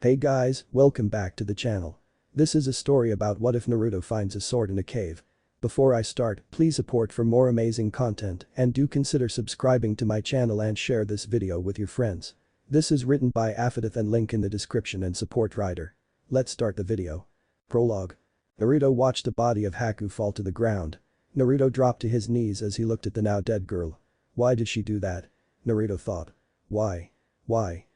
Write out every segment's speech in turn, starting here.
Hey guys, welcome back to the channel. This is a story about what if Naruto finds a sword in a cave. Before I start, please support for more amazing content and do consider subscribing to my channel and share this video with your friends. This is written by afydith and link in the description and support writer. Let's start the video. Prologue. Naruto watched the body of Haku fall to the ground. Naruto dropped to his knees as he looked at the now dead girl. Why did she do that? Naruto thought. Why? Why?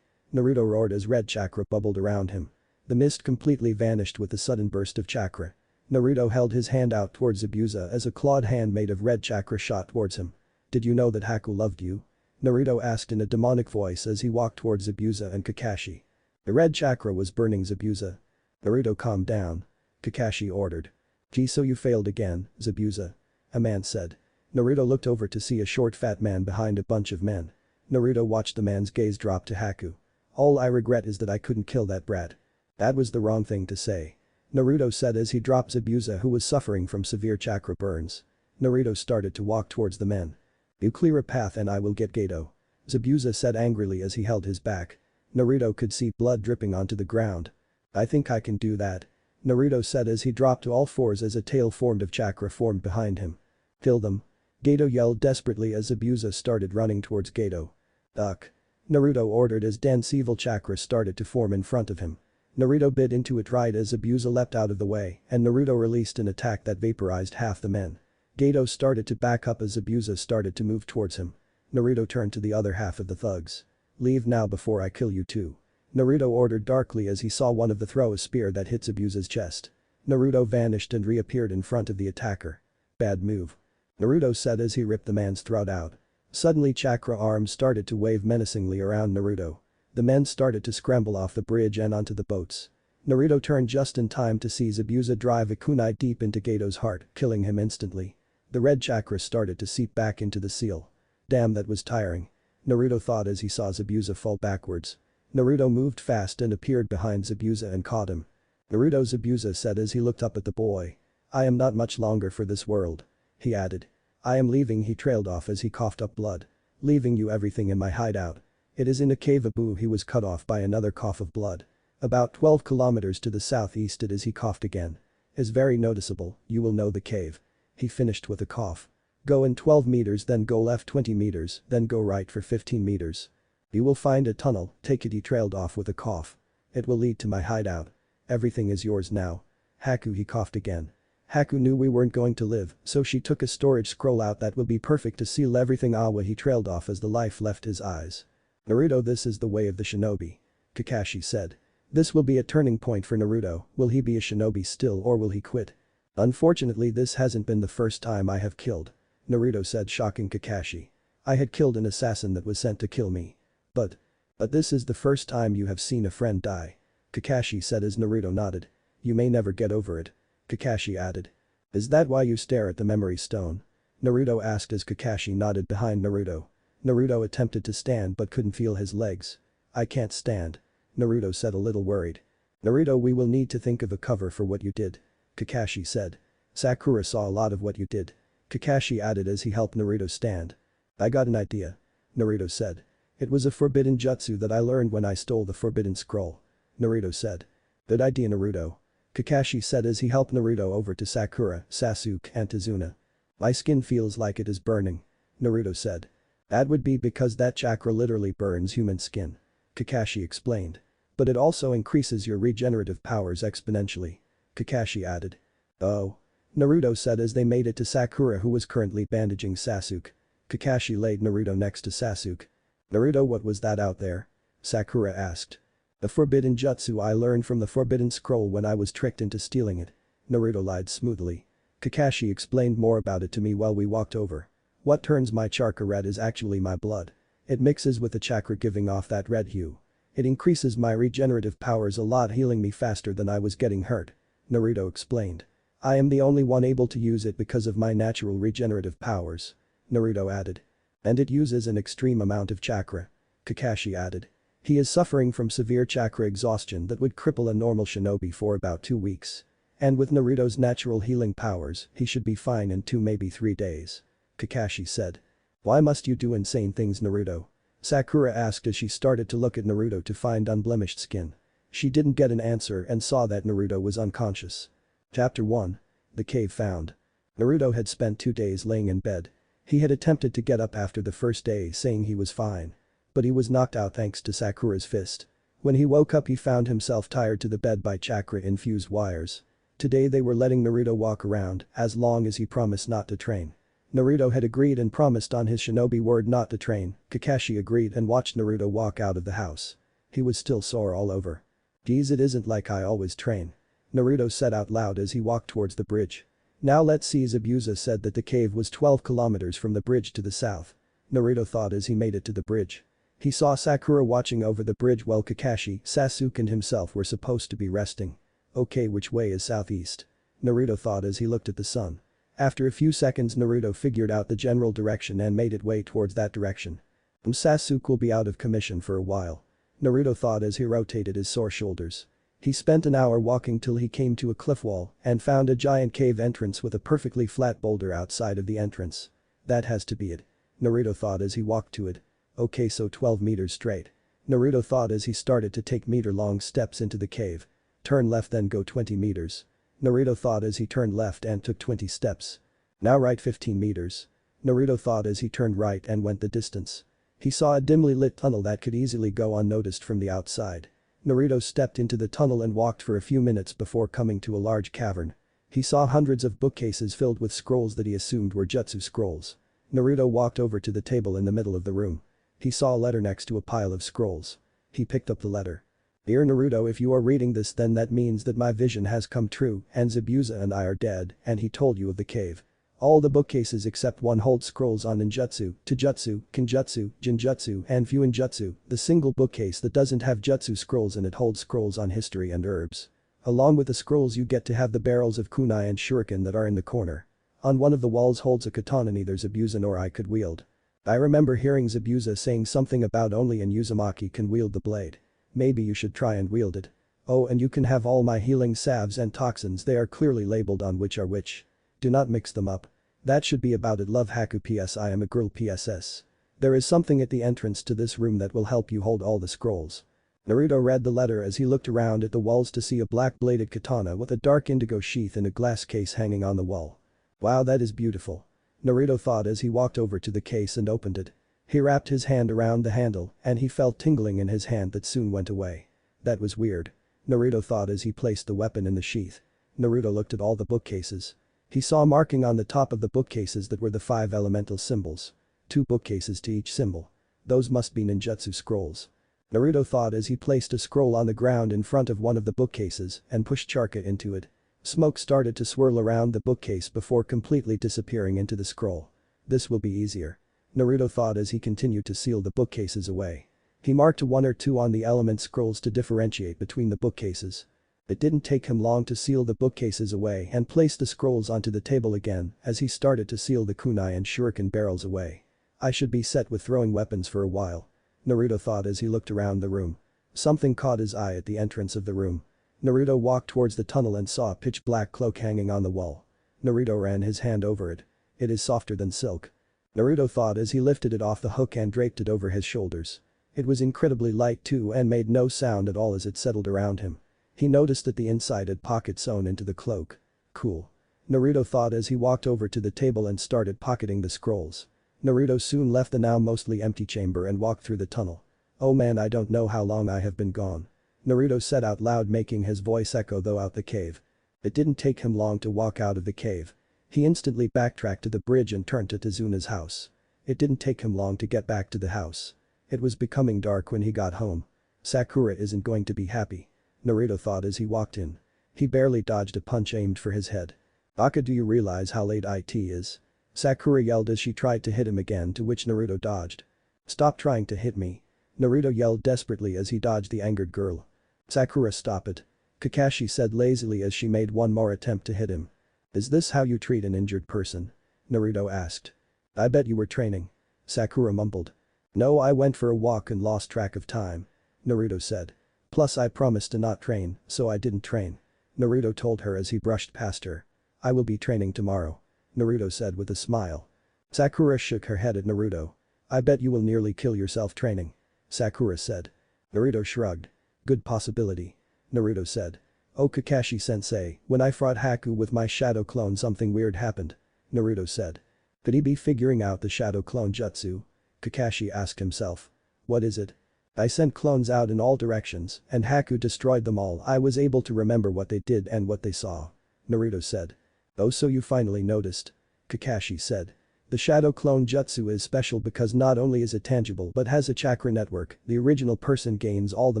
Naruto roared as red chakra bubbled around him. The mist completely vanished with a sudden burst of chakra. Naruto held his hand out towards Zabuza as a clawed hand made of red chakra shot towards him. Did you know that Haku loved you? Naruto asked in a demonic voice as he walked towards Zabuza and Kakashi. The red chakra was burning Zabuza. Naruto calmed down. Kakashi ordered. Gee, so you failed again, Zabuza. A man said. Naruto looked over to see a short fat man behind a bunch of men. Naruto watched the man's gaze drop to Haku. All I regret is that I couldn't kill that brat. That was the wrong thing to say. Naruto said as he dropped Zabuza who was suffering from severe chakra burns. Naruto started to walk towards the men. You clear a path and I will get Gato. Zabuza said angrily as he held his back. Naruto could see blood dripping onto the ground. I think I can do that. Naruto said as he dropped to all fours as a tail formed of chakra formed behind him. Kill them. Gato yelled desperately as Zabuza started running towards Gato. Duck. Naruto ordered as dense evil chakra started to form in front of him. Naruto bit into it right as Zabuza leapt out of the way and Naruto released an attack that vaporized half the men. Gato started to back up as Zabuza started to move towards him. Naruto turned to the other half of the thugs. Leave now before I kill you too. Naruto ordered darkly as he saw one of them throw a spear that hit Zabuza's chest. Naruto vanished and reappeared in front of the attacker. Bad move. Naruto said as he ripped the man's throat out. Suddenly chakra arms started to wave menacingly around Naruto. The men started to scramble off the bridge and onto the boats. Naruto turned just in time to see Zabuza drive a kunai deep into Gato's heart, killing him instantly. The red chakra started to seep back into the seal. Damn, that was tiring. Naruto thought as he saw Zabuza fall backwards. Naruto moved fast and appeared behind Zabuza and caught him. Naruto, Zabuza said as he looked up at the boy. I am not much longer for this world. He added. I am leaving, he trailed off as he coughed up blood. Leaving you everything in my hideout. It is in a cave. Abu, he was cut off by another cough of blood. About 12 kilometers to the southeast it is, he coughed again. Is very noticeable, you will know the cave. He finished with a cough. Go in 12 meters then go left 20 meters then go right for 15 meters. You will find a tunnel, take it, he trailed off with a cough. It will lead to my hideout. Everything is yours now. Haku, he coughed again. Haku knew we weren't going to live, so she took a storage scroll out that will be perfect to seal everything. Awa, he trailed off as the life left his eyes. Naruto, this is the way of the shinobi. Kakashi said. This will be a turning point for Naruto, will he be a shinobi still or will he quit? Unfortunately this hasn't been the first time I have killed. Naruto said, shocking Kakashi. I had killed an assassin that was sent to kill me. But this is the first time you have seen a friend die. Kakashi said as Naruto nodded. You may never get over it. Kakashi added. Is that why you stare at the memory stone? Naruto asked as Kakashi nodded behind Naruto. Naruto attempted to stand but couldn't feel his legs. I can't stand. Naruto said, a little worried. Naruto, we will need to think of a cover for what you did. Kakashi said. Sakura saw a lot of what you did. Kakashi added as he helped Naruto stand. I got an idea. Naruto said. It was a forbidden jutsu that I learned when I stole the forbidden scroll. Naruto said. Good idea, Naruto. Kakashi said as he helped Naruto over to Sakura, Sasuke and Tazuna. My skin feels like it is burning. Naruto said. That would be because that chakra literally burns human skin. Kakashi explained. But it also increases your regenerative powers exponentially. Kakashi added. Oh. Naruto said as they made it to Sakura who was currently bandaging Sasuke. Kakashi laid Naruto next to Sasuke. Naruto, what was that out there? Sakura asked. The forbidden jutsu I learned from the forbidden scroll when I was tricked into stealing it. Naruto lied smoothly. Kakashi explained more about it to me while we walked over. What turns my chakra red is actually my blood. It mixes with the chakra giving off that red hue. It increases my regenerative powers a lot, healing me faster than I was getting hurt. Naruto explained. I am the only one able to use it because of my natural regenerative powers. Naruto added. And it uses an extreme amount of chakra. Kakashi added. He is suffering from severe chakra exhaustion that would cripple a normal shinobi for about 2 weeks. And with Naruto's natural healing powers, he should be fine in 2 maybe 3 days. Kakashi said. Why must you do insane things, Naruto? Sakura asked as she started to look at Naruto to find unblemished skin. She didn't get an answer and saw that Naruto was unconscious. Chapter 1. The cave found. Naruto had spent 2 days laying in bed. He had attempted to get up after the first day saying he was fine. But he was knocked out thanks to Sakura's fist. When he woke up he found himself tied to the bed by chakra-infused wires. Today they were letting Naruto walk around as long as he promised not to train. Naruto had agreed and promised on his shinobi word not to train. Kakashi agreed and watched Naruto walk out of the house. He was still sore all over. "Geez, it isn't like I always train," Naruto said out loud as he walked towards the bridge. "Now let's see." Zabuza said that the cave was 12 kilometers from the bridge to the south. Naruto thought as he made it to the bridge. He saw Sakura watching over the bridge while Kakashi, Sasuke and himself were supposed to be resting. Okay, which way is southeast? Naruto thought as he looked at the sun. After a few seconds Naruto figured out the general direction and made it way towards that direction. Sasuke will be out of commission for a while. Naruto thought as he rotated his sore shoulders. He spent an hour walking till he came to a cliff wall and found a giant cave entrance with a perfectly flat boulder outside of the entrance. That has to be it. Naruto thought as he walked to it. Okay, so 12 meters straight. Naruto thought as he started to take meter-long steps into the cave. Turn left then go 20 meters. Naruto thought as he turned left and took 20 steps. Now right 15 meters. Naruto thought as he turned right and went the distance. He saw a dimly lit tunnel that could easily go unnoticed from the outside. Naruto stepped into the tunnel and walked for a few minutes before coming to a large cavern. He saw hundreds of bookcases filled with scrolls that he assumed were jutsu scrolls. Naruto walked over to the table in the middle of the room. He saw a letter next to a pile of scrolls. He picked up the letter. "Dear Naruto, if you are reading this then that means that my vision has come true and Zabuza and I are dead and he told you of the cave. All the bookcases except one hold scrolls on ninjutsu, taijutsu, kinjutsu, jinjutsu and fuinjutsu. The single bookcase that doesn't have jutsu scrolls in it holds scrolls on history and herbs. Along with the scrolls you get to have the barrels of kunai and shuriken that are in the corner. On one of the walls holds a katana neither Zabuza nor I could wield. I remember hearing Zabuza saying something about only an Uzumaki can wield the blade. Maybe you should try and wield it. Oh, and you can have all my healing salves and toxins, they are clearly labeled on which are which. Do not mix them up. That should be about it. Love Haku. PS I am a girl. PSS. There is something at the entrance to this room that will help you hold all the scrolls." Naruto read the letter as he looked around at the walls to see a black-bladed katana with a dark indigo sheath in a glass case hanging on the wall. "Wow, that is beautiful," Naruto thought as he walked over to the case and opened it. He wrapped his hand around the handle and he felt tingling in his hand that soon went away. That was weird. Naruto thought as he placed the weapon in the sheath. Naruto looked at all the bookcases. He saw marking on the top of the bookcases that were the 5 elemental symbols. 2 bookcases to each symbol. Those must be ninjutsu scrolls. Naruto thought as he placed a scroll on the ground in front of one of the bookcases and pushed Charka into it. Smoke started to swirl around the bookcase before completely disappearing into the scroll. This will be easier. Naruto thought as he continued to seal the bookcases away. He marked 1 or 2 on the element scrolls to differentiate between the bookcases. It didn't take him long to seal the bookcases away and place the scrolls onto the table again as he started to seal the kunai and shuriken barrels away. I should be set with throwing weapons for a while. Naruto thought as he looked around the room. Something caught his eye at the entrance of the room. Naruto walked towards the tunnel and saw a pitch-black cloak hanging on the wall. Naruto ran his hand over it. It is softer than silk. Naruto thought as he lifted it off the hook and draped it over his shoulders. It was incredibly light too and made no sound at all as it settled around him. He noticed that the inside had pockets sewn into the cloak. Cool. Naruto thought as he walked over to the table and started pocketing the scrolls. Naruto soon left the now mostly empty chamber and walked through the tunnel. Oh man, I don't know how long I have been gone. Naruto said out loud, making his voice echo throughout the cave. It didn't take him long to walk out of the cave. He instantly backtracked to the bridge and turned to Tazuna's house. It didn't take him long to get back to the house. It was becoming dark when he got home. Sakura isn't going to be happy, Naruto thought as he walked in. He barely dodged a punch aimed for his head. "Baka, do you realize how late it is?" Sakura yelled as she tried to hit him again, to which Naruto dodged. "Stop trying to hit me," Naruto yelled desperately as he dodged the angered girl. "Sakura, stop it," Kakashi said lazily as she made one more attempt to hit him. "Is this how you treat an injured person?" Naruto asked. "I bet you were training," Sakura mumbled. "No, I went for a walk and lost track of time," Naruto said. "Plus I promised to not train, so I didn't train," Naruto told her as he brushed past her. "I will be training tomorrow," Naruto said with a smile. Sakura shook her head at Naruto. I bet you will nearly kill yourself training. Sakura said. Naruto shrugged. Good possibility. Naruto said. Oh Kakashi-sensei, when I fought Haku with my shadow clone something weird happened. Naruto said. Could he be figuring out the shadow clone jutsu? Kakashi asked himself. What is it? I sent clones out in all directions and Haku destroyed them all. I was able to remember what they did and what they saw. Naruto said. Oh, so you finally noticed. Kakashi said. The shadow clone jutsu is special because not only is it tangible but has a chakra network. The original person gains all the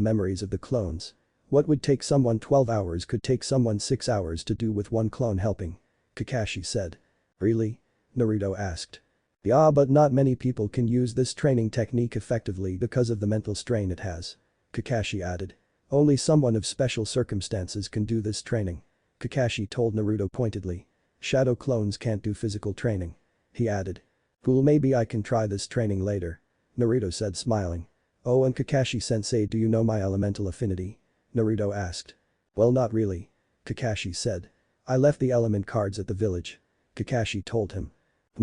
memories of the clones. What would take someone 12 hours could take someone 6 hours to do with one clone helping. Kakashi said. Really? Naruto asked. Yeah, but not many people can use this training technique effectively because of the mental strain it has. Kakashi added. Only someone of special circumstances can do this training. Kakashi told Naruto pointedly. Shadow clones can't do physical training. He added. Cool, maybe I can try this training later. Naruto said smiling. Oh, and Kakashi-sensei, do you know my elemental affinity? Naruto asked. Well, not really. Kakashi said. I left the element cards at the village. Kakashi told him.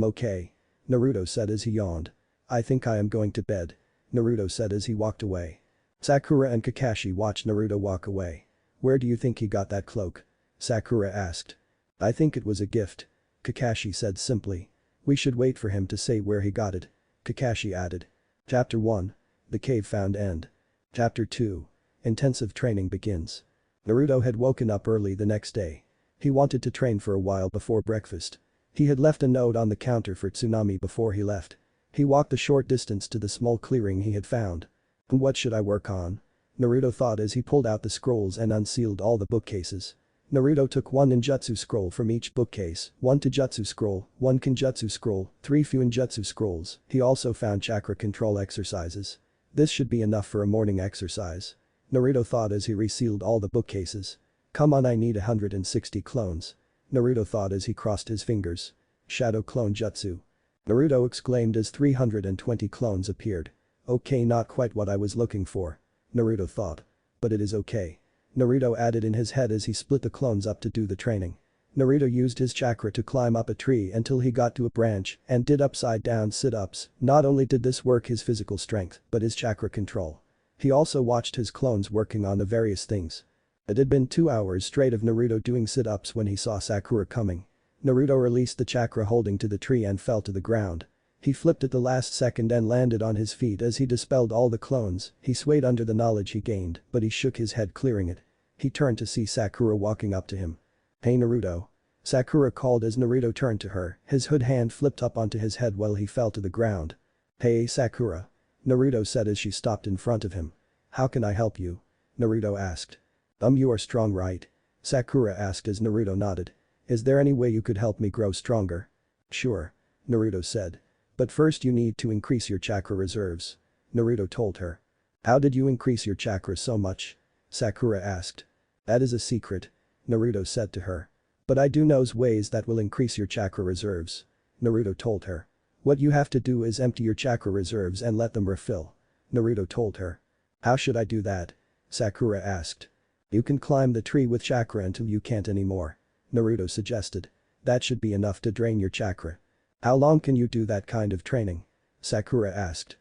Okay. Naruto said as he yawned. I think I am going to bed. Naruto said as he walked away. Sakura and Kakashi watched Naruto walk away. Where do you think he got that cloak? Sakura asked. I think it was a gift. Kakashi said simply. We should wait for him to say where he got it. Kakashi added. Chapter 1. The Cave Found End. Chapter 2. Intensive training begins. Naruto had woken up early the next day. He wanted to train for a while before breakfast. He had left a note on the counter for Tsunami before he left. He walked a short distance to the small clearing he had found. What should I work on? Naruto thought as he pulled out the scrolls and unsealed all the bookcases. Naruto took one ninjutsu scroll from each bookcase, one taijutsu scroll, one kenjutsu scroll, 3 fuinjutsu scrolls. He also found chakra control exercises. This should be enough for a morning exercise. Naruto thought as he resealed all the bookcases. Come on, I need 160 clones. Naruto thought as he crossed his fingers. Shadow clone jutsu. Naruto exclaimed as 320 clones appeared. Okay, not quite what I was looking for. Naruto thought. But it is okay. Naruto added in his head as he split the clones up to do the training. Naruto used his chakra to climb up a tree until he got to a branch and did upside down sit-ups. Not only did this work his physical strength, but his chakra control. He also watched his clones working on the various things. It had been 2 hours straight of Naruto doing sit-ups when he saw Sakura coming. Naruto released the chakra holding to the tree and fell to the ground. He flipped at the last second and landed on his feet as he dispelled all the clones. He swayed under the knowledge he gained, but he shook his head clearing it. He turned to see Sakura walking up to him. Hey Naruto. Sakura called as Naruto turned to her, his hood hand flipped up onto his head while he fell to the ground. Hey Sakura. Naruto said as she stopped in front of him. How can I help you? Naruto asked. You are strong, right? Sakura asked as Naruto nodded. Is there any way you could help me grow stronger? Sure. Naruto said. But first you need to increase your chakra reserves. Naruto told her. How did you increase your chakra so much? Sakura asked. That is a secret. Naruto said to her. But I do know ways that will increase your chakra reserves. Naruto told her. What you have to do is empty your chakra reserves and let them refill. Naruto told her. How should I do that? Sakura asked. You can climb the tree with chakra until you can't anymore. Naruto suggested. That should be enough to drain your chakra. How long can you do that kind of training? Sakura asked.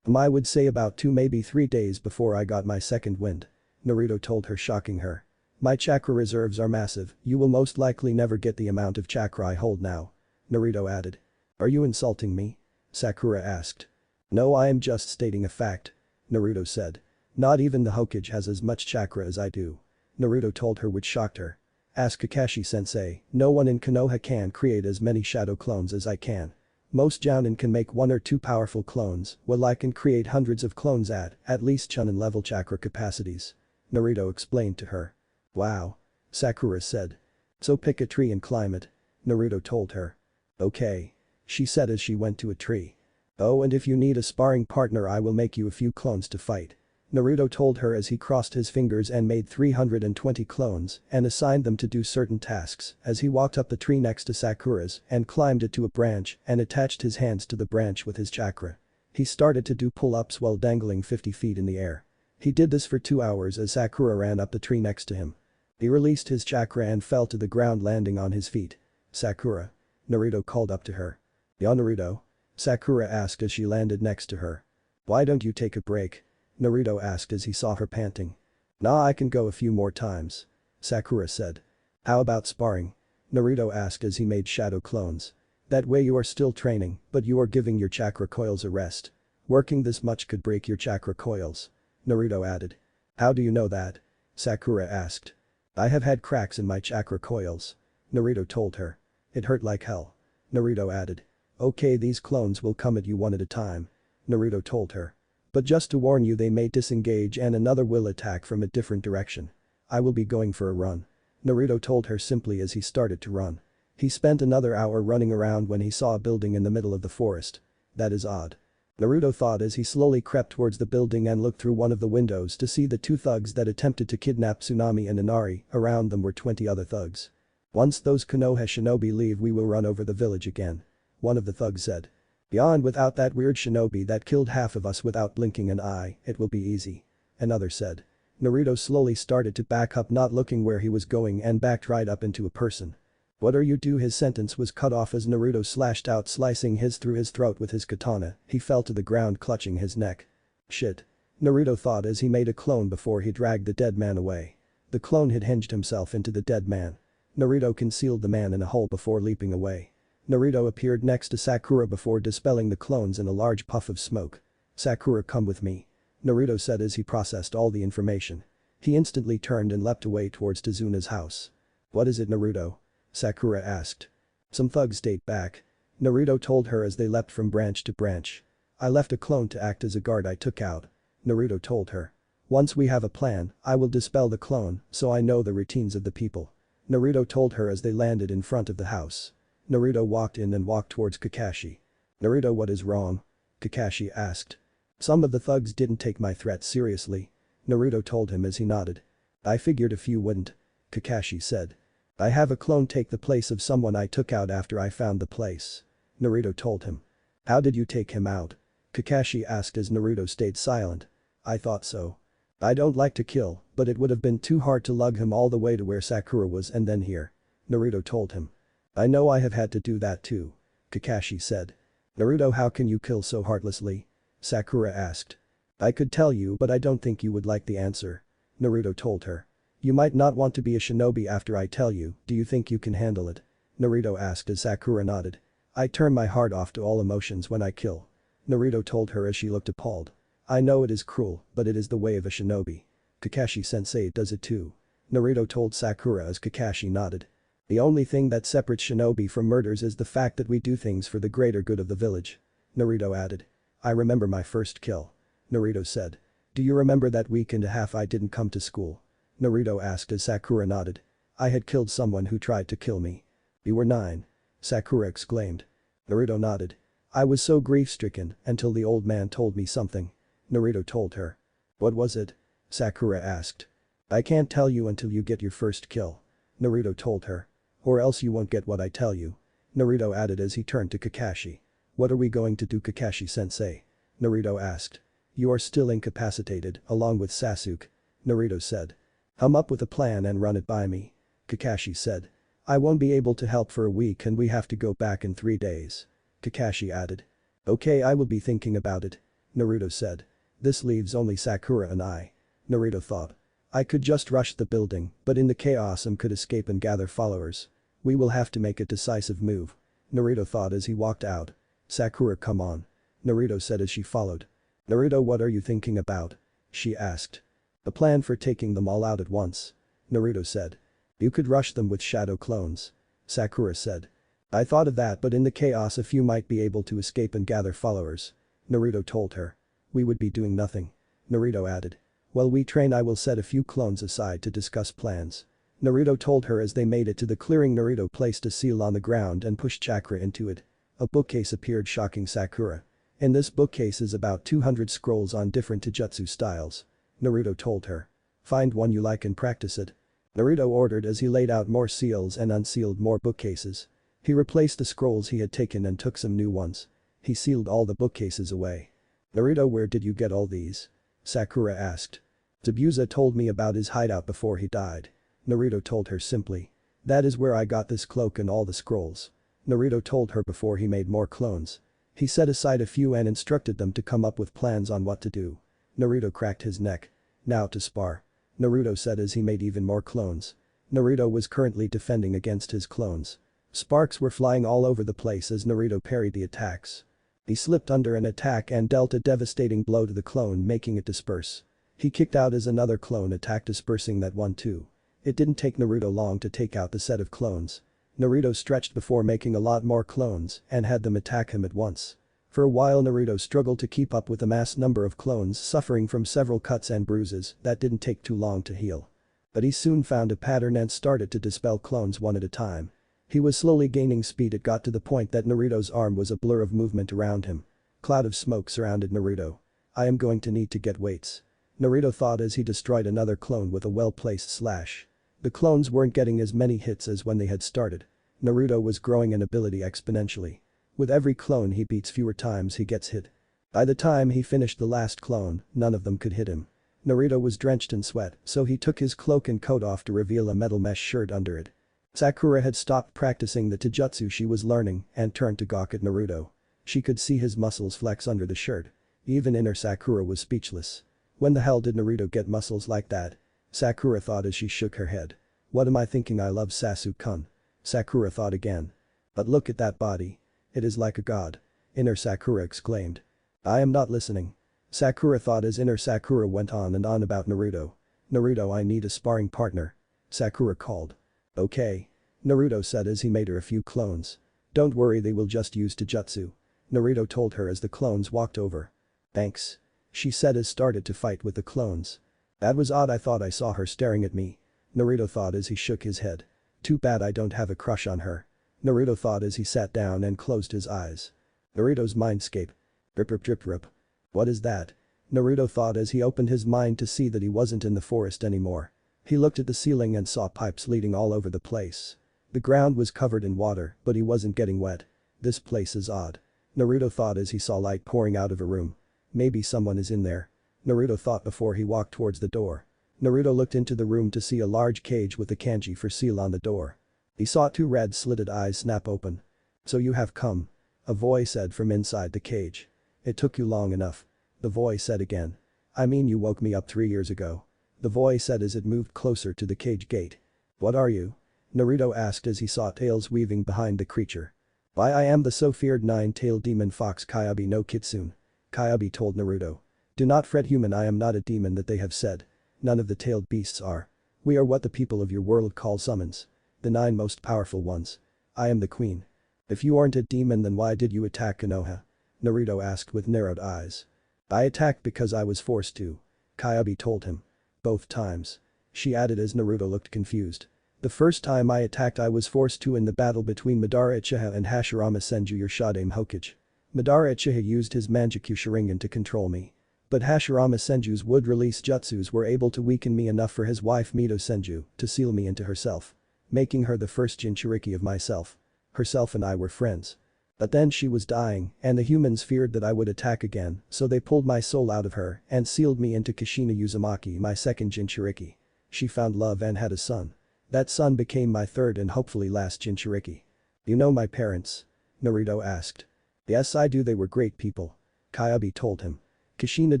I would say about 2 maybe 3 days before I got my second wind. Naruto told her, shocking her. My chakra reserves are massive, you will most likely never get the amount of chakra I hold now. Naruto added. Are you insulting me? Sakura asked. No, I am just stating a fact. Naruto said. Not even the Hokage has as much chakra as I do. Naruto told her, which shocked her. Ask Kakashi-sensei, no one in Konoha can create as many shadow clones as I can. Most Jounin can make 1 or 2 powerful clones, while I can create hundreds of clones at least Chunin level chakra capacities. Naruto explained to her. Wow. Sakura said. So pick a tree and climb it. Naruto told her. Okay. She said as she went to a tree. Oh, and if you need a sparring partner I will make you a few clones to fight. Naruto told her as he crossed his fingers and made 320 clones and assigned them to do certain tasks as he walked up the tree next to Sakura's and climbed it to a branch and attached his hands to the branch with his chakra. He started to do pull-ups while dangling 50 feet in the air. He did this for 2 hours as Sakura ran up the tree next to him. He released his chakra and fell to the ground landing on his feet. Sakura. Naruto called up to her. Ya Naruto. Sakura asked as she landed next to her. Why don't you take a break? Naruto asked as he saw her panting. Nah, I can go a few more times. Sakura said. How about sparring? Naruto asked as he made shadow clones. That way you are still training, but you are giving your chakra coils a rest. Working this much could break your chakra coils. Naruto added. How do you know that? Sakura asked. I have had cracks in my chakra coils. Naruto told her. It hurt like hell. Naruto added. Okay, these clones will come at you one at a time. Naruto told her. But just to warn you, they may disengage and another will attack from a different direction. I will be going for a run. Naruto told her simply as he started to run. He spent another hour running around when he saw a building in the middle of the forest. That is odd. Naruto thought as he slowly crept towards the building and looked through one of the windows to see the two thugs that attempted to kidnap Tsunami and Inari. Around them were 20 other thugs. Once those Konoha shinobi leave, we will run over the village again. One of the thugs said. Beyond, without that weird shinobi that killed half of us without blinking an eye, it will be easy. Another said. Naruto slowly started to back up, not looking where he was going, and backed right up into a person. What are you do? His sentence was cut off as Naruto slashed out, slicing through his throat with his katana. He fell to the ground, clutching his neck. Shit. Naruto thought as he made a clone before he dragged the dead man away. The clone had hinged himself into the dead man. Naruto concealed the man in a hole before leaping away. Naruto appeared next to Sakura before dispelling the clones in a large puff of smoke. Sakura, come with me. Naruto said as he processed all the information. He instantly turned and leapt away towards Tazuna's house. What is it, Naruto? Sakura asked. Some thugs stayed back. Naruto told her as they leapt from branch to branch. I left a clone to act as a guard I took out. Naruto told her. Once we have a plan, I will dispel the clone so I know the routines of the people. Naruto told her as they landed in front of the house. Naruto walked in and walked towards Kakashi. Naruto, what is wrong? Kakashi asked. Some of the thugs didn't take my threat seriously. Naruto told him as he nodded. I figured a few wouldn't. Kakashi said. I have a clone take the place of someone I took out after I found the place. Naruto told him. How did you take him out? Kakashi asked as Naruto stayed silent. I thought so. I don't like to kill, but it would have been too hard to lug him all the way to where Sakura was and then here. Naruto told him. I know I have had to do that too. Kakashi said. Naruto, how can you kill so heartlessly? Sakura asked. I could tell you, but I don't think you would like the answer. Naruto told her. You might not want to be a shinobi after I tell you, do you think you can handle it? Naruto asked as Sakura nodded. I turn my heart off to all emotions when I kill. Naruto told her as she looked appalled. I know it is cruel, but it is the way of a shinobi. Kakashi-sensei does it too. Naruto told Sakura as Kakashi nodded. The only thing that separates shinobi from murders is the fact that we do things for the greater good of the village. Naruto added. I remember my first kill. Naruto said. Do you remember that week and a half I didn't come to school? Naruto asked as Sakura nodded. I had killed someone who tried to kill me. You were 9. Sakura exclaimed. Naruto nodded. I was so grief-stricken until the old man told me something. Naruto told her. What was it? Sakura asked. I can't tell you until you get your first kill. Naruto told her. Or else you won't get what I tell you. Naruto added as he turned to Kakashi. What are we going to do, Kakashi-sensei? Naruto asked. You are still incapacitated, along with Sasuke. Naruto said. Come up with a plan and run it by me. Kakashi said. I won't be able to help for a week and we have to go back in 3 days. Kakashi added. Okay, I will be thinking about it. Naruto said. This leaves only Sakura and I. Naruto thought. I could just rush the building, but in the chaos I could escape and gather followers. We will have to make a decisive move. Naruto thought as he walked out. Sakura, come on. Naruto said as she followed. Naruto, what are you thinking about? She asked. A plan for taking them all out at once. Naruto said. You could rush them with shadow clones. Sakura said. I thought of that, but in the chaos a few might be able to escape and gather followers. Naruto told her. We would be doing nothing. Naruto added. While we train I will set a few clones aside to discuss plans. Naruto told her as they made it to the clearing. Naruto placed a seal on the ground and pushed chakra into it. A bookcase appeared, shocking Sakura. In this bookcase is about 200 scrolls on different taijutsu styles. Naruto told her. Find one you like and practice it. Naruto ordered as he laid out more seals and unsealed more bookcases. He replaced the scrolls he had taken and took some new ones. He sealed all the bookcases away. Naruto, where did you get all these? Sakura asked. Zabuza told me about his hideout before he died. Naruto told her simply. That is where I got this cloak and all the scrolls. Naruto told her before he made more clones. He set aside a few and instructed them to come up with plans on what to do. Naruto cracked his neck. Now to spar. Naruto said as he made even more clones. Naruto was currently defending against his clones. Sparks were flying all over the place as Naruto parried the attacks. He slipped under an attack and dealt a devastating blow to the clone, making it disperse. He kicked out as another clone attacked, dispersing that one too. It didn't take Naruto long to take out the set of clones. Naruto stretched before making a lot more clones and had them attack him at once. For a while Naruto struggled to keep up with the mass number of clones, suffering from several cuts and bruises that didn't take too long to heal. But he soon found a pattern and started to dispel clones one at a time. He was slowly gaining speed. It got to the point that Naruto's arm was a blur of movement around him. Cloud of smoke surrounded Naruto. I am going to need to get weights. Naruto thought as he destroyed another clone with a well-placed slash. The clones weren't getting as many hits as when they had started. Naruto was growing in ability exponentially. With every clone he beats, fewer times he gets hit. By the time he finished the last clone, none of them could hit him. Naruto was drenched in sweat, so he took his cloak and coat off to reveal a metal mesh shirt under it. Sakura had stopped practicing the taijutsu she was learning and turned to gawk at Naruto. She could see his muscles flex under the shirt. Even inner Sakura was speechless. When the hell did Naruto get muscles like that? Sakura thought as she shook her head. What am I thinking? I love Sasuke-kun. Sakura thought again. But look at that body. It is like a god. Inner Sakura exclaimed. I am not listening. Sakura thought as inner Sakura went on and on about Naruto. Naruto, I need a sparring partner. Sakura called. Okay. Naruto said as he made her a few clones. Don't worry, they will just use taijutsu. Naruto told her as the clones walked over. Thanks. She said as started to fight with the clones. That was odd, I thought I saw her staring at me. Naruto thought as he shook his head. Too bad I don't have a crush on her. Naruto thought as he sat down and closed his eyes. Naruto's mindscape. Rip rip rip rip. What is that? Naruto thought as he opened his mind to see that he wasn't in the forest anymore. He looked at the ceiling and saw pipes leading all over the place. The ground was covered in water, but he wasn't getting wet. This place is odd. Naruto thought as he saw light pouring out of a room. Maybe someone is in there. Naruto thought before he walked towards the door. Naruto looked into the room to see a large cage with a kanji for seal on the door. He saw two red slitted eyes snap open. So you have come. A voice said from inside the cage. It took you long enough. The voice said again. I mean, you woke me up 3 years ago. The voice said as it moved closer to the cage gate. What are you? Naruto asked as he saw tails weaving behind the creature. Why, I am the so feared nine-tailed demon fox Kyabi no Kitsune. Kyabi told Naruto. Do not fret, human, I am not a demon that they have said. None of the tailed beasts are. We are what the people of your world call summons. The 9 most powerful ones. I am the queen. If you aren't a demon, then why did you attack Konoha? Naruto asked with narrowed eyes. I attacked because I was forced to. Kyabi told him. Both times. She added as Naruto looked confused. The first time I attacked I was forced to in the battle between Madara Uchiha and Hashirama Senju Yoshidame Hokage. Madara Uchiha used his Manjikyu Sharingan to control me. But Hashirama Senju's wood-release jutsus were able to weaken me enough for his wife Mito Senju to seal me into herself. Making her the first Jinchuriki of myself. Herself and I were friends. But then she was dying and the humans feared that I would attack again, so they pulled my soul out of her and sealed me into Kushina Uzumaki, my second Jinchuriki. She found love and had a son. That son became my third and hopefully last Jinchuriki. You know my parents? Naruto asked. Yes, I do, they were great people. Kyabi told him. Kushina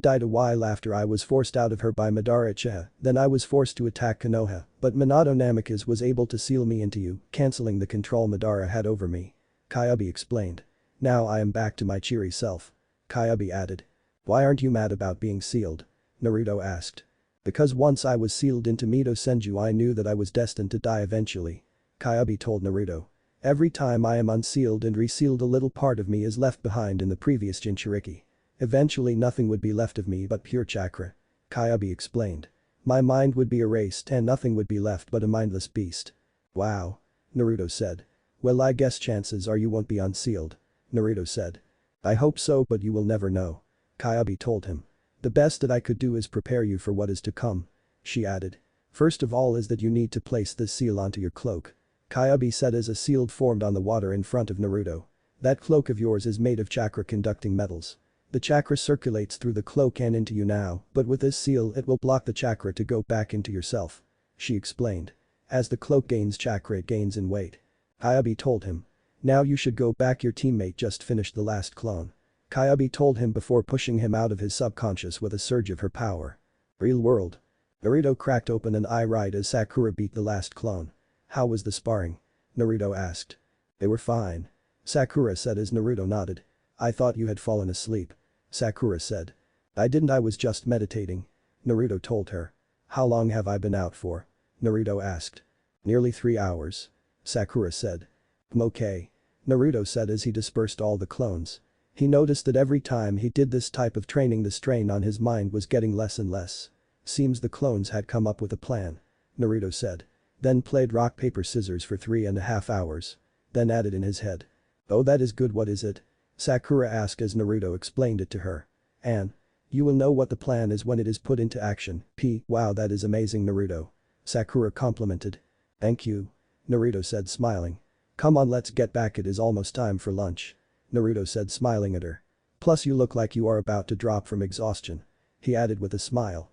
died a while after I was forced out of her by Madara Uchiha, then I was forced to attack Konoha, but Minato Namikaze was able to seal me into you, cancelling the control Madara had over me. Kyabi explained. Now I am back to my cheery self. Kyabi added. Why aren't you mad about being sealed? Naruto asked. Because once I was sealed into Mito Senju I knew that I was destined to die eventually. Kyabi told Naruto. Every time I am unsealed and resealed, a little part of me is left behind in the previous Jinchuriki. Eventually nothing would be left of me but pure chakra. Kyabi explained. My mind would be erased and nothing would be left but a mindless beast. Wow. Naruto said. Well, I guess chances are you won't be unsealed. Naruto said. I hope so, but you will never know. Kyabi told him. The best that I could do is prepare you for what is to come. She added. First of all is that you need to place this seal onto your cloak. Kyabi said as a seal formed on the water in front of Naruto. That cloak of yours is made of chakra conducting metals. The chakra circulates through the cloak and into you now, but with this seal it will block the chakra to go back into yourself. She explained. As the cloak gains chakra, it gains in weight. Kyabi told him. Now you should go back, your teammate just finished the last clone. Kyubi told him before pushing him out of his subconscious with a surge of her power. Real world. Naruto cracked open an eye right as Sakura beat the last clone. How was the sparring? Naruto asked. They were fine. Sakura said as Naruto nodded. I thought you had fallen asleep. Sakura said. I didn't, I was just meditating. Naruto told her. How long have I been out for? Naruto asked. Nearly 3 hours. Sakura said. Okay. Naruto said as he dispersed all the clones. He noticed that every time he did this type of training the strain on his mind was getting less and less. Seems the clones had come up with a plan. Naruto said. Then played rock paper scissors for 3.5 hours. Then added in his head. Oh, that is good, what is it? Sakura asked as Naruto explained it to her. And you will know what the plan is when it is put into action. Wow, that is amazing, Naruto. Sakura complimented. Thank you. Naruto said smiling. Come on, let's get back, it is almost time for lunch. Naruto said smiling at her. Plus you look like you are about to drop from exhaustion. He added with a smile.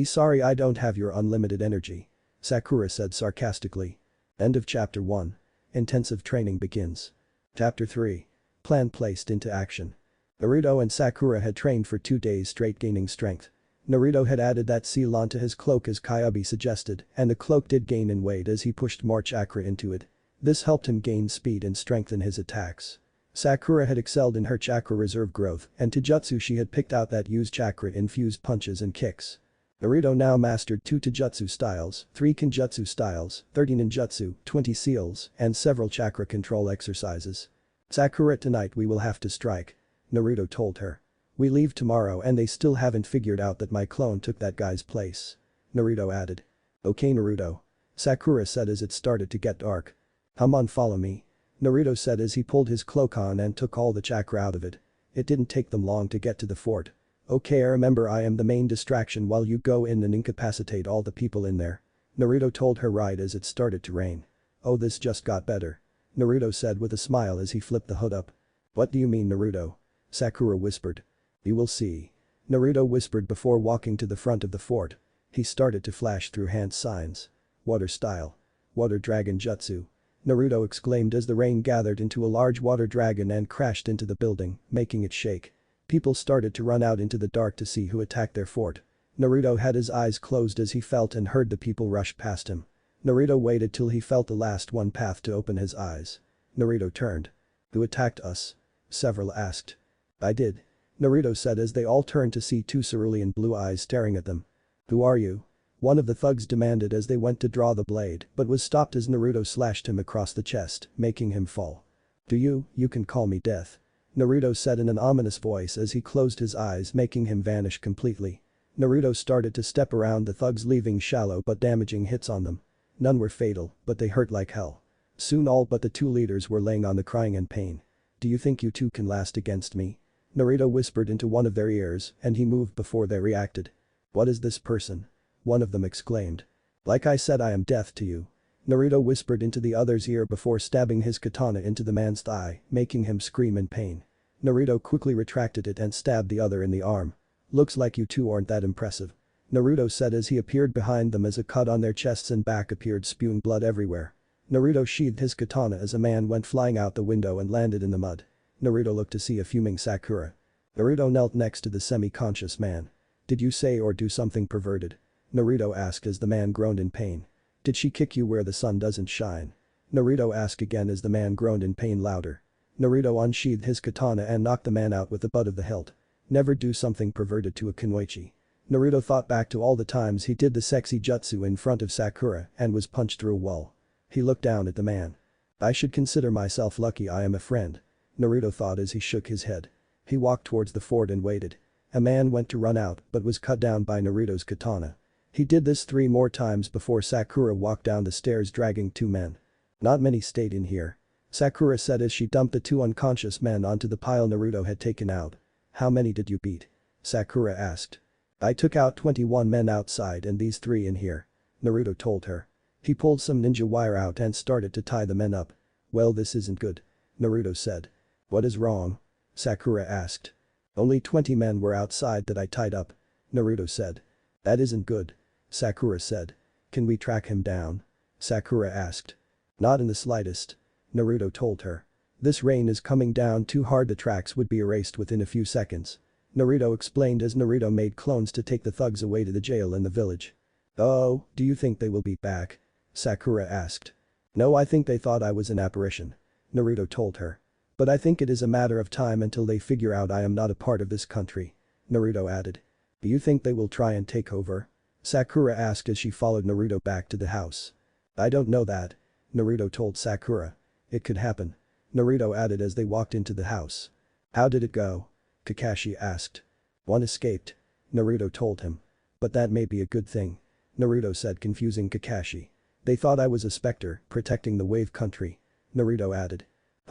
Sorry I don't have your unlimited energy. Sakura said sarcastically. End of chapter 1. Intensive training begins. Chapter 3. Plan placed into action. Naruto and Sakura had trained for 2 days straight, gaining strength. Naruto had added that seal onto his cloak as Kyubi suggested, and the cloak did gain in weight as he pushed more chakra into it. This helped him gain speed and strengthen his attacks. Sakura had excelled in her chakra reserve growth, and to jutsu she had picked out that use chakra-infused punches and kicks. Naruto now mastered 2 Taijutsu styles, 3 Kenjutsu styles, 30 ninjutsu, 20 seals, and several chakra control exercises. Sakura, tonight we will have to strike. Naruto told her. We leave tomorrow and they still haven't figured out that my clone took that guy's place. Naruto added. Okay, Naruto. Sakura said as it started to get dark. Come on, follow me. Naruto said as he pulled his cloak on and took all the chakra out of it. It didn't take them long to get to the fort. Okay, I remember I am the main distraction while you go in and incapacitate all the people in there. Naruto told her right as it started to rain. Oh, this just got better. Naruto said with a smile as he flipped the hood up. What do you mean, Naruto? Sakura whispered. You will see. Naruto whispered before walking to the front of the fort. He started to flash through hand signs. Water style. Water dragon jutsu. Naruto exclaimed as the rain gathered into a large water dragon and crashed into the building, making it shake. People started to run out into the dark to see who attacked their fort. Naruto had his eyes closed as he felt and heard the people rush past him. Naruto waited till he felt the last one path to open his eyes. Naruto turned. Who attacked us? Several asked. I did. Naruto said as they all turned to see 2 cerulean blue eyes staring at them. Who are you? One of the thugs demanded as they went to draw the blade but was stopped as Naruto slashed him across the chest, making him fall. You can call me Death. Naruto said in an ominous voice as he closed his eyes, making him vanish completely. Naruto started to step around the thugs, leaving shallow but damaging hits on them. None were fatal, but they hurt like hell. Soon all but the 2 leaders were laying on the crying in pain. Do you think you 2 can last against me? Naruto whispered into one of their ears and he moved before they reacted. What is this person? One of them exclaimed. Like I said, I am death to you. Naruto whispered into the other's ear before stabbing his katana into the man's thigh, making him scream in pain. Naruto quickly retracted it and stabbed the other in the arm. Looks like you 2 aren't that impressive. Naruto said as he appeared behind them as a cut on their chests and back appeared, spewing blood everywhere. Naruto sheathed his katana as a man went flying out the window and landed in the mud. Naruto looked to see a fuming Sakura. Naruto knelt next to the semi-conscious man. Did you say or do something perverted? Naruto asked as the man groaned in pain. Did she kick you where the sun doesn't shine? Naruto asked again as the man groaned in pain louder. Naruto unsheathed his katana and knocked the man out with the butt of the hilt. Never do something perverted to a kunoichi. Naruto thought back to all the times he did the sexy jutsu in front of Sakura and was punched through a wall. He looked down at the man. I should consider myself lucky I am a friend. Naruto thought as he shook his head. He walked towards the fort and waited. A man went to run out but was cut down by Naruto's katana. He did this 3 more times before Sakura walked down the stairs dragging 2 men. Not many stayed in here. Sakura said as she dumped the 2 unconscious men onto the pile Naruto had taken out. How many did you beat? Sakura asked. I took out 21 men outside and these 3 in here. Naruto told her. He pulled some ninja wire out and started to tie the men up. Well, this isn't good. Naruto said. What is wrong? Sakura asked. Only 20 men were outside that I tied up. Naruto said. That isn't good. Sakura said. Can we track him down? Sakura asked. Not in the slightest. Naruto told her. This rain is coming down too hard, the tracks would be erased within a few seconds. Naruto explained as Naruto made clones to take the thugs away to the jail in the village. Oh, do you think they will be back? Sakura asked. No, I think they thought I was an apparition. Naruto told her. But I think it is a matter of time until they figure out I am not a part of this country. Naruto added. Do you think they will try and take over? Sakura asked as she followed Naruto back to the house. I don't know that. Naruto told Sakura. It could happen. Naruto added as they walked into the house. How did it go? Kakashi asked. One escaped. Naruto told him. But that may be a good thing. Naruto said, confusing Kakashi. They thought I was a specter, protecting the wave country. Naruto added.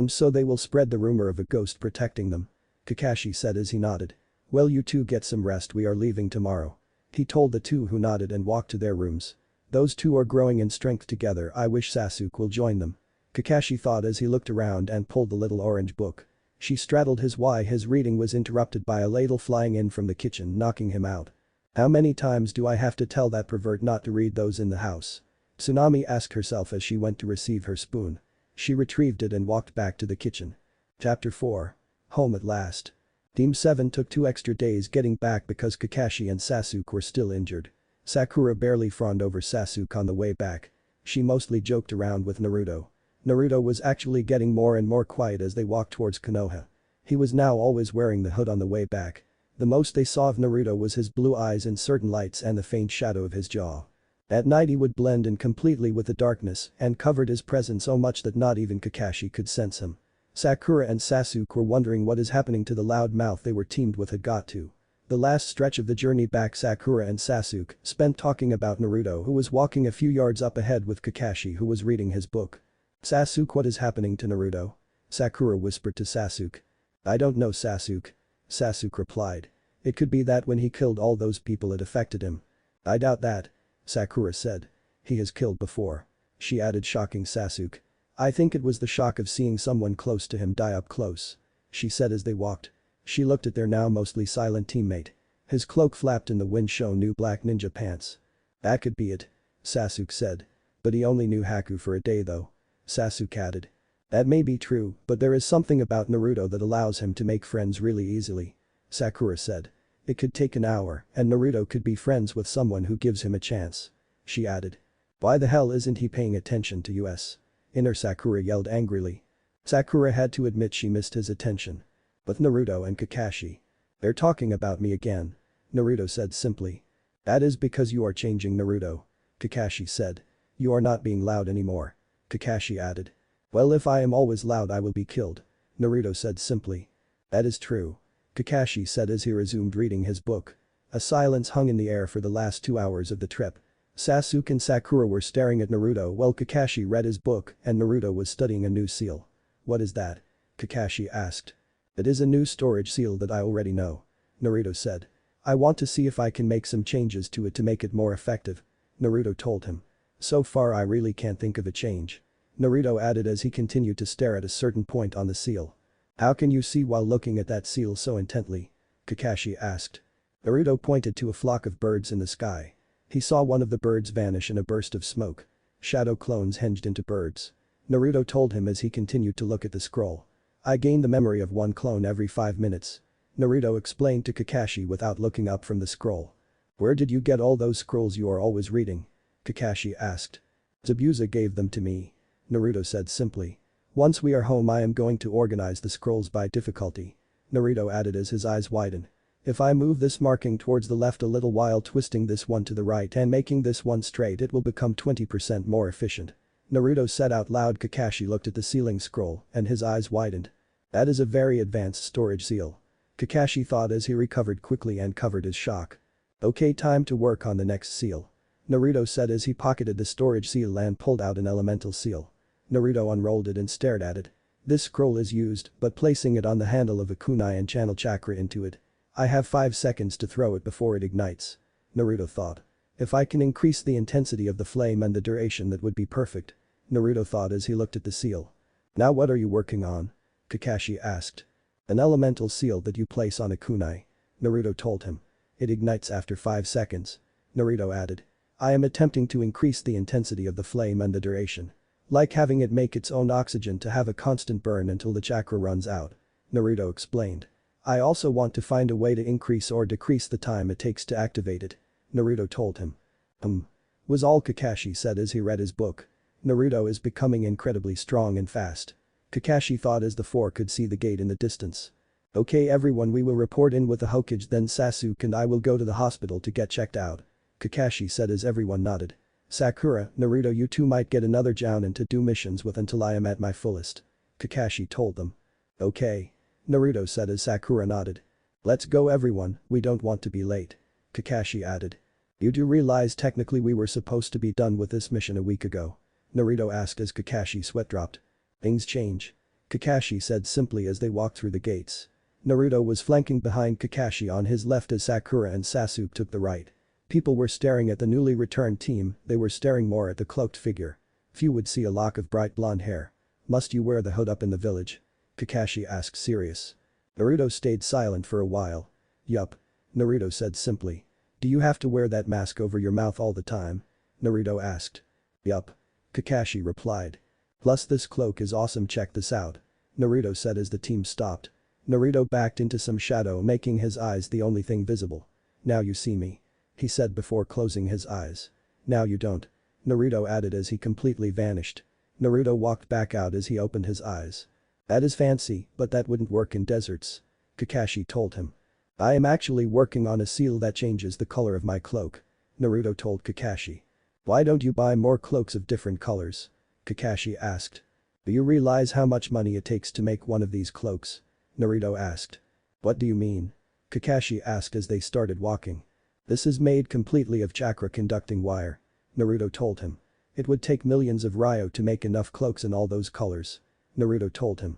So they will spread the rumor of a ghost protecting them. Kakashi said as he nodded. Well, you two get some rest, we are leaving tomorrow. He told the two who nodded and walked to their rooms. Those two are growing in strength together, I wish Sasuke will join them. Kakashi thought as he looked around and pulled the little orange book. She straddled his reading was interrupted by a ladle flying in from the kitchen, knocking him out. How many times do I have to tell that pervert not to read those in the house? Tsunami asked herself as she went to receive her spoon. She retrieved it and walked back to the kitchen. Chapter 4. Home at last. Team 7 took 2 extra days getting back because Kakashi and Sasuke were still injured. Sakura barely fawned over Sasuke on the way back. She mostly joked around with Naruto. Naruto was actually getting more and more quiet as they walked towards Konoha. He was now always wearing the hood on the way back. The most they saw of Naruto was his blue eyes in certain lights and the faint shadow of his jaw. At night he would blend in completely with the darkness and covered his presence so much that not even Kakashi could sense him. Sakura and Sasuke were wondering what is happening to the loud mouth they were teamed with had got to. The last stretch of the journey back, Sakura and Sasuke spent talking about Naruto, who was walking a few yards up ahead with Kakashi, who was reading his book. Sasuke, what is happening to Naruto? Sakura whispered to Sasuke. I don't know, Sasuke. Sasuke replied. It could be that when he killed all those people it affected him. I doubt that. Sakura said. He has killed before. She added, shocking Sasuke. I think it was the shock of seeing someone close to him die up close. She said as they walked. She looked at their now mostly silent teammate. His cloak flapped in the wind, showing new black ninja pants. That could be it. Sasuke said. But he only knew Haku for a day though. Sasuke added. That may be true, but there is something about Naruto that allows him to make friends really easily. Sakura said. It could take an hour and Naruto could be friends with someone who gives him a chance. She added. Why the hell isn't he paying attention to us? Inner Sakura yelled angrily. Sakura had to admit she missed his attention. But Naruto and Kakashi. They're talking about me again. Naruto said simply. That is because you are changing, Naruto. Kakashi said. You are not being loud anymore. Kakashi added. Well, if I am always loud I will be killed. Naruto said simply. That is true. Kakashi said as he resumed reading his book. A silence hung in the air for the last 2 hours of the trip. Sasuke and Sakura were staring at Naruto while Kakashi read his book and Naruto was studying a new seal. What is that? Kakashi asked. It is a new storage seal that I already know. Naruto said. I want to see if I can make some changes to it to make it more effective. Naruto told him. So far I really can't think of a change. Naruto added as he continued to stare at a certain point on the seal. How can you see while looking at that seal so intently? Kakashi asked. Naruto pointed to a flock of birds in the sky. He saw one of the birds vanish in a burst of smoke. Shadow clones hinged into birds. Naruto told him as he continued to look at the scroll. I gain the memory of one clone every 5 minutes. Naruto explained to Kakashi without looking up from the scroll. Where did you get all those scrolls you are always reading? Kakashi asked. Zabuza gave them to me. Naruto said simply. Once we are home I am going to organize the scrolls by difficulty. Naruto added as his eyes widened. If I move this marking towards the left a little while, twisting this one to the right and making this one straight, it will become 20% more efficient. Naruto said out loud. Kakashi looked at the sealing scroll and his eyes widened. That is a very advanced storage seal. Kakashi thought as he recovered quickly and covered his shock. Okay, time to work on the next seal. Naruto said as he pocketed the storage seal and pulled out an elemental seal. Naruto unrolled it and stared at it. This scroll is used, but placing it on the handle of a kunai and channel chakra into it. I have 5 seconds to throw it before it ignites. Naruto thought. If I can increase the intensity of the flame and the duration, that would be perfect. Naruto thought as he looked at the seal. Now what are you working on? Kakashi asked. An elemental seal that you place on a kunai. Naruto told him. It ignites after 5 seconds. Naruto added. I am attempting to increase the intensity of the flame and the duration. Like having it make its own oxygen to have a constant burn until the chakra runs out. Naruto explained. I also want to find a way to increase or decrease the time it takes to activate it. Naruto told him. Was all Kakashi said as he read his book. Naruto is becoming incredibly strong and fast. Kakashi thought as the four could see the gate in the distance. Okay everyone, we will report in with the Hokage, then Sasuke and I will go to the hospital to get checked out. Kakashi said as everyone nodded. Sakura, Naruto, you two might get another Jounin to do missions with until I am at my fullest. Kakashi told them. Okay. Naruto said as Sakura nodded. Let's go everyone, we don't want to be late. Kakashi added. You do realize technically we were supposed to be done with this mission a week ago? Naruto asked as Kakashi's sweat dropped. Things change. Kakashi said simply as they walked through the gates. Naruto was flanking behind Kakashi on his left as Sakura and Sasuke took the right. People were staring at the newly returned team, they were staring more at the cloaked figure. Few would see a lock of bright blonde hair. Must you wear the hood up in the village? Kakashi asked serious. Naruto stayed silent for a while. Yup. Naruto said simply. Do you have to wear that mask over your mouth all the time? Naruto asked. Yup. Kakashi replied. Plus this cloak is awesome, check this out. Naruto said as the team stopped. Naruto backed into some shadow, making his eyes the only thing visible. Now you see me. He said before closing his eyes. Now you don't. Naruto added as he completely vanished. Naruto walked back out as he opened his eyes. That is fancy, but that wouldn't work in deserts. Kakashi told him. I am actually working on a seal that changes the color of my cloak. Naruto told Kakashi. Why don't you buy more cloaks of different colors? Kakashi asked. Do you realize how much money it takes to make one of these cloaks? Naruto asked. What do you mean? Kakashi asked as they started walking. This is made completely of chakra conducting wire. Naruto told him. It would take millions of ryo to make enough cloaks in all those colors. Naruto told him.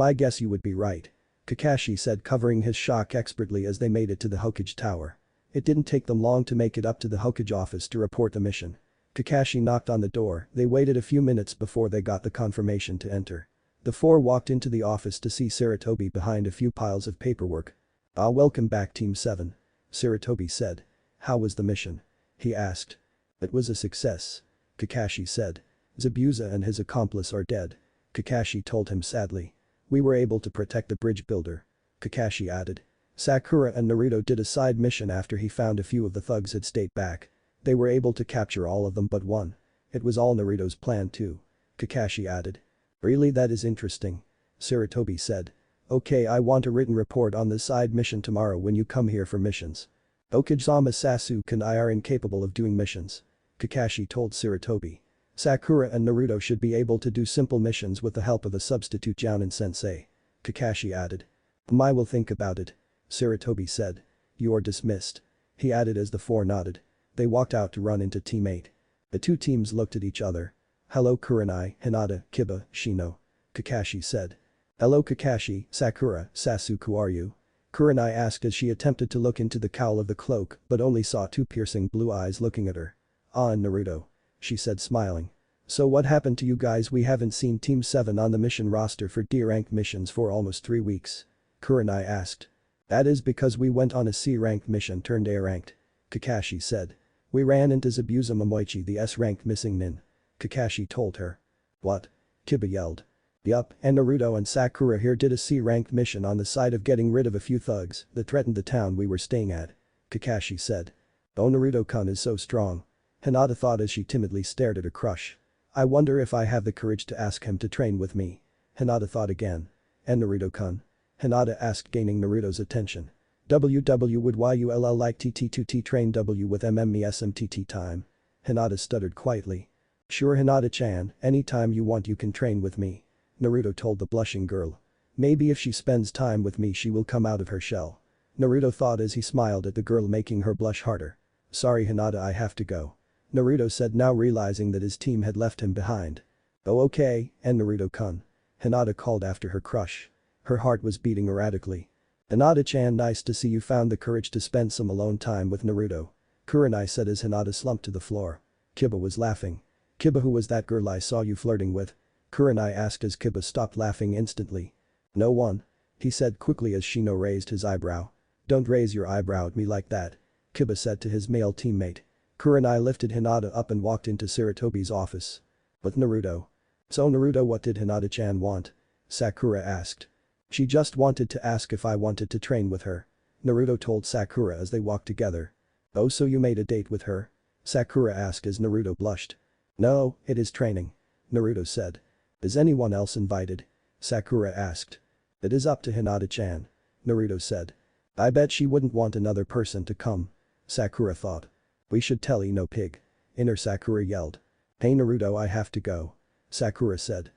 I guess you would be right. Kakashi said, covering his shock expertly as they made it to the Hokage tower. It didn't take them long to make it up to the Hokage office to report the mission. Kakashi knocked on the door, they waited a few minutes before they got the confirmation to enter. The four walked into the office to see Sarutobi behind a few piles of paperwork. Welcome back Team 7. Sarutobi said. How was the mission? He asked. It was a success. Kakashi said. Zabuza and his accomplice are dead. Kakashi told him sadly. We were able to protect the bridge builder. Kakashi added. Sakura and Naruto did a side mission after he found a few of the thugs had stayed back. They were able to capture all of them but one. It was all Naruto's plan too. Kakashi added. Really, that is interesting. Sarutobi said. Okay, I want a written report on the side mission tomorrow when you come here for missions. Okage-sama, Sasuke and I are incapable of doing missions. Kakashi told Sarutobi. Sakura and Naruto should be able to do simple missions with the help of a substitute Jounin sensei. Kakashi added. I will think about it. Sarutobi said. You are dismissed. He added as the four nodded. They walked out to run into Team 8. The two teams looked at each other. Hello Kurenai, Hinata, Kiba, Shino. Kakashi said. Hello Kakashi, Sakura, Sasuke, who are you? Kurenai asked as she attempted to look into the cowl of the cloak but only saw two piercing blue eyes looking at her. And Naruto. She said smiling. So what happened to you guys? We haven't seen Team 7 on the mission roster for D-ranked missions for almost 3 weeks. Kurenai asked. That is because we went on a C-ranked mission turned A-ranked. Kakashi said. We ran into Zabuza Momoichi, the S-ranked missing nin. Kakashi told her. What? Kiba yelled. Yup, and Naruto and Sakura here did a C-ranked mission on the side of getting rid of a few thugs that threatened the town we were staying at. Kakashi said. Oh, Naruto-kun is so strong. Hinata thought as she timidly stared at her crush. I wonder if I have the courage to ask him to train with me. Hinata thought again. And Naruto-kun? Hinata asked, gaining Naruto's attention. WW would YULL like TT2T train W with MME SMTT time. Hinata stuttered quietly. Sure Hinata-chan, anytime you want you can train with me. Naruto told the blushing girl. Maybe if she spends time with me she will come out of her shell. Naruto thought as he smiled at the girl, making her blush harder. Sorry Hinata, I have to go. Naruto said, now realizing that his team had left him behind. Oh okay, and Naruto-kun. Hinata called after her crush. Her heart was beating erratically. Hinata-chan, nice to see you found the courage to spend some alone time with Naruto. Kurenai said as Hinata slumped to the floor. Kiba was laughing. Kiba, who was that girl I saw you flirting with? Kurenai asked as Kiba stopped laughing instantly. No one. He said quickly as Shino raised his eyebrow. Don't raise your eyebrow at me like that. Kiba said to his male teammate. Kurenai lifted Hinata up and walked into Sarutobi's office. But Naruto. So Naruto, what did Hinata-chan want? Sakura asked. She just wanted to ask if I wanted to train with her. Naruto told Sakura as they walked together. Oh, so you made a date with her? Sakura asked as Naruto blushed. No, it is training. Naruto said. Is anyone else invited? Sakura asked. It is up to Hinata-chan. Naruto said. I bet she wouldn't want another person to come. Sakura thought. We should tell Ino pig. Inner Sakura yelled. Hey Naruto, I have to go. Sakura said.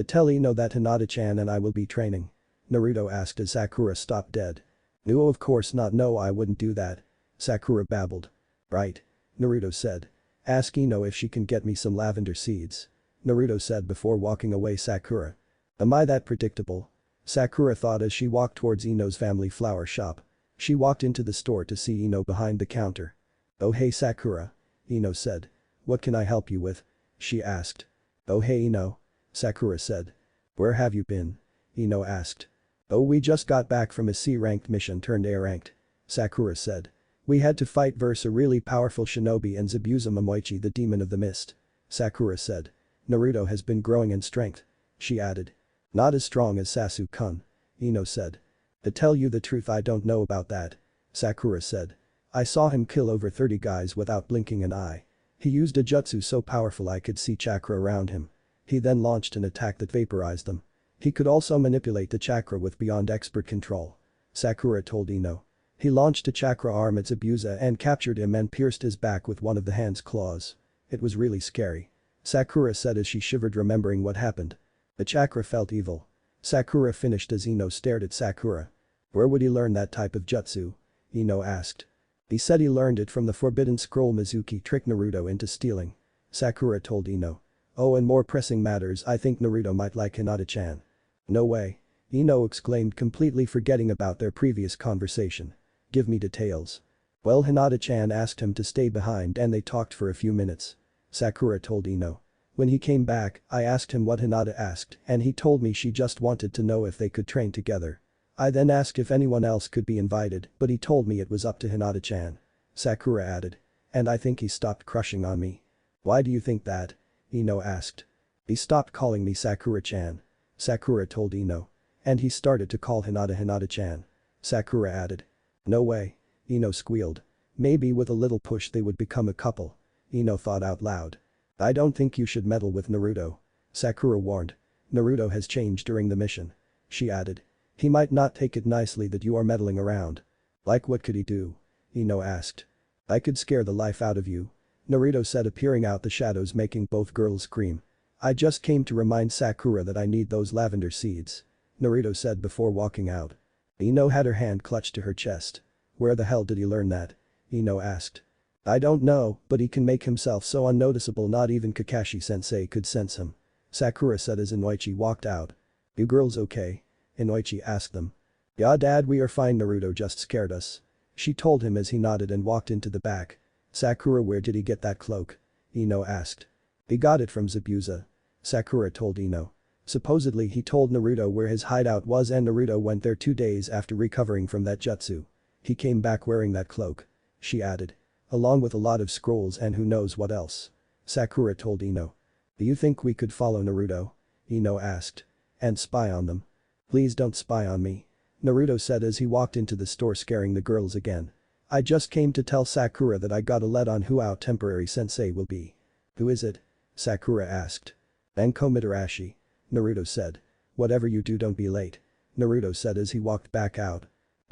Tell Ino that Hinata-chan and I will be training. Naruto asked as Sakura stopped dead. No, of course not, no, I wouldn't do that. Sakura babbled. Right. Naruto said. Ask Ino if she can get me some lavender seeds. Naruto said before walking away. Sakura. Am I that predictable? Sakura thought as she walked towards Ino's family flower shop. She walked into the store to see Ino behind the counter. Oh hey Sakura. Ino said. What can I help you with? She asked. Oh hey Ino. Sakura said. Where have you been? Ino asked. Oh, we just got back from a C-ranked mission turned A-ranked. Sakura said. We had to fight versus a really powerful shinobi and Zabuza Momoichi, the demon of the mist. Sakura said. Naruto has been growing in strength. She added. Not as strong as Sasuke-kun. Ino said. To tell you the truth, I don't know about that. Sakura said. I saw him kill over 30 guys without blinking an eye. He used a jutsu so powerful I could see chakra around him. He then launched an attack that vaporized them. He could also manipulate the chakra with beyond expert control. Sakura told Ino. He launched a chakra arm at Zabuza and captured him and pierced his back with one of the hand's claws. It was really scary. Sakura said as she shivered remembering what happened. The chakra felt evil. Sakura finished as Ino stared at Sakura. Where would he learn that type of jutsu? Ino asked. He said he learned it from the Forbidden Scroll Mizuki tricked Naruto into stealing. Sakura told Ino. Oh, and more pressing matters, I think Naruto might like Hinata-chan. No way. Ino exclaimed, completely forgetting about their previous conversation. Give me details. Well, Hinata-chan asked him to stay behind and they talked for a few minutes. Sakura told Ino. When he came back, I asked him what Hinata asked and he told me she just wanted to know if they could train together. I then asked if anyone else could be invited, but he told me it was up to Hinata-chan. Sakura added. And I think he stopped crushing on me. Why do you think that? Ino asked. He stopped calling me Sakura-chan. Sakura told Ino. And he started to call Hinata Hinata-chan. Sakura added. No way. Ino squealed. Maybe with a little push they would become a couple. Ino thought out loud. I don't think you should meddle with Naruto. Sakura warned. Naruto has changed during the mission. She added. He might not take it nicely that you are meddling around. Like what could he do? Ino asked. I could scare the life out of you. Naruto said, appearing out the shadows, making both girls scream. I just came to remind Sakura that I need those lavender seeds. Naruto said before walking out. Ino had her hand clutched to her chest. Where the hell did he learn that? Ino asked. I don't know, but he can make himself so unnoticeable not even Kakashi-sensei could sense him. Sakura said as Inoichi walked out. You girls okay? Inoichi asked them. Yeah dad, we are fine, Naruto just scared us. She told him as he nodded and walked into the back. Sakura, where did he get that cloak? Ino asked. He got it from Zabuza. Sakura told Ino. Supposedly he told Naruto where his hideout was and Naruto went there 2 days after recovering from that jutsu. He came back wearing that cloak. She added. Along with a lot of scrolls and who knows what else. Sakura told Ino. Do you think we could follow Naruto? Ino asked. And spy on them? Please don't spy on me. Naruto said as he walked into the store, scaring the girls again. I just came to tell Sakura that I got a lead on who our temporary sensei will be. Who is it? Sakura asked. Anko Mitarashi. Naruto said. Whatever you do, don't be late. Naruto said as he walked back out.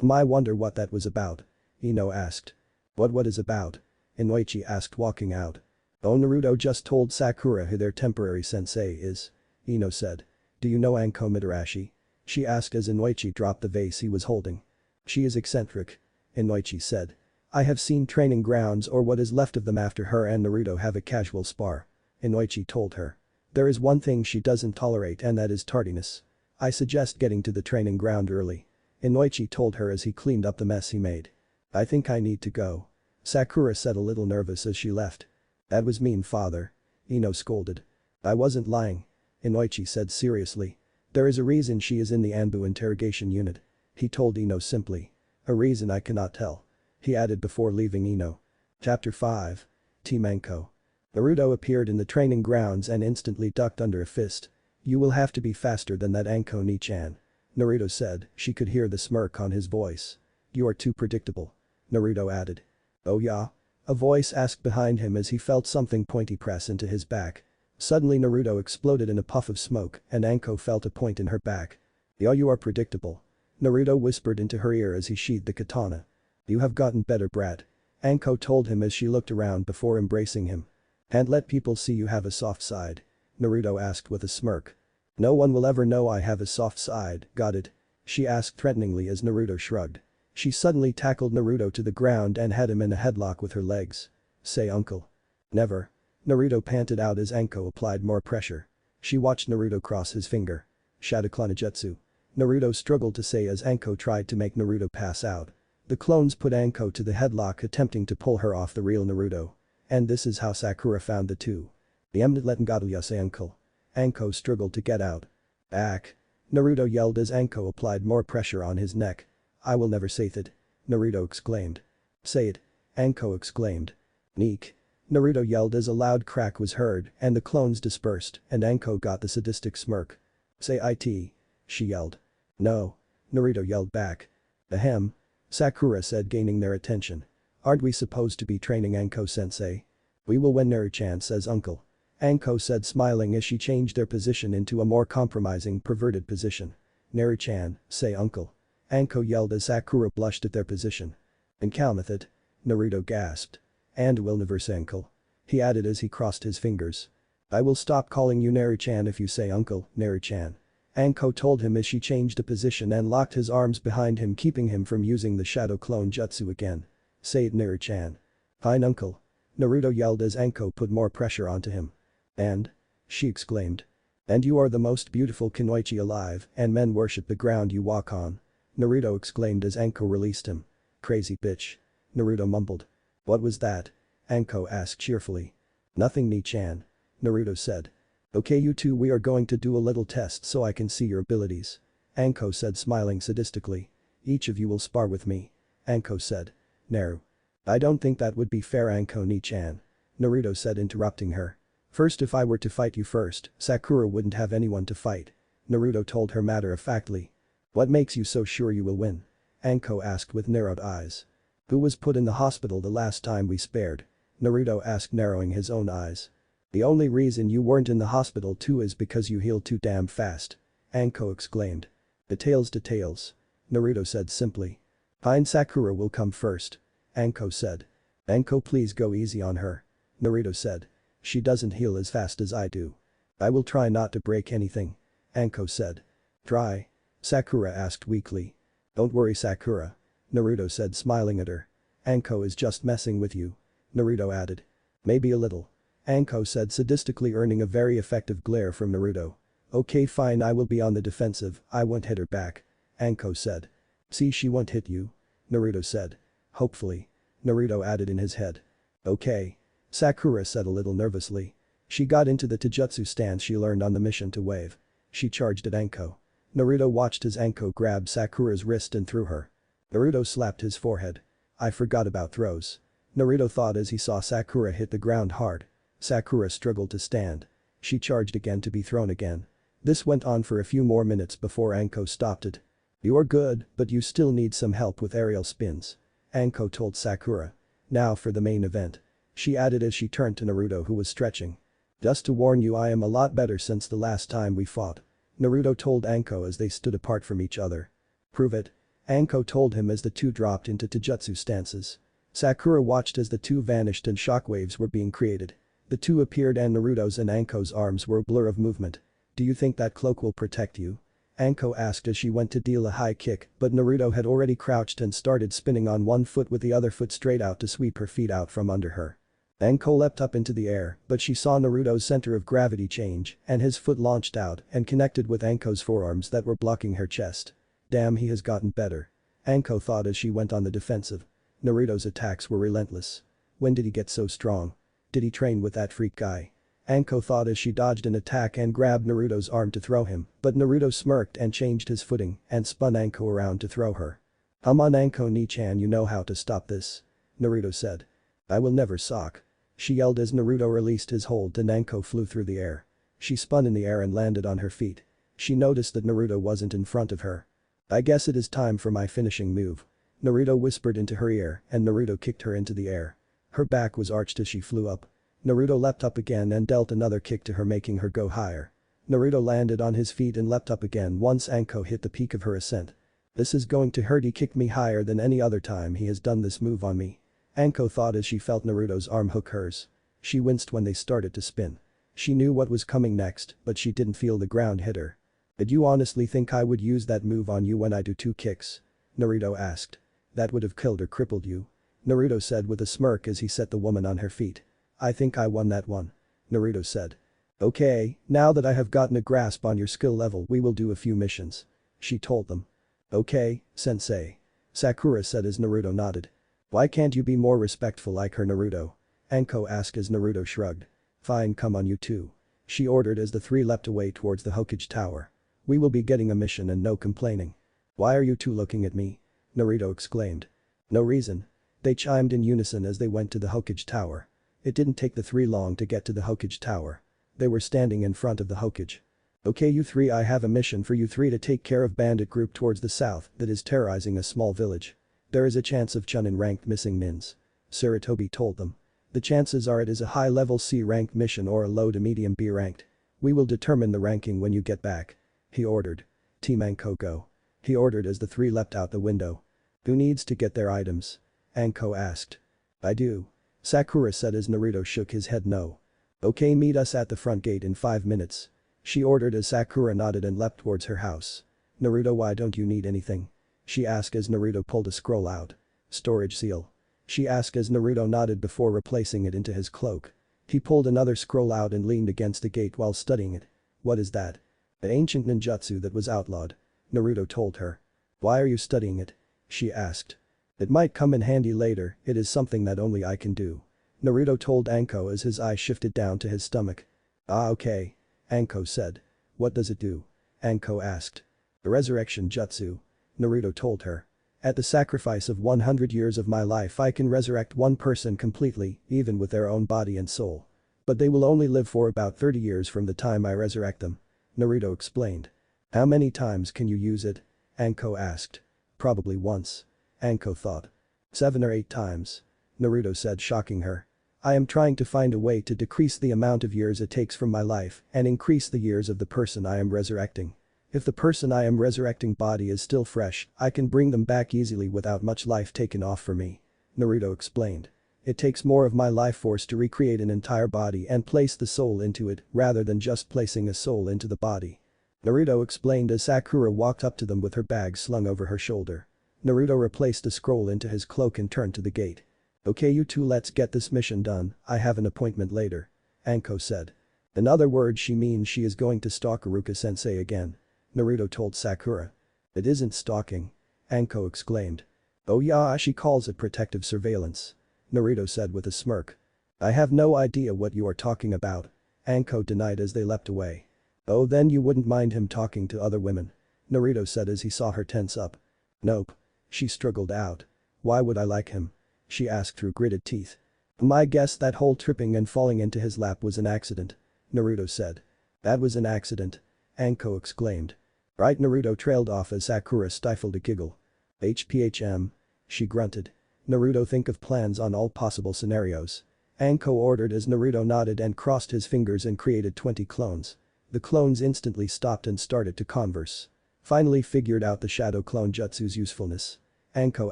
I wonder what that was about. Ino asked. What is about? Inoichi asked walking out. Oh, Naruto just told Sakura who their temporary sensei is. Ino said. Do you know Anko Mitarashi? She asked as Inoichi dropped the vase he was holding. She is eccentric. Inoichi said. I have seen training grounds or what is left of them after her and Naruto have a casual spar. Inoichi told her. There is one thing she doesn't tolerate and that is tardiness. I suggest getting to the training ground early. Inoichi told her as he cleaned up the mess he made. I think I need to go. Sakura said, a little nervous as she left. That was mean, father. Ino scolded. I wasn't lying. Inoichi said seriously. There is a reason she is in the Anbu interrogation unit. He told Ino simply. A reason I cannot tell. He added before leaving Ino. Chapter 5. Team Anko. Naruto appeared in the training grounds and instantly ducked under a fist. "You will have to be faster than that Anko Ni-chan," Naruto said. She could hear the smirk on his voice. "You are too predictable," Naruto added. "Oh yeah?" A voice asked behind him as he felt something pointy press into his back. Suddenly Naruto exploded in a puff of smoke and Anko felt a point in her back. "Yeah, you are predictable," Naruto whispered into her ear as he sheathed the katana. "You have gotten better, brat," Anko told him as she looked around before embracing him. "And let people see you have a soft side?" Naruto asked with a smirk. "No one will ever know I have a soft side, got it?" she asked threateningly as Naruto shrugged. She suddenly tackled Naruto to the ground and had him in a headlock with her legs. "Say uncle." "Never," Naruto panted out as Anko applied more pressure. She watched Naruto cross his finger. "Shadoklan Jutsu," Naruto struggled to say as Anko tried to make Naruto pass out. The clones put Anko to the headlock attempting to pull her off the real Naruto. And this is how Sakura found the two. "The Mnet Letengadu say uncle." Anko struggled to get out. "Back," Naruto yelled as Anko applied more pressure on his neck. "I will never say it," Naruto exclaimed. "Say it," Anko exclaimed. "Neek," Naruto yelled as a loud crack was heard and the clones dispersed and Anko got the sadistic smirk. "Say it," she yelled. "No," Naruto yelled back. "Ahem," Sakura said, gaining their attention. "Aren't we supposed to be training Anko-sensei?" "We will when Naru-chan says uncle," Anko said smiling as she changed their position into a more compromising perverted position. "Naru-chan, say uncle," Anko yelled as Sakura blushed at their position. "And calmeth it," Naruto gasped. "And will never say uncle," he added as he crossed his fingers. "I will stop calling you Naru-chan if you say uncle, Naru-chan," Anko told him as she changed the position and locked his arms behind him, keeping him from using the shadow clone jutsu again. "Say it, Naru-chan." "Fine uncle," Naruto yelled as Anko put more pressure onto him. "And?" she exclaimed. "And you are the most beautiful kunoichi alive and men worship the ground you walk on," Naruto exclaimed as Anko released him. "Crazy bitch," Naruto mumbled. "What was that?" Anko asked cheerfully. "Nothing, Ni-chan," Naruto said. "Okay, you two, we are going to do a little test so I can see your abilities," Anko said, smiling sadistically. "Each of you will spar with me," Anko said. "Naru." "I don't think that would be fair, Anko Ni-chan," Naruto said, interrupting her. "First, if I were to fight you first, Sakura wouldn't have anyone to fight," Naruto told her matter-of-factly. "What makes you so sure you will win?" Anko asked with narrowed eyes. "Who was put in the hospital the last time we spared?" Naruto asked, narrowing his own eyes. "The only reason you weren't in the hospital too is because you healed too damn fast," Anko exclaimed. Details," Naruto said simply. "Fine, Sakura will come first," Anko said. "Anko, please go easy on her," Naruto said. "She doesn't heal as fast as I do." "I will try not to break anything," Anko said. "Try?" Sakura asked weakly. "Don't worry, Sakura," Naruto said, smiling at her. "Anko is just messing with you," Naruto added. "Maybe a little," Anko said sadistically, earning a very effective glare from Naruto. "Okay, fine, I will be on the defensive, I won't hit her back," Anko said. "See, she won't hit you," Naruto said. "Hopefully," Naruto added in his head. "Okay," Sakura said a little nervously. She got into the taijutsu stance she learned on the mission to wave. She charged at Anko. Naruto watched as Anko grabbed Sakura's wrist and threw her. Naruto slapped his forehead. "I forgot about throws," Naruto thought as he saw Sakura hit the ground hard. Sakura struggled to stand. She charged again to be thrown again. This went on for a few more minutes before Anko stopped it. "You're good, but you still need some help with aerial spins," Anko told Sakura. "Now for the main event," she added as she turned to Naruto, who was stretching. "Just to warn you, I am a lot better since the last time we fought," Naruto told Anko as they stood apart from each other. "Prove it," Anko told him as the two dropped into taijutsu stances. Sakura watched as the two vanished and shockwaves were being created. The two appeared and Naruto's and Anko's arms were a blur of movement. "Do you think that cloak will protect you?" Anko asked as she went to deal a high kick, but Naruto had already crouched and started spinning on one foot with the other foot straight out to sweep her feet out from under her. Anko leapt up into the air, but she saw Naruto's center of gravity change and his foot launched out and connected with Anko's forearms that were blocking her chest. "Damn, he has gotten better," Anko thought as she went on the defensive. Naruto's attacks were relentless. When did he get so strong? Did he train with that freak guy? Anko thought as she dodged an attack and grabbed Naruto's arm to throw him, but Naruto smirked and changed his footing and spun Anko around to throw her. "Come on, Anko Ni-chan, you know how to stop this," Naruto said. "I will never sock," she yelled as Naruto released his hold and Anko flew through the air. She spun in the air and landed on her feet. She noticed that Naruto wasn't in front of her. I guess it is time for my finishing move. Naruto whispered into her ear and Naruto kicked her into the air. Her back was arched as she flew up. Naruto leapt up again and dealt another kick to her, making her go higher. Naruto landed on his feet and leapt up again once Anko hit the peak of her ascent. This is going to hurt. He kicked me higher than any other time he has done this move on me. Anko thought as she felt Naruto's arm hook hers. She winced when they started to spin. She knew what was coming next, but she didn't feel the ground hit her. Did you honestly think I would use that move on you when I do 2 kicks? Naruto asked. That would have killed or crippled you. Naruto said with a smirk as he set the woman on her feet. I think I won that one. Naruto said. Okay, now that I have gotten a grasp on your skill level we will do a few missions. She told them. Okay, sensei. Sakura said as Naruto nodded. Why can't you be more respectful like her, Naruto? Anko asked as Naruto shrugged. Fine, come on you two. She ordered as the 3 leapt away towards the Hokage Tower. We will be getting a mission and no complaining. Why are you two looking at me? Naruto exclaimed. No reason. They chimed in unison as they went to the Hokage Tower. It didn't take the 3 long to get to the Hokage Tower. They were standing in front of the Hokage. Okay you 3, I have a mission for you 3 to take care of bandit group towards the south that is terrorizing a small village. There is a chance of Chunin ranked missing mins. Sarutobi told them. The chances are it is a high-level C ranked mission or a low to medium B ranked. We will determine the ranking when you get back. He ordered. Team Anko go. He ordered as the 3 leapt out the window. Who needs to get their items? Anko asked. I do. Sakura said as Naruto shook his head no. Okay, meet us at the front gate in 5 minutes. She ordered as Sakura nodded and leapt towards her house. Naruto, why don't you need anything? She asked as Naruto pulled a scroll out. Storage seal. She asked as Naruto nodded before replacing it into his cloak. He pulled another scroll out and leaned against the gate while studying it. What is that? An ancient ninjutsu that was outlawed. Naruto told her. Why are you studying it? She asked. It might come in handy later, it is something that only I can do. Naruto told Anko as his eye shifted down to his stomach. Ah okay. Anko said. What does it do? Anko asked. The resurrection jutsu. Naruto told her. At the sacrifice of 100 years of my life I can resurrect one person completely, even with their own body and soul. But they will only live for about 30 years from the time I resurrect them. Naruto explained. How many times can you use it? Anko asked. Probably once. Anko thought. 7 or 8 times. Naruto said, shocking her. I am trying to find a way to decrease the amount of years it takes from my life and increase the years of the person I am resurrecting. If the person I am resurrecting body is still fresh, I can bring them back easily without much life taken off for me. Naruto explained. It takes more of my life force to recreate an entire body and place the soul into it rather than just placing a soul into the body. Naruto explained as Sakura walked up to them with her bag slung over her shoulder. Naruto replaced the scroll into his cloak and turned to the gate. Okay you two, let's get this mission done, I have an appointment later. Anko said. In other words, she means she is going to stalk Iruka-sensei again. Naruto told Sakura. It isn't stalking. Anko exclaimed. Oh yeah, she calls it protective surveillance. Naruto said with a smirk. I have no idea what you are talking about. Anko denied as they leapt away. Oh then you wouldn't mind him talking to other women? Naruto said as he saw her tense up. Nope. She struggled out. Why would I like him? She asked through gritted teeth. My guess that whole tripping and falling into his lap was an accident. Naruto said. That was an accident. Anko exclaimed. Right, Naruto trailed off as Sakura stifled a giggle. HPHM. She grunted. Naruto, think of plans on all possible scenarios. Anko ordered as Naruto nodded and crossed his fingers and created 20 clones. The clones instantly stopped and started to converse. Finally figured out the shadow clone jutsu's usefulness. Anko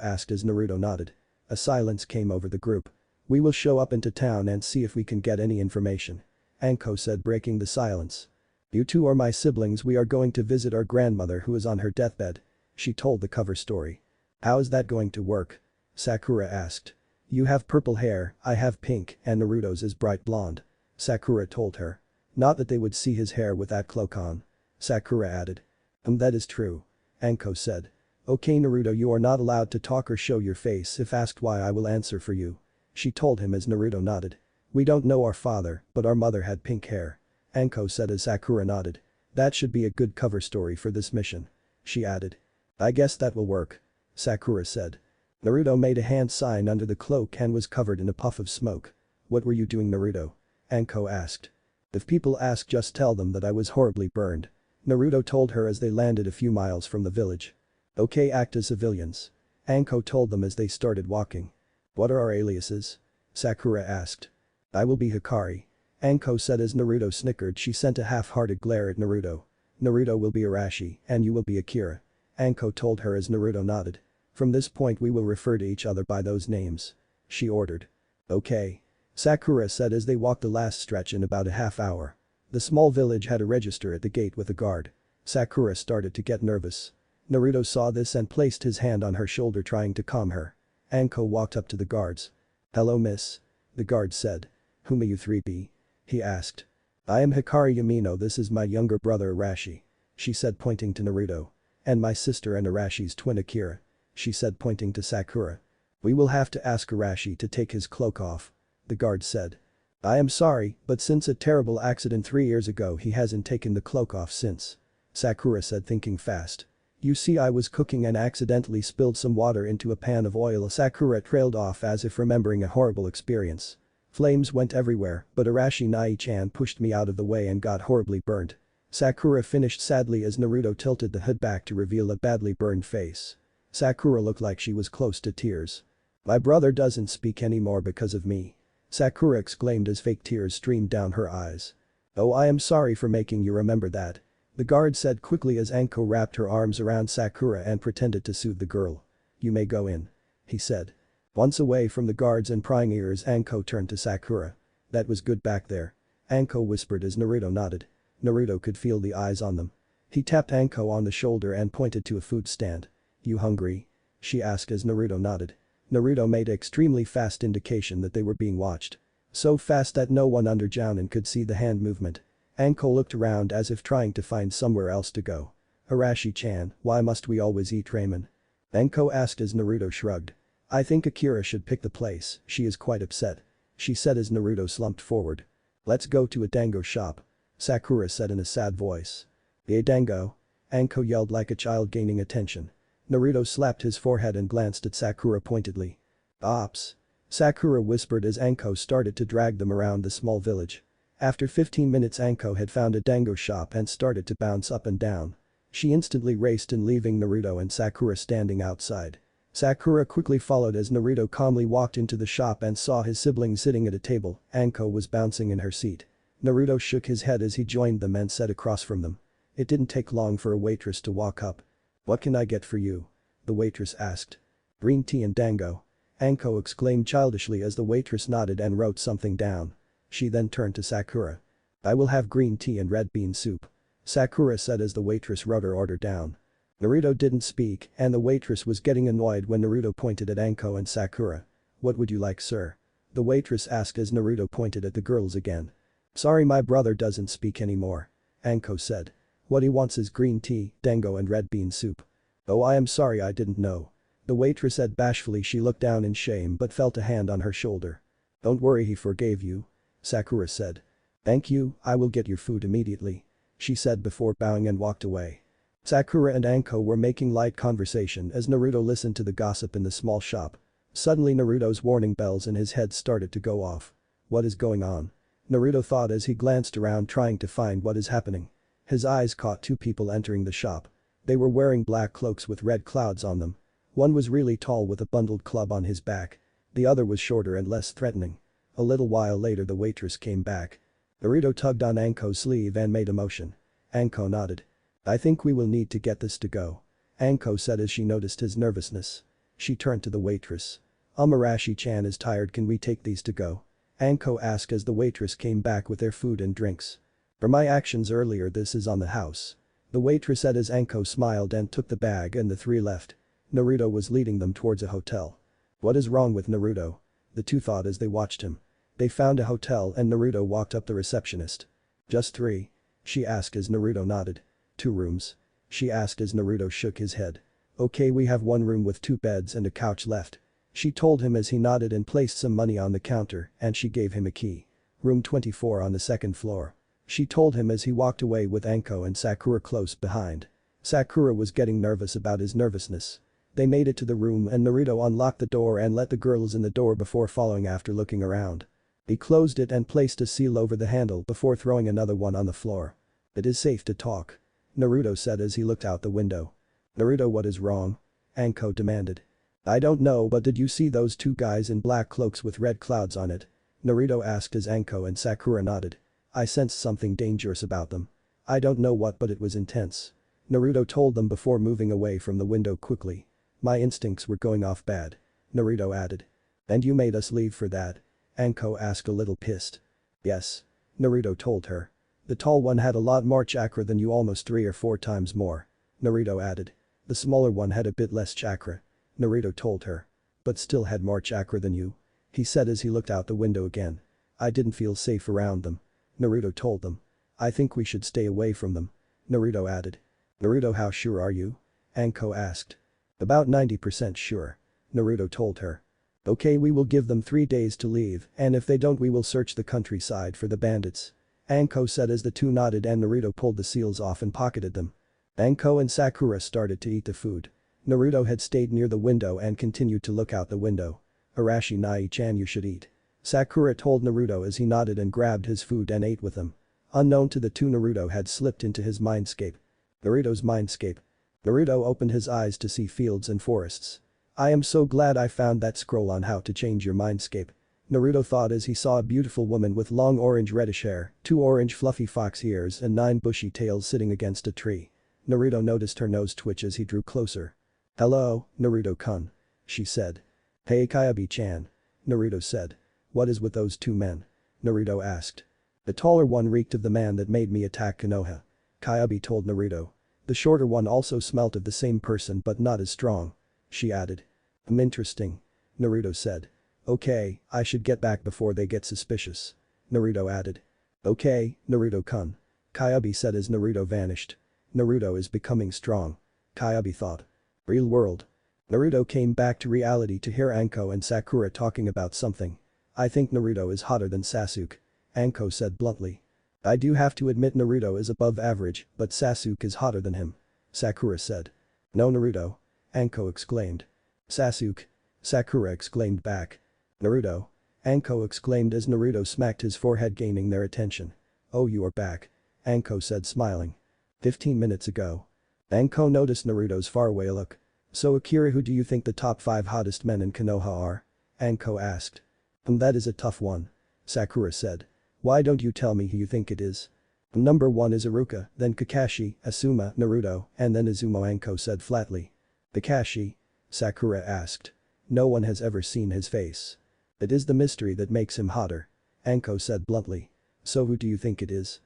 asked as Naruto nodded. A silence came over the group. We will show up into town and see if we can get any information. Anko said, breaking the silence. You two are my siblings, we are going to visit our grandmother who is on her deathbed. She told the cover story. How is that going to work? Sakura asked. You have purple hair, I have pink, and Naruto's is bright blonde. Sakura told her. Not that they would see his hair with that cloak on. Sakura added. That is true. Anko said. Okay Naruto, you are not allowed to talk or show your face. If asked why, I will answer for you. She told him as Naruto nodded. We don't know our father, but our mother had pink hair. Anko said as Sakura nodded. That should be a good cover story for this mission. She added. I guess that will work. Sakura said. Naruto made a hand sign under the cloak and was covered in a puff of smoke. "What were you doing, Naruto?" Anko asked. "If people ask, just tell them that I was horribly burned," Naruto told her as they landed a few miles from the village. "Okay, act as civilians," Anko told them as they started walking. "What are our aliases?" Sakura asked. "I will be Hikari," Anko said as Naruto snickered. She sent a half-hearted glare at Naruto. "Naruto will be Arashi, and you will be Akira," Anko told her as Naruto nodded. "From this point we will refer to each other by those names," she ordered. "Okay," Sakura said as they walked the last stretch in about a half hour. The small village had a register at the gate with a guard. Sakura started to get nervous. Naruto saw this and placed his hand on her shoulder trying to calm her. Anko walked up to the guards. "Hello, miss," the guard said. "Who may you three be?" he asked. "I am Hikari Yamino, this is my younger brother Arashi," she said pointing to Naruto. "And my sister and Arashi's twin Akira," she said pointing to Sakura. "We will have to ask Arashi to take his cloak off," the guard said. "I am sorry, but since a terrible accident 3 years ago he hasn't taken the cloak off since," Sakura said thinking fast. "You see, I was cooking and accidentally spilled some water into a pan of oil." Sakura trailed off as if remembering a horrible experience. "Flames went everywhere, but Arashi Nai-chan pushed me out of the way and got horribly burnt," Sakura finished sadly as Naruto tilted the hood back to reveal a badly burned face. Sakura looked like she was close to tears. "My brother doesn't speak anymore because of me," Sakura exclaimed as fake tears streamed down her eyes. "Oh, I am sorry for making you remember that," the guard said quickly as Anko wrapped her arms around Sakura and pretended to soothe the girl. "You may go in," he said. Once away from the guards and prying ears, Anko turned to Sakura. "That was good back there," Anko whispered as Naruto nodded. Naruto could feel the eyes on them. He tapped Anko on the shoulder and pointed to a food stand. "You hungry?" she asked as Naruto nodded. Naruto made an extremely fast indication that they were being watched. So fast that no one under Jounin could see the hand movement. Anko looked around as if trying to find somewhere else to go. "Arashi-chan, why must we always eat ramen?" Anko asked as Naruto shrugged. "I think Akira should pick the place, she is quite upset," she said as Naruto slumped forward. "Let's go to a dango shop," Sakura said in a sad voice. "A dango?" Anko yelled like a child gaining attention. Naruto slapped his forehead and glanced at Sakura pointedly. "Ops," Sakura whispered as Anko started to drag them around the small village. After 15 minutes Anko had found a dango shop and started to bounce up and down. She instantly raced in, leaving Naruto and Sakura standing outside. Sakura quickly followed as Naruto calmly walked into the shop and saw his siblings sitting at a table. Anko was bouncing in her seat. Naruto shook his head as he joined them and sat across from them. It didn't take long for a waitress to walk up. "What can I get for you?" the waitress asked. "Green tea and dango," Anko exclaimed childishly as the waitress nodded and wrote something down. She then turned to Sakura. "I will have green tea and red bean soup," Sakura said as the waitress wrote her order down. Naruto didn't speak and the waitress was getting annoyed when Naruto pointed at Anko and Sakura. "What would you like, sir?" the waitress asked as Naruto pointed at the girls again. "Sorry, my brother doesn't speak anymore," Anko said. "What he wants is green tea, dango and red bean soup." "Oh, I am sorry, I didn't know," the waitress said bashfully. She looked down in shame but felt a hand on her shoulder. "Don't worry, he forgave you," Sakura said. "Thank you, I will get your food immediately," she said before bowing and walked away. Sakura and Anko were making light conversation as Naruto listened to the gossip in the small shop. Suddenly Naruto's warning bells in his head started to go off. "What is going on?" Naruto thought as he glanced around trying to find what is happening. His eyes caught two people entering the shop. They were wearing black cloaks with red clouds on them. One was really tall with a bundled club on his back. The other was shorter and less threatening. A little while later the waitress came back. Naruto tugged on Anko's sleeve and made a motion. Anko nodded. "I think we will need to get this to go," Anko said as she noticed his nervousness. She turned to the waitress. "Arashi-chan is tired, can we take these to go?" Anko asked as the waitress came back with their food and drinks. "For my actions earlier, this is on the house," the waitress said as Anko smiled and took the bag and the three left. Naruto was leading them towards a hotel. What is wrong with Naruto? The two thought as they watched him. They found a hotel and Naruto walked up the receptionist. "Just 3?" she asked as Naruto nodded. "2 rooms?" she asked as Naruto shook his head. "Okay, we have 1 room with 2 beds and a couch left," she told him as he nodded and placed some money on the counter and she gave him a key. "Room 24 on the 2nd floor," she told him as he walked away with Anko and Sakura close behind. Sakura was getting nervous about his nervousness. They made it to the room and Naruto unlocked the door and let the girls in the door before following after looking around. He closed it and placed a seal over the handle before throwing another one on the floor. It is safe to talk. Naruto said as he looked out the window. Naruto, what is wrong? Anko demanded. I don't know, but did you see those two guys in black cloaks with red clouds on it? Naruto asked as Anko and Sakura nodded. I sensed something dangerous about them. I don't know what, but it was intense. Naruto told them before moving away from the window quickly. My instincts were going off bad. Naruto added. And you made us leave for that? Anko asked a little pissed. Yes. Naruto told her. The tall one had a lot more chakra than you, almost 3 or 4 times more. Naruto added. The smaller one had a bit less chakra. Naruto told her. But still had more chakra than you. He said as he looked out the window again. I didn't feel safe around them. Naruto told them. I think we should stay away from them. Naruto added. Naruto, how sure are you? Anko asked. About 90% sure. Naruto told her. Okay, we will give them 3 days to leave, and if they don't we will search the countryside for the bandits. Anko said as the two nodded and Naruto pulled the seals off and pocketed them. Anko and Sakura started to eat the food. Naruto had stayed near the window and continued to look out the window. Arashi Nai-chan, you should eat. Sakura told Naruto as he nodded and grabbed his food and ate with him. Unknown to the two, Naruto had slipped into his mindscape. Naruto's mindscape. Naruto opened his eyes to see fields and forests. I am so glad I found that scroll on how to change your mindscape. Naruto thought as he saw a beautiful woman with long orange-reddish hair, 2 orange fluffy fox ears and 9 bushy tails sitting against a tree. Naruto noticed her nose twitch as he drew closer. Hello, Naruto-kun. She said. Hey Kyabi-chan. Naruto said. What is with those 2 men? Naruto asked. The taller one reeked of the man that made me attack Konoha. Kyabi told Naruto. The shorter one also smelt of the same person but not as strong. She added. Interesting. Naruto said. Okay, I should get back before they get suspicious. Naruto added. Okay, Naruto-kun. Kyabi said as Naruto vanished. Naruto is becoming strong. Kyabi thought. Real world. Naruto came back to reality to hear Anko and Sakura talking about something. I think Naruto is hotter than Sasuke. Anko said bluntly. I do have to admit Naruto is above average, but Sasuke is hotter than him. Sakura said. No, Naruto. Anko exclaimed. Sasuke. Sakura exclaimed back. Naruto. Anko exclaimed as Naruto smacked his forehead, gaining their attention. Oh, you are back. Anko said, smiling. 15 minutes ago. Anko noticed Naruto's faraway look. So Akira, who do you think the top 5 hottest men in Konoha are? Anko asked. That is a tough one. Sakura said. Why don't you tell me who you think it is? Number 1 is Iruka, then Kakashi, Asuma, Naruto, and then Izumo, Anko said flatly. Kakashi? Sakura asked. No one has ever seen his face. It is the mystery that makes him hotter. Anko said bluntly. So who do you think it is?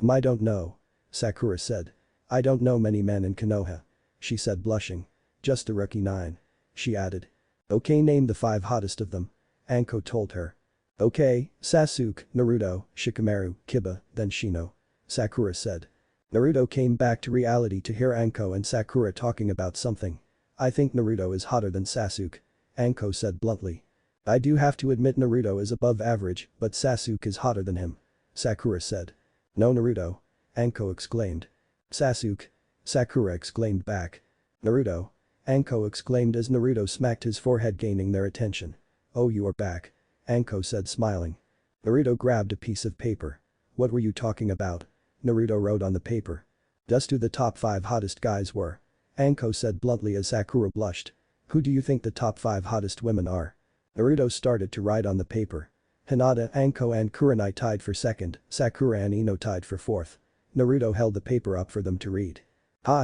I don't know. Sakura said. I don't know many men in Konoha. She said, blushing. Just a rookie 9. She added. Okay, name the 5 hottest of them. Anko told her. Okay, Sasuke, Naruto, Shikamaru, Kiba, then Shino. Sakura said. Naruto came back to reality to hear Anko and Sakura talking about something. I think Naruto is hotter than Sasuke. Anko said bluntly. I do have to admit Naruto is above average, but Sasuke is hotter than him. Sakura said. No, Naruto. Anko exclaimed. Sasuke. Sakura exclaimed back. Naruto. Anko exclaimed as Naruto smacked his forehead, gaining their attention. Oh, you are back. Anko said, smiling. Naruto grabbed a piece of paper. What were you talking about? Naruto wrote on the paper. Just who the top 5 hottest guys were. Anko said bluntly as Sakura blushed. Who do you think the top 5 hottest women are? Naruto started to write on the paper. Hinata, Anko and Kurenai tied for 2nd, Sakura and Ino tied for 4th. Naruto held the paper up for them to read.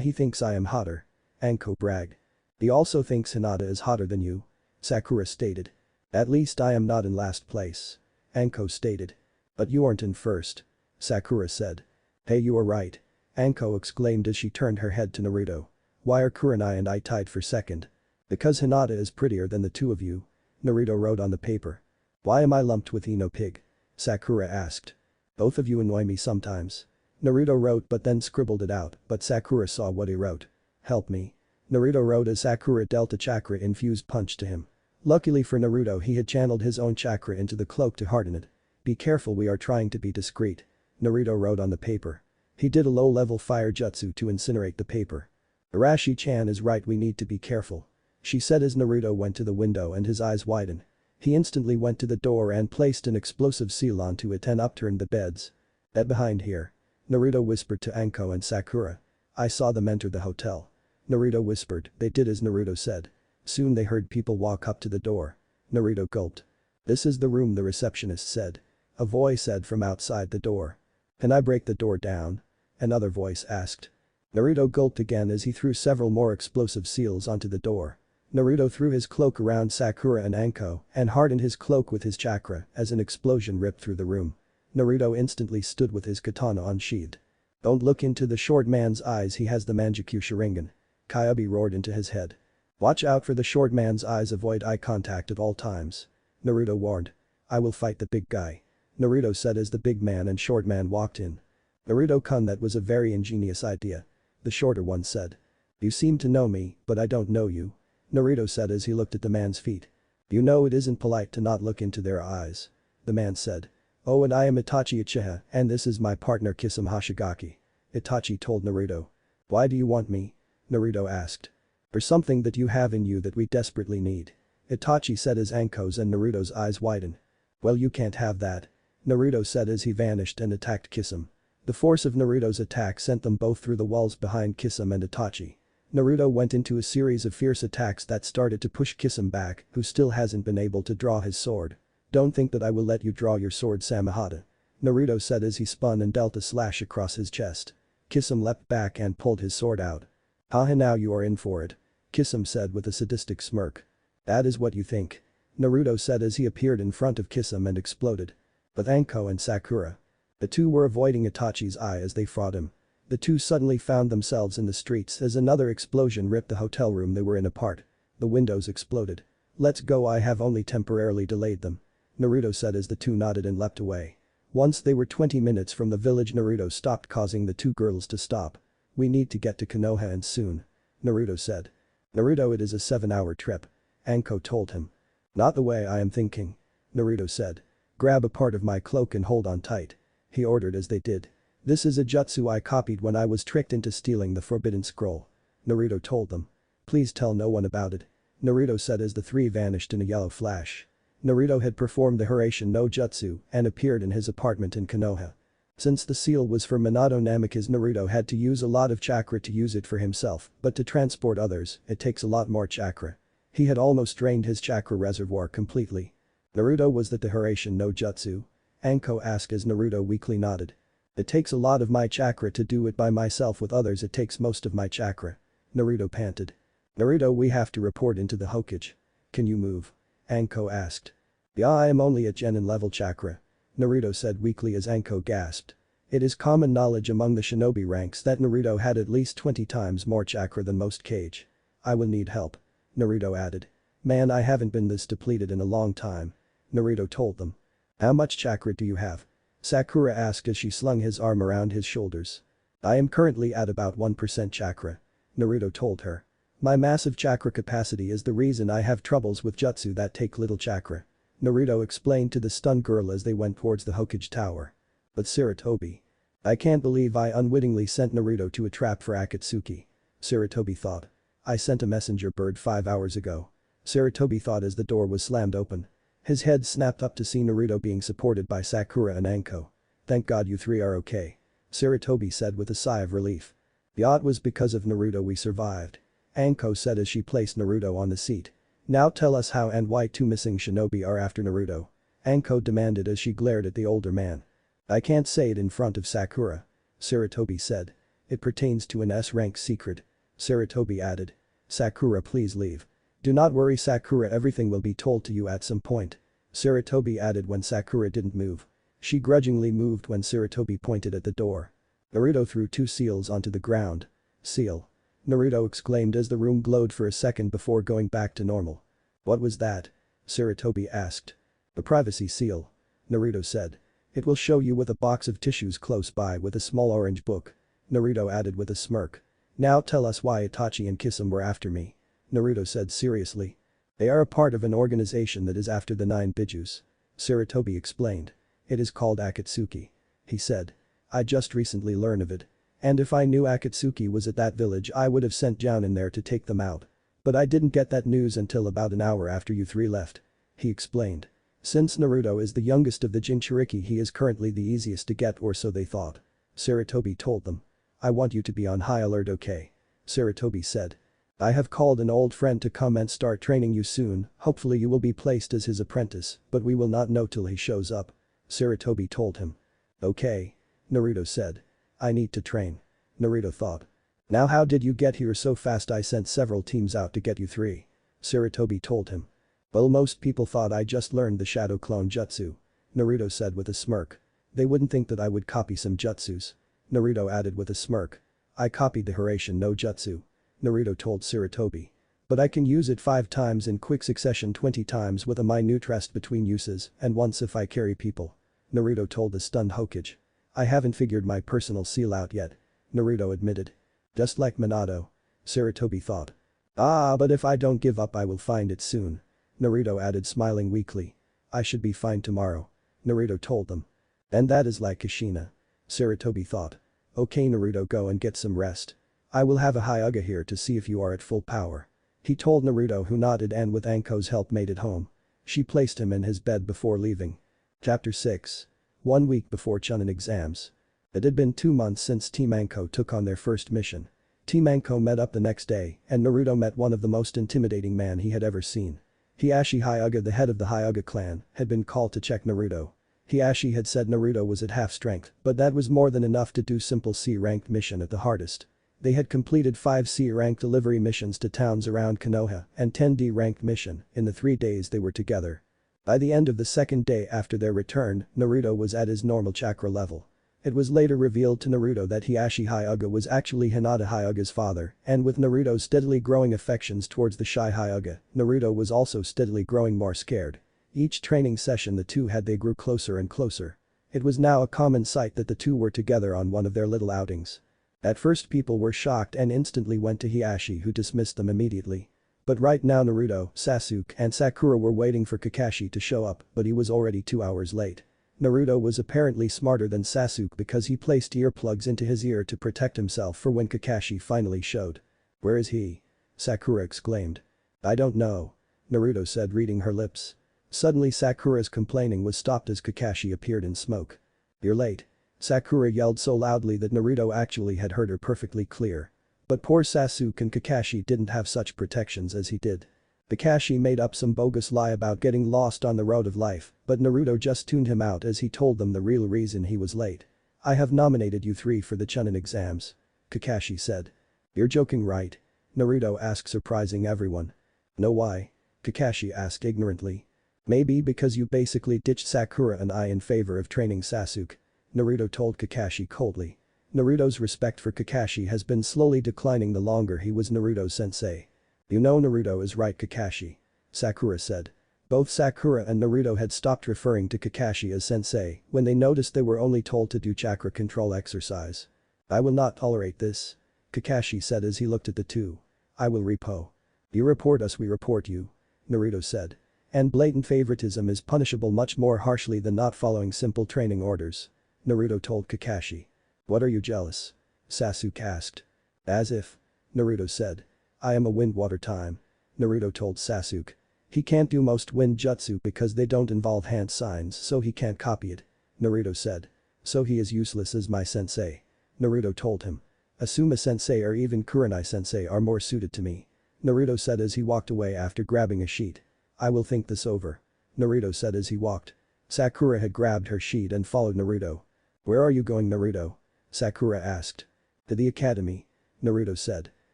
He thinks I am hotter. Anko bragged. He also thinks Hinata is hotter than you. Sakura stated. At least I am not in last place. Anko stated. But you aren't in first. Sakura said. Hey, you are right. Anko exclaimed as she turned her head to Naruto. Why are Kurenai and I tied for 2nd? Because Hinata is prettier than the 2 of you. Naruto wrote on the paper. Why am I lumped with Ino Pig? Sakura asked. Both of you annoy me sometimes. Naruto wrote but then scribbled it out, but Sakura saw what he wrote. Help me. Naruto wrote as Sakura dealt a chakra infused punch to him. Luckily for Naruto, he had channeled his own chakra into the cloak to harden it. Be careful, we are trying to be discreet. Naruto wrote on the paper. He did a low-level fire jutsu to incinerate the paper. Arashi-chan is right, we need to be careful. She said as Naruto went to the window and his eyes widened. He instantly went to the door and placed an explosive seal onto it and upturned the beds. "Get behind here," Naruto whispered to Anko and Sakura. "I saw them enter the hotel." Naruto whispered. They did as Naruto said. Soon they heard people walk up to the door. Naruto gulped. "This is the room," the receptionist said. A voice said from outside the door. "Can I break the door down?" Another voice asked. Naruto gulped again as he threw several more explosive seals onto the door. Naruto threw his cloak around Sakura and Anko and hardened his cloak with his chakra as an explosion ripped through the room. Naruto instantly stood with his katana unsheathed. "Don't look into the short man's eyes, he has the Manjikyu Sharingan," Kyuubi roared into his head. "Watch out for the short man's eyes, avoid eye contact at all times," Naruto warned. "I will fight the big guy," Naruto said as the big man and short man walked in. Naruto-kun, that was a very ingenious idea, the shorter one said. "You seem to know me, but I don't know you," Naruto said as he looked at the man's feet. "You know it isn't polite to not look into their eyes," the man said. "Oh, and I am Itachi Uchiha and this is my partner Kisame Hoshigaki," Itachi told Naruto. "Why do you want me?" Naruto asked. "For something that you have in you that we desperately need," Itachi said as Anko's and Naruto's eyes widened. "Well, you can't have that," Naruto said as he vanished and attacked Kisame. The force of Naruto's attack sent them both through the walls behind Kisame and Itachi. Naruto went into a series of fierce attacks that started to push Kisame back, who still hasn't been able to draw his sword. "Don't think that I will let you draw your sword, Samehada," Naruto said as he spun and dealt a slash across his chest. Kisame leapt back and pulled his sword out. "Haha, now you are in for it," Kisame said with a sadistic smirk. "That is what you think," Naruto said as he appeared in front of Kisame and exploded. But Anko and Sakura. The two were avoiding Itachi's eye as they fought him. The two suddenly found themselves in the streets as another explosion ripped the hotel room they were in apart. The windows exploded. "Let's go, I have only temporarily delayed them," Naruto said as the two nodded and leapt away. Once they were 20 minutes from the village, Naruto stopped, causing the two girls to stop. "We need to get to Konoha and soon," Naruto said. "Naruto, it is a 7-hour trip," Anko told him. "Not the way I am thinking," Naruto said. "Grab a part of my cloak and hold on tight," he ordered as they did. "This is a jutsu I copied when I was tricked into stealing the Forbidden Scroll," Naruto told them. "Please tell no one about it," Naruto said as the three vanished in a yellow flash. Naruto had performed the Hiraishin no Jutsu and appeared in his apartment in Konoha. Since the seal was for Minato Namikaze, Naruto had to use a lot of chakra to use it for himself, but to transport others, it takes a lot more chakra. He had almost drained his chakra reservoir completely. "Naruto, was that the Hiraishin no Jutsu?" Anko asked as Naruto weakly nodded. "It takes a lot of my chakra to do it by myself, with others it takes most of my chakra," Naruto panted. "Naruto, we have to report into the Hokage. Can you move?" Anko asked. "Yeah, I am only at genin level chakra," Naruto said weakly as Anko gasped. It is common knowledge among the shinobi ranks that Naruto had at least 20 times more chakra than most Kage. "I will need help," Naruto added. "Man, I haven't been this depleted in a long time," Naruto told them. "How much chakra do you have?" Sakura asked as she slung his arm around his shoulders. "I am currently at about 1% chakra," Naruto told her. "My massive chakra capacity is the reason I have troubles with jutsu that take little chakra," Naruto explained to the stunned girl as they went towards the Hokage tower. "But Sarutobi. I can't believe I unwittingly sent Naruto to a trap for Akatsuki," Sarutobi thought. "I sent a messenger bird 5 hours ago," Sarutobi thought as the door was slammed open. His head snapped up to see Naruto being supported by Sakura and Anko. "Thank God you three are okay," Sarutobi said with a sigh of relief. "Yeah, it was because of Naruto we survived," Anko said as she placed Naruto on the seat. "Now tell us how and why two missing shinobi are after Naruto," Anko demanded as she glared at the older man. "I can't say it in front of Sakura," Sarutobi said. "It pertains to an S-rank secret," Sarutobi added. "Sakura, please leave." "Do not worry, Sakura, everything will be told to you at some point," Sarutobi added when Sakura didn't move. She grudgingly moved when Sarutobi pointed at the door. Naruto threw 2 seals onto the ground. "Seal," Naruto exclaimed as the room glowed for a second before going back to normal. "What was that?" Sarutobi asked. "The privacy seal," Naruto said. "It will show you with a box of tissues close by with a small orange book," Naruto added with a smirk. "Now tell us why Itachi and Kisame were after me," Naruto said seriously. "They are a part of an organization that is after the 9 Bijus," Sarutobi explained. "It is called Akatsuki," he said. "I just recently learned of it. And if I knew Akatsuki was at that village, I would have sent Jounin there to take them out. But I didn't get that news until about an hour after you three left," he explained. Since Naruto is the youngest of the Jinchuriki, he is currently the easiest to get, or so they thought. Sarutobi told them. I want you to be on high alert, okay? Sarutobi said. I have called an old friend to come and start training you soon, hopefully you will be placed as his apprentice, but we will not know till he shows up. Sarutobi told him. Okay. Naruto said. I need to train. Naruto thought. Now how did you get here so fast? I sent several teams out to get you three. Sarutobi told him. Well, most people thought I just learned the shadow clone jutsu. Naruto said with a smirk. They wouldn't think that I would copy some jutsus. Naruto added with a smirk. I copied the Hiraishin no jutsu. Naruto told Sarutobi. But I can use it 5 times in quick succession, 20 times with a minute rest between uses, and once if I carry people. Naruto told the stunned Hokage. I haven't figured my personal seal out yet. Naruto admitted. Just like Minato. Sarutobi thought. Ah, but if I don't give up I will find it soon. Naruto added, smiling weakly. I should be fine tomorrow. Naruto told them. And that is like Kushina. Sarutobi thought. Okay Naruto, go and get some rest. I will have a Hyuga here to see if you are at full power. He told Naruto, who nodded and with Anko's help made it home. She placed him in his bed before leaving. Chapter 6. 1 week before Chunin exams. It had been 2 months since Team Anko took on their first mission. Team Anko met up the next day and Naruto met one of the most intimidating men he had ever seen. Hiashi Hyuga, the head of the Hyuga clan, had been called to check Naruto. Hiashi had said Naruto was at half strength, but that was more than enough to do simple C-ranked mission at the hardest. They had completed 5 C-ranked delivery missions to towns around Konoha and 10 D-ranked mission in the 3 days they were together. By the end of the second day after their return, Naruto was at his normal chakra level. It was later revealed to Naruto that Hiashi Hyuga was actually Hinata Hyuga's father, and with Naruto's steadily growing affections towards the shy Hyuga, Naruto was also steadily growing more scared. Each training session the two had, they grew closer and closer. It was now a common sight that the two were together on one of their little outings. At first people were shocked and instantly went to Hiashi, who dismissed them immediately. But right now Naruto, Sasuke and Sakura were waiting for Kakashi to show up, but he was already 2 hours late. Naruto was apparently smarter than Sasuke because he placed earplugs into his ear to protect himself for when Kakashi finally showed. Where is he? Sakura exclaimed. I don't know. Naruto said, reading her lips. Suddenly Sakura's complaining was stopped as Kakashi appeared in smoke. You're late. Sakura yelled so loudly that Naruto actually had heard her perfectly clear. But poor Sasuke and Kakashi didn't have such protections as he did. Kakashi made up some bogus lie about getting lost on the road of life, but Naruto just tuned him out as he told them the real reason he was late. I have nominated you 3 for the Chunin exams. Kakashi said. You're joking, right? Naruto asked, surprising everyone. No, why? Kakashi asked ignorantly. Maybe because you basically ditched Sakura and I in favor of training Sasuke. Naruto told Kakashi coldly. Naruto's respect for Kakashi has been slowly declining the longer he was Naruto's sensei. You know Naruto is right, Kakashi. Sakura said. Both Sakura and Naruto had stopped referring to Kakashi as sensei when they noticed they were only told to do chakra control exercise. I will not tolerate this. Kakashi said as he looked at the two. I will repo. You report us, we report you. Naruto said. And blatant favoritism is punishable much more harshly than not following simple training orders. Naruto told Kakashi. What are you jealous? Sasuke asked. As if. Naruto said. I am a wind water time. Naruto told Sasuke. He can't do most wind jutsu because they don't involve hand signs, so he can't copy it. Naruto said. So he is useless as my sensei. Naruto told him. Asuma sensei or even Kurenai sensei are more suited to me. Naruto said as he walked away after grabbing a sheet. I will think this over. Naruto said as he walked. Sakura had grabbed her sheet and followed Naruto. Where are you going, Naruto? Sakura asked. To the academy. Naruto said.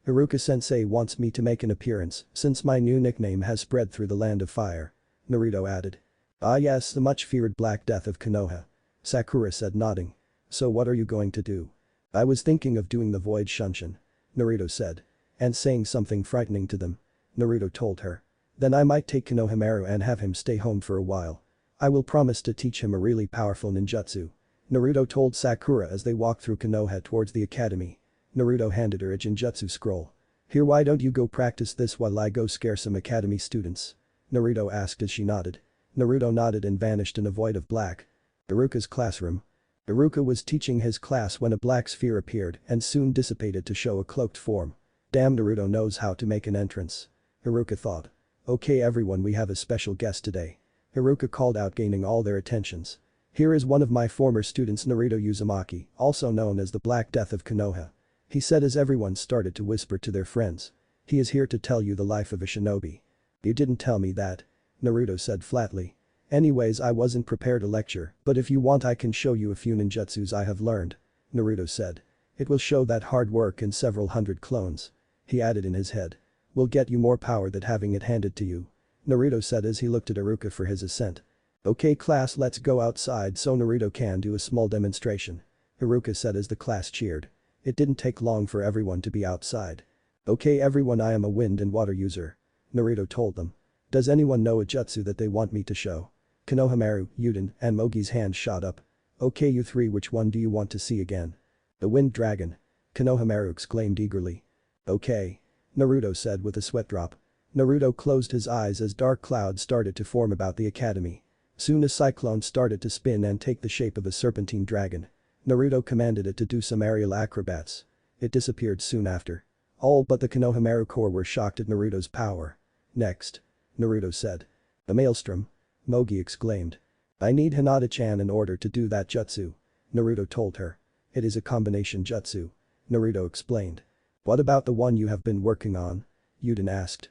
Iruka-sensei wants me to make an appearance since my new nickname has spread through the land of fire. Naruto added. Ah yes, the much feared Black Death of Konoha. Sakura said, nodding. So what are you going to do? I was thinking of doing the Void Shunshin. Naruto said. And saying something frightening to them. Naruto told her. Then I might take Konohamaru and have him stay home for a while. I will promise to teach him a really powerful ninjutsu. Naruto told Sakura as they walked through Konoha towards the academy. Naruto handed her a Jinjutsu scroll. Here, why don't you go practice this while I go scare some academy students? Naruto asked as she nodded. Naruto nodded and vanished in a void of black. Iruka's classroom. Iruka was teaching his class when a black sphere appeared and soon dissipated to show a cloaked form. Damn, Naruto knows how to make an entrance. Iruka thought. Okay everyone, we have a special guest today. Haruka called out, gaining all their attentions. Here is one of my former students, Naruto Uzumaki, also known as the Black Death of Konoha. He said as everyone started to whisper to their friends. He is here to tell you the life of a shinobi. You didn't tell me that. Naruto said flatly. Anyways, I wasn't prepared to lecture, but if you want I can show you a few ninjutsus I have learned. Naruto said. It will show that hard work and several hundred clones. He added in his head. Will get you more power than having it handed to you. Naruto said as he looked at Haruka for his assent. Okay class, let's go outside so Naruto can do a small demonstration. Haruka said as the class cheered. It didn't take long for everyone to be outside. Okay everyone, I am a wind and water user. Naruto told them. Does anyone know a jutsu that they want me to show? Konohamaru, Yuden, and Mogi's hands shot up. Okay you three, which one do you want to see again? The wind dragon. Konohamaru exclaimed eagerly. Okay. Naruto said with a sweat drop. Naruto closed his eyes as dark clouds started to form about the academy. Soon a cyclone started to spin and take the shape of a serpentine dragon. Naruto commanded it to do some aerial acrobats. It disappeared soon after. All but the Konohamaru Corps were shocked at Naruto's power. Next. Naruto said. A maelstrom. Mogi exclaimed. I need Hinata-chan in order to do that jutsu. Naruto told her. It is a combination jutsu. Naruto explained. What about the one you have been working on? Yuden asked.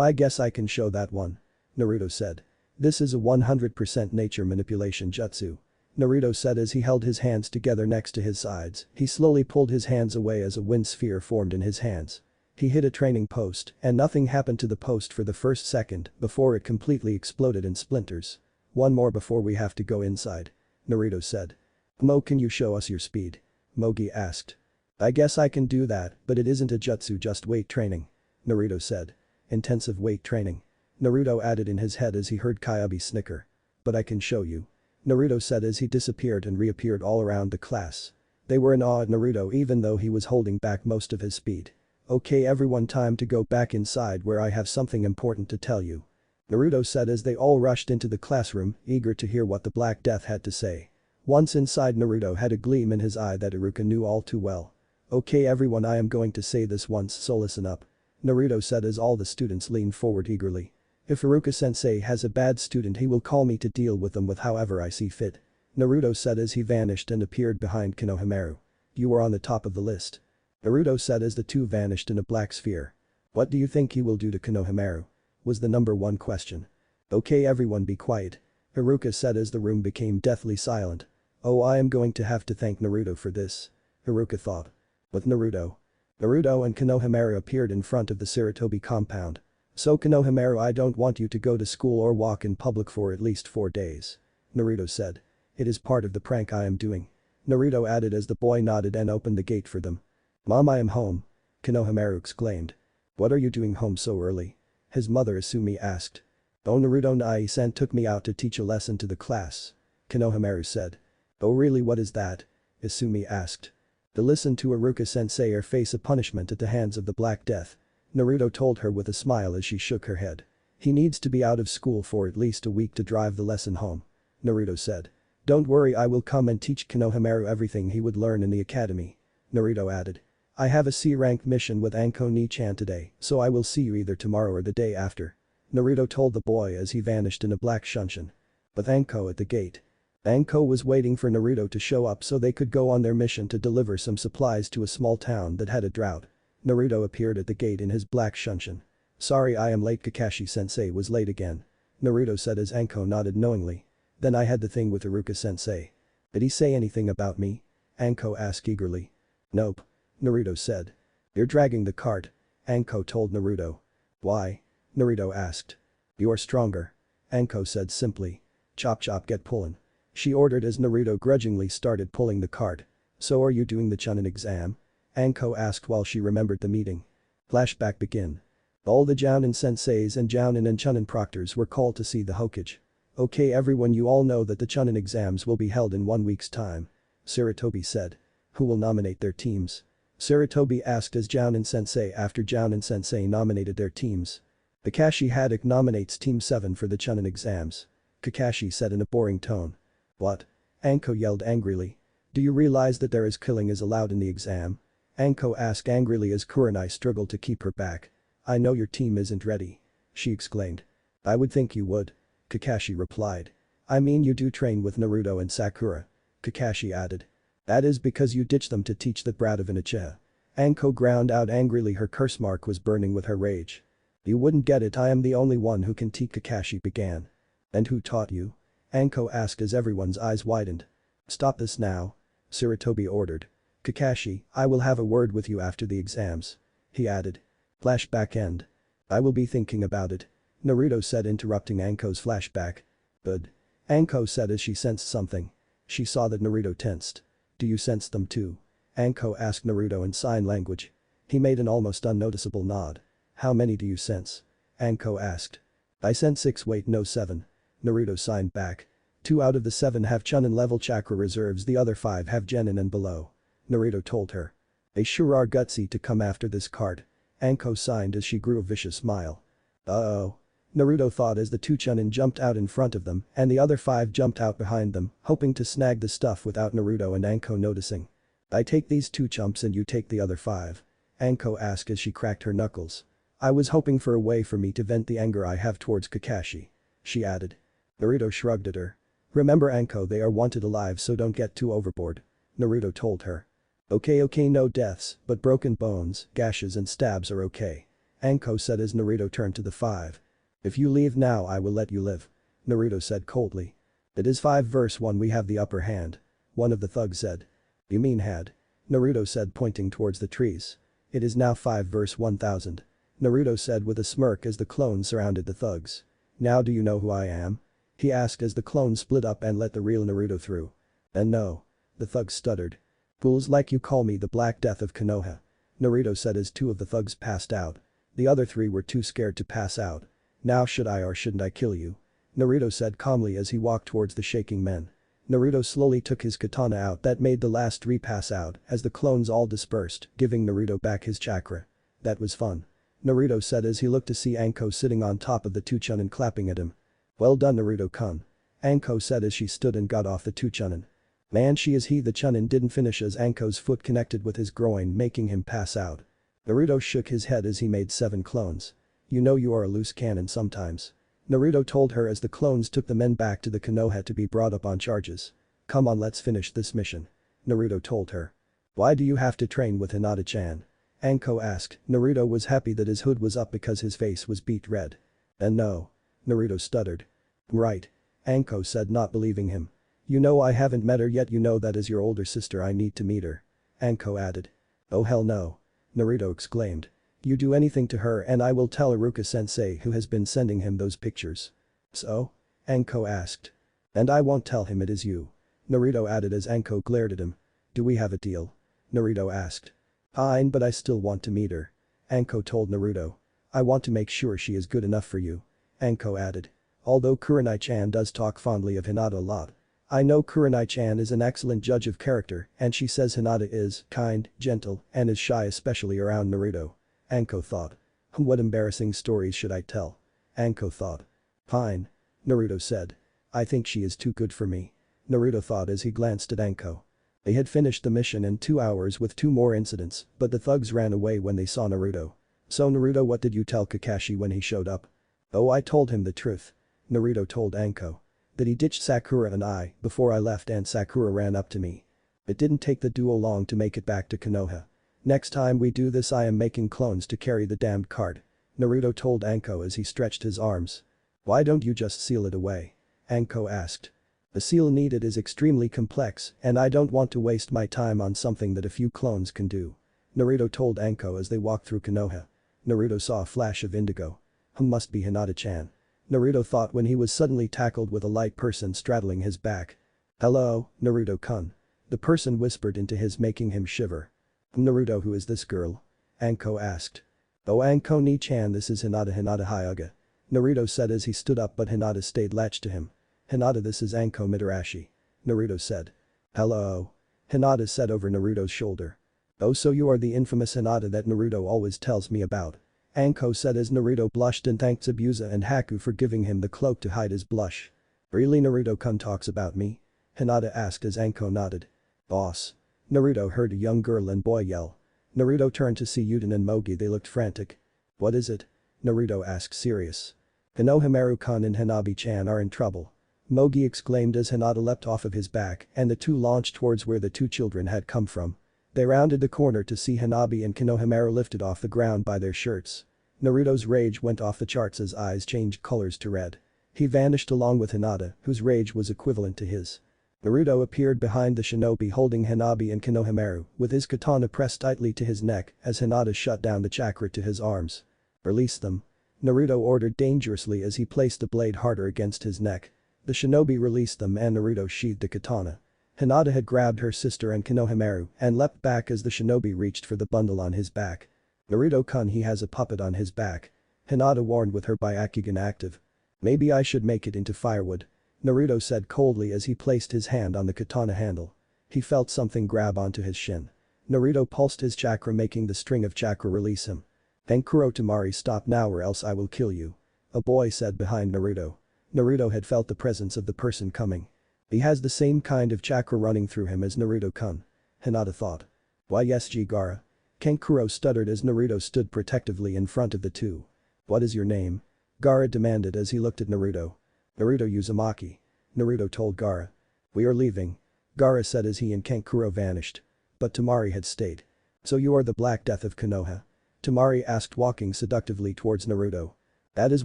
I guess I can show that one. Naruto said. This is a 100% nature manipulation jutsu. Naruto said as he held his hands together next to his sides. He slowly pulled his hands away as a wind sphere formed in his hands. He hit a training post and nothing happened to the post for the first second before it completely exploded in splinters. One more before we have to go inside. Naruto said. Mo, can you show us your speed? Mogi asked. I guess I can do that, but it isn't a jutsu, just weight training. Naruto said. Intensive weight training. Naruto added in his head as he heard Kyabi snicker. But I can show you. Naruto said as he disappeared and reappeared all around the class. They were in awe at Naruto even though he was holding back most of his speed. Okay everyone, time to go back inside where I have something important to tell you. Naruto said as they all rushed into the classroom, eager to hear what the Black Death had to say. Once inside, Naruto had a gleam in his eye that Haruka knew all too well. Okay everyone, I am going to say this once, so listen up. Naruto said as all the students leaned forward eagerly. If Haruka-sensei has a bad student, he will call me to deal with them with however I see fit. Naruto said as he vanished and appeared behind Konohamaru. You are on the top of the list. Naruto said as the two vanished in a black sphere. What do you think he will do to Konohamaru? Was the number one question. Okay everyone, be quiet. Haruka said as the room became deathly silent. Oh, I am going to have to thank Naruto for this. Haruka thought. With Naruto. Naruto and Konohamaru appeared in front of the Sarutobi compound. So Konohamaru, I don't want you to go to school or walk in public for at least 4 days. Naruto said. It is part of the prank I am doing. Naruto added as the boy nodded and opened the gate for them. Mom, I am home. Konohamaru exclaimed. What are you doing home so early? His mother Asumi asked. Oh, Naruto Nai-san took me out to teach a lesson to the class. Konohamaru said. Oh really, what is that? Asumi asked. To listen to Haruka-sensei or face a punishment at the hands of the Black Death. Naruto told her with a smile as she shook her head. He needs to be out of school for at least a week to drive the lesson home. Naruto said. Don't worry, I will come and teach Konohamaru everything he would learn in the academy. Naruto added. I have a C-rank mission with Anko Ni-chan today, so I will see you either tomorrow or the day after. Naruto told the boy as he vanished in a black shunshin. With Anko at the gate. Anko was waiting for Naruto to show up so they could go on their mission to deliver some supplies to a small town that had a drought. Naruto appeared at the gate in his black shunshin. Sorry I am late, Kakashi-sensei was late again. Naruto said as Anko nodded knowingly. Then I had the thing with Haruka-sensei. Did he say anything about me? Anko asked eagerly. Nope. Naruto said. You're dragging the cart. Anko told Naruto. Why? Naruto asked. You are stronger. Anko said simply. Chop chop, get pullin'. She ordered as Naruto grudgingly started pulling the cart. So are you doing the Chunin exam? Anko asked while she remembered the meeting. Flashback begin. All the Jounin senseis and Jounin and Chunin proctors were called to see the Hokage. Okay everyone, you all know that the Chunin exams will be held in 1 week's time. Sarutobi said. Who will nominate their teams? Sarutobi asked as Jounin sensei after Jounin sensei nominated their teams. Kakashi Haddock nominates Team 7 for the Chunin exams. Kakashi said in a boring tone. What? Anko yelled angrily. Do you realize that there is killing is allowed in the exam? Anko asked angrily as Kurenai struggled to keep her back. I know your team isn't ready. she exclaimed. I would think you would. Kakashi replied. I mean you do train with Naruto and Sakura. Kakashi added. That is because you ditched them to teach that brat of an Uchiha. Anko ground out angrily, her curse mark was burning with her rage. You wouldn't get it, I am the only one who can teach, Kakashi began. And who taught you? Anko asked as everyone's eyes widened. Stop this now. Sarutobi ordered. Kakashi, I will have a word with you after the exams. He added. Flashback end. I will be thinking about it. Naruto said, interrupting Anko's flashback. But. Anko said as she sensed something. She saw that Naruto tensed. Do you sense them too? Anko asked Naruto in sign language. He made an almost unnoticeable nod. How many do you sense? Anko asked. I sense 6, wait no 7. Naruto signed back. 2 out of the 7 have Chunin level chakra reserves, the other 5 have Genin and below. Naruto told her. They sure are gutsy to come after this card. Anko signed as she grew a vicious smile. Uh-oh. Naruto thought as the 2 Chunin jumped out in front of them and the other 5 jumped out behind them, hoping to snag the stuff without Naruto and Anko noticing. I take these 2 chumps and you take the other 5. Anko asked as she cracked her knuckles. I was hoping for a way for me to vent the anger I have towards Kakashi. She added. Naruto shrugged at her. Remember Anko, they are wanted alive, so don't get too overboard. Naruto told her. Okay, no deaths, but broken bones, gashes and stabs are okay. Anko said as Naruto turned to the 5. If you leave now I will let you live. Naruto said coldly. It is 5 vs 1, we have the upper hand. One of the thugs said. You mean had? Naruto said, pointing towards the trees. It is now 5 vs 1000. Naruto said with a smirk as the clones surrounded the thugs. Now do you know who I am? He asked as the clones split up and let the real Naruto through. And no. The thugs stuttered. Fools like you call me the Black Death of Konoha. Naruto said as 2 of the thugs passed out. The other 3 were too scared to pass out. Now should I or shouldn't I kill you? Naruto said calmly as he walked towards the shaking men. Naruto slowly took his katana out that made the last 3 pass out as the clones all dispersed, giving Naruto back his chakra. That was fun. Naruto said as he looked to see Anko sitting on top of the 2 Chunin clapping at him. Well done Naruto-kun. Anko said as she stood and got off the 2 Chunin. Man, she is he. The Chunin didn't finish as Anko's foot connected with his groin, making him pass out. Naruto shook his head as he made 7 clones. You know you are a loose cannon sometimes. Naruto told her as the clones took the men back to the Konoha to be brought up on charges. Come on, let's finish this mission. Naruto told her. Why do you have to train with Hinata-chan? Anko asked. Naruto was happy that his hood was up because his face was beet red. And no. Naruto stuttered. Right. Anko said, not believing him. You know I haven't met her yet, you know that as your older sister I need to meet her. Anko added. Oh hell no. Naruto exclaimed. You do anything to her and I will tell Iruka-sensei who has been sending him those pictures. So? Anko asked. And I won't tell him it is you. Naruto added as Anko glared at him. Do we have a deal? Naruto asked. Fine, but I still want to meet her. Anko told Naruto. I want to make sure she is good enough for you. Anko added. Although Kurenai-chan does talk fondly of Hinata a lot. I know Kurenai-chan is an excellent judge of character and she says Hinata is kind, gentle, and is shy especially around Naruto. Anko thought. What embarrassing stories should I tell? Anko thought. Fine. Naruto said. I think she is too good for me. Naruto thought as he glanced at Anko. They had finished the mission in 2 hours with 2 more incidents, but the thugs ran away when they saw Naruto. So Naruto, what did you tell Kakashi when he showed up? Oh, I told him the truth. Naruto told Anko. That he ditched Sakura and I before I left and Sakura ran up to me. It didn't take the duo long to make it back to Konoha. Next time we do this I am making clones to carry the damned card. Naruto told Anko as he stretched his arms. Why don't you just seal it away? Anko asked. The seal needed is extremely complex and I don't want to waste my time on something that a few clones can do. Naruto told Anko as they walked through Konoha. Naruto saw a flash of indigo. Must be Hinata-chan. Naruto thought when he was suddenly tackled with a light person straddling his back. Hello, Naruto-kun. The person whispered into his, making him shiver. Naruto, who is this girl? Anko asked. Oh, Anko-ni-chan, this is Hinata Hyuga. Naruto said as he stood up, but Hinata stayed latched to him. Hinata, this is Anko Mitarashi. Naruto said. Hello. Hinata said over Naruto's shoulder. Oh, so you are the infamous Hinata that Naruto always tells me about. Anko said as Naruto blushed and thanked Zabuza and Haku for giving him the cloak to hide his blush. Really, Naruto-kun talks about me? Hinata asked as Anko nodded. Boss. Naruto heard a young girl and boy yell. Naruto turned to see Yuden and Mogi, they looked frantic. What is it? Naruto asked serious. Konohamaru-kun and Hanabi-chan are in trouble. Mogi exclaimed as Hinata leapt off of his back and the two launched towards where the two children had come from. They rounded the corner to see Hanabi and Konohamaru lifted off the ground by their shirts. Naruto's rage went off the charts as eyes changed colors to red. He vanished along with Hinata, whose rage was equivalent to his. Naruto appeared behind the shinobi holding Hanabi and Konohamaru, with his katana pressed tightly to his neck as Hinata shut down the chakra to his arms. "Release them," Naruto ordered dangerously as he placed the blade harder against his neck. The shinobi released them and Naruto sheathed the katana. Hinata had grabbed her sister and Konohamaru and leapt back as the shinobi reached for the bundle on his back. "Naruto-kun, he has a puppet on his back," Hinata warned with her Byakugan active. "Maybe I should make it into firewood," Naruto said coldly as he placed his hand on the katana handle. He felt something grab onto his shin. Naruto pulsed his chakra making the string of chakra release him. "Tenkuro Tamari, stop now or else I will kill you," a boy said behind Naruto. Naruto had felt the presence of the person coming. He has the same kind of chakra running through him as Naruto-kun, Hinata thought. "Why yes Gaara," Kankuro stuttered as Naruto stood protectively in front of the two. "What is your name?" Gaara demanded as he looked at Naruto. "Naruto Uzumaki," Naruto told Gaara. "We are leaving," Gaara said as he and Kankuro vanished. But Tamari had stayed. "So you are the Black Death of Konoha?" Tamari asked walking seductively towards Naruto. "That is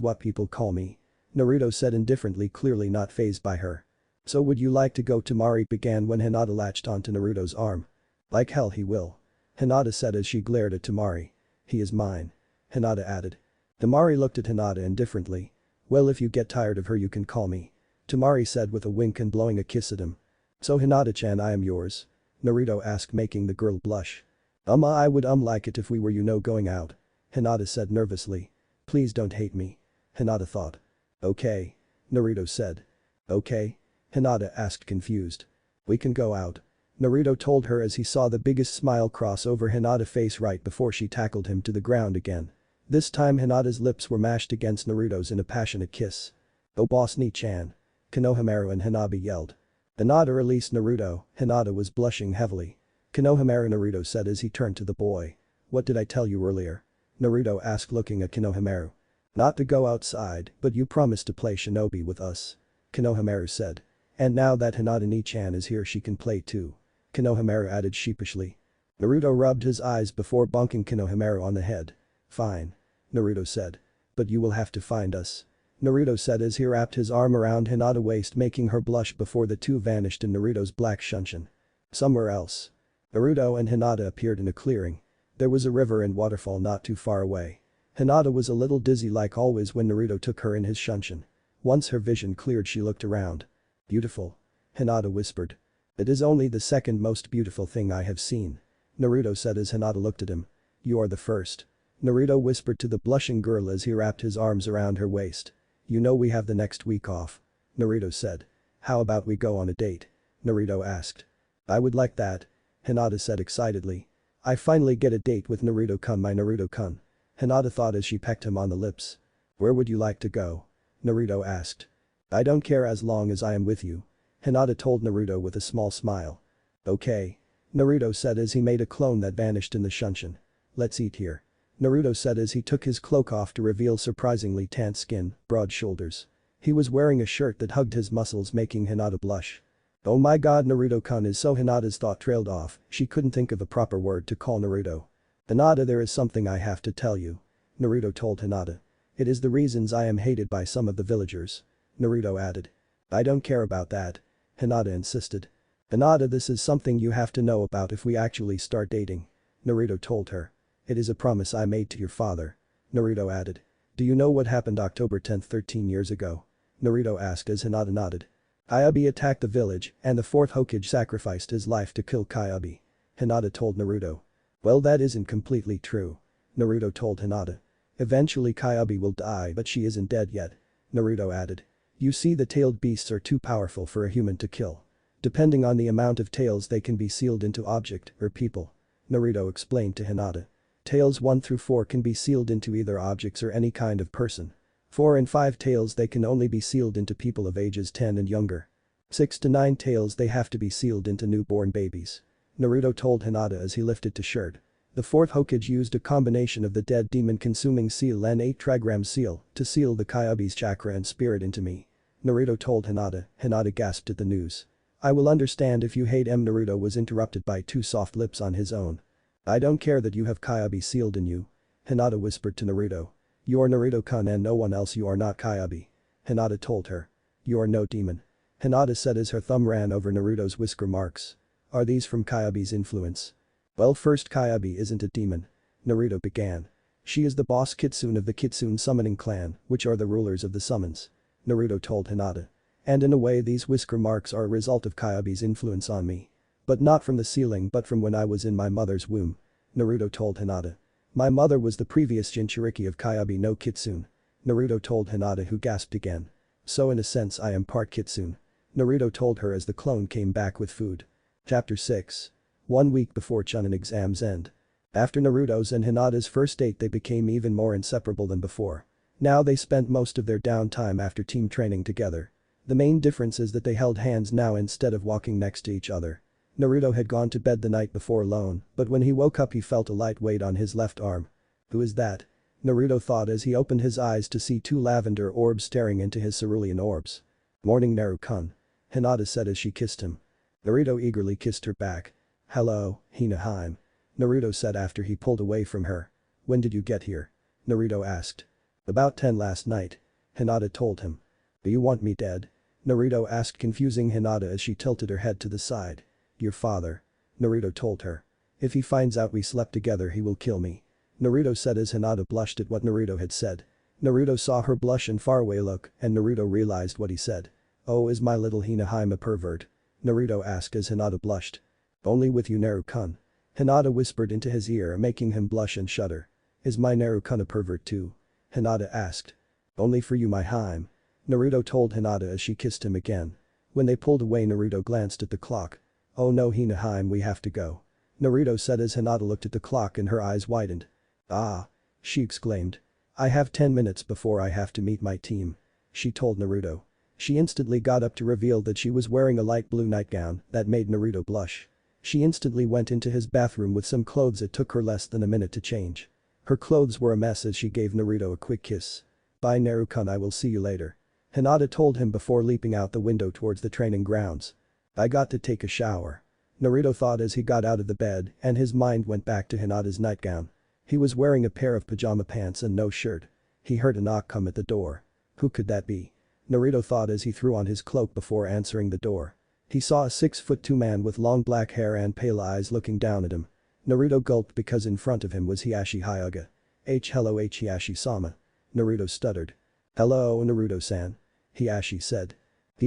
what people call me," Naruto said indifferently, clearly not fazed by her. "So would you like to go?" Tamari began when Hinata latched onto Naruto's arm. "Like hell he will," Hinata said as she glared at Tamari. "He is mine," Hinata added. Tamari looked at Hinata indifferently. "Well, if you get tired of her you can call me," Tamari said with a wink and blowing a kiss at him. "So Hinata-chan, I am yours?" Naruto asked, making the girl blush. I would like it if we were going out," Hinata said nervously. "Please don't hate me," Hinata thought. "Okay," Naruto said. "Okay?" Hinata asked confused. "We can go out," Naruto told her as he saw the biggest smile cross over Hinata's face right before she tackled him to the ground again. This time Hinata's lips were mashed against Naruto's in a passionate kiss. "Oh boss Ni-chan," Konohamaru and Hanabi yelled. Hinata released Naruto, Hinata was blushing heavily. "Konohamaru," Naruto said as he turned to the boy. "What did I tell you earlier?" Naruto asked looking at Konohamaru. "Not to go outside, but you promised to play shinobi with us," Konohamaru said. "And now that Hinata Ni-chan is here she can play too," Konohamaru added sheepishly. Naruto rubbed his eyes before bonking Konohamaru on the head. "Fine," Naruto said. "But you will have to find us," Naruto said as he wrapped his arm around Hinata's waist making her blush before the two vanished in Naruto's black shunshin. Somewhere else. Naruto and Hinata appeared in a clearing. There was a river and waterfall not too far away. Hinata was a little dizzy like always when Naruto took her in his shunshin. Once her vision cleared she looked around. "Beautiful," Hinata whispered. "It is only the second most beautiful thing I have seen," Naruto said as Hinata looked at him. "You are the first," Naruto whispered to the blushing girl as he wrapped his arms around her waist. "You know we have the next week off," Naruto said. "How about we go on a date?" Naruto asked. "I would like that," Hinata said excitedly. "I finally get a date with Naruto-kun, my Naruto-kun," Hinata thought as she pecked him on the lips. "Where would you like to go?" Naruto asked. "I don't care as long as I am with you," Hinata told Naruto with a small smile. "Okay," Naruto said as he made a clone that vanished in the shunshin. "Let's eat here," Naruto said as he took his cloak off to reveal surprisingly tanned skin, broad shoulders. He was wearing a shirt that hugged his muscles making Hinata blush. "Oh my god, Naruto-kun is so." Hinata's thought trailed off, she couldn't think of a proper word to call Naruto. "Hinata, there is something I have to tell you," Naruto told Hinata. "It is the reasons I am hated by some of the villagers," Naruto added. "I don't care about that," Hinata insisted. "Hinata, this is something you have to know about if we actually start dating," Naruto told her. "It is a promise I made to your father," Naruto added. "Do you know what happened October 10th 13 years ago?" Naruto asked as Hinata nodded. "Kyuubi attacked the village and the fourth Hokage sacrificed his life to kill Kyuubi," Hinata told Naruto. "Well, that isn't completely true," Naruto told Hinata. "Eventually Kyuubi will die but she isn't dead yet," Naruto added. "You see, the tailed beasts are too powerful for a human to kill. Depending on the amount of tails they can be sealed into object or people," Naruto explained to Hinata. "Tails 1 through 4 can be sealed into either objects or any kind of person. 4 and 5 tails they can only be sealed into people of ages 10 and younger. 6 to 9 tails they have to be sealed into newborn babies," Naruto told Hinata as he lifted his shirt. The fourth Hokage used a combination of the dead demon-consuming seal and 8 trigram seal to seal the Kyuubi's chakra and spirit into me. Naruto told Hinata. Hinata gasped at the news. I will understand if you hate him. Naruto was interrupted by 2 soft lips on his own. I don't care that you have Kyuubi sealed in you. Hinata whispered to Naruto. You are Naruto-kun and no one else, you are not Kyuubi. Hinata told her. You are no demon. Hinata said as her thumb ran over Naruto's whisker marks. Are these from Kyuubi's influence? Well, first, Kyuubi isn't a demon. Naruto began. She is the boss Kitsune of the Kitsune summoning clan, which are the rulers of the summons. Naruto told Hinata. And in a way these whisker marks are a result of Kyuubi's influence on me. But not from the ceiling but from when I was in my mother's womb. Naruto told Hinata. My mother was the previous Jinchuriki of Kyuubi no Kitsune. Naruto told Hinata, who gasped again. So in a sense I am part Kitsune. Naruto told her as the clone came back with food. Chapter 6. 1 week before Chunin exams end. After Naruto's and Hinata's first date they became even more inseparable than before. Now they spent most of their downtime after team training together. The main difference is that they held hands now instead of walking next to each other. Naruto had gone to bed the night before alone, but when he woke up he felt a light weight on his left arm. Who is that? Naruto thought as he opened his eyes to see 2 lavender orbs staring into his cerulean orbs. Morning, Naru-kun. Hinata said as she kissed him. Naruto eagerly kissed her back. Hello, Hina-hime. Naruto said after he pulled away from her. When did you get here? Naruto asked. About 10 last night. Hinata told him. Do you want me dead? Naruto asked, confusing Hinata as she tilted her head to the side. Your father. Naruto told her. If he finds out we slept together he will kill me. Naruto said as Hinata blushed at what Naruto had said. Naruto saw her blush and faraway look and Naruto realized what he said. Oh, is my little Hina-hime a pervert? Naruto asked as Hinata blushed. Only with you, Naru-kun. Hinata whispered into his ear, making him blush and shudder. Is my Naru-kun a pervert too? Hinata asked. Only for you, my hime. Naruto told Hinata as she kissed him again. When they pulled away Naruto glanced at the clock. Oh no, Hina-hime, we have to go. Naruto said as Hinata looked at the clock and her eyes widened. Ah. She exclaimed. I have 10 minutes before I have to meet my team. She told Naruto. She instantly got up to reveal that she was wearing a light blue nightgown that made Naruto blush. She instantly went into his bathroom with some clothes. It took her less than a minute to change. Her clothes were a mess as she gave Naruto a quick kiss. Bye Naru-kun, I will see you later. Hinata told him before leaping out the window towards the training grounds. I got to take a shower. Naruto thought as he got out of the bed and his mind went back to Hinata's nightgown. He was wearing a pair of pajama pants and no shirt. He heard a knock come at the door. Who could that be? Naruto thought as he threw on his cloak before answering the door. He saw a 6'2" man with long black hair and pale eyes looking down at him. Naruto gulped because in front of him was Hiashi Hyuga. Hello Hiashi-sama. Naruto stuttered. Hello Naruto-san. Hiashi said.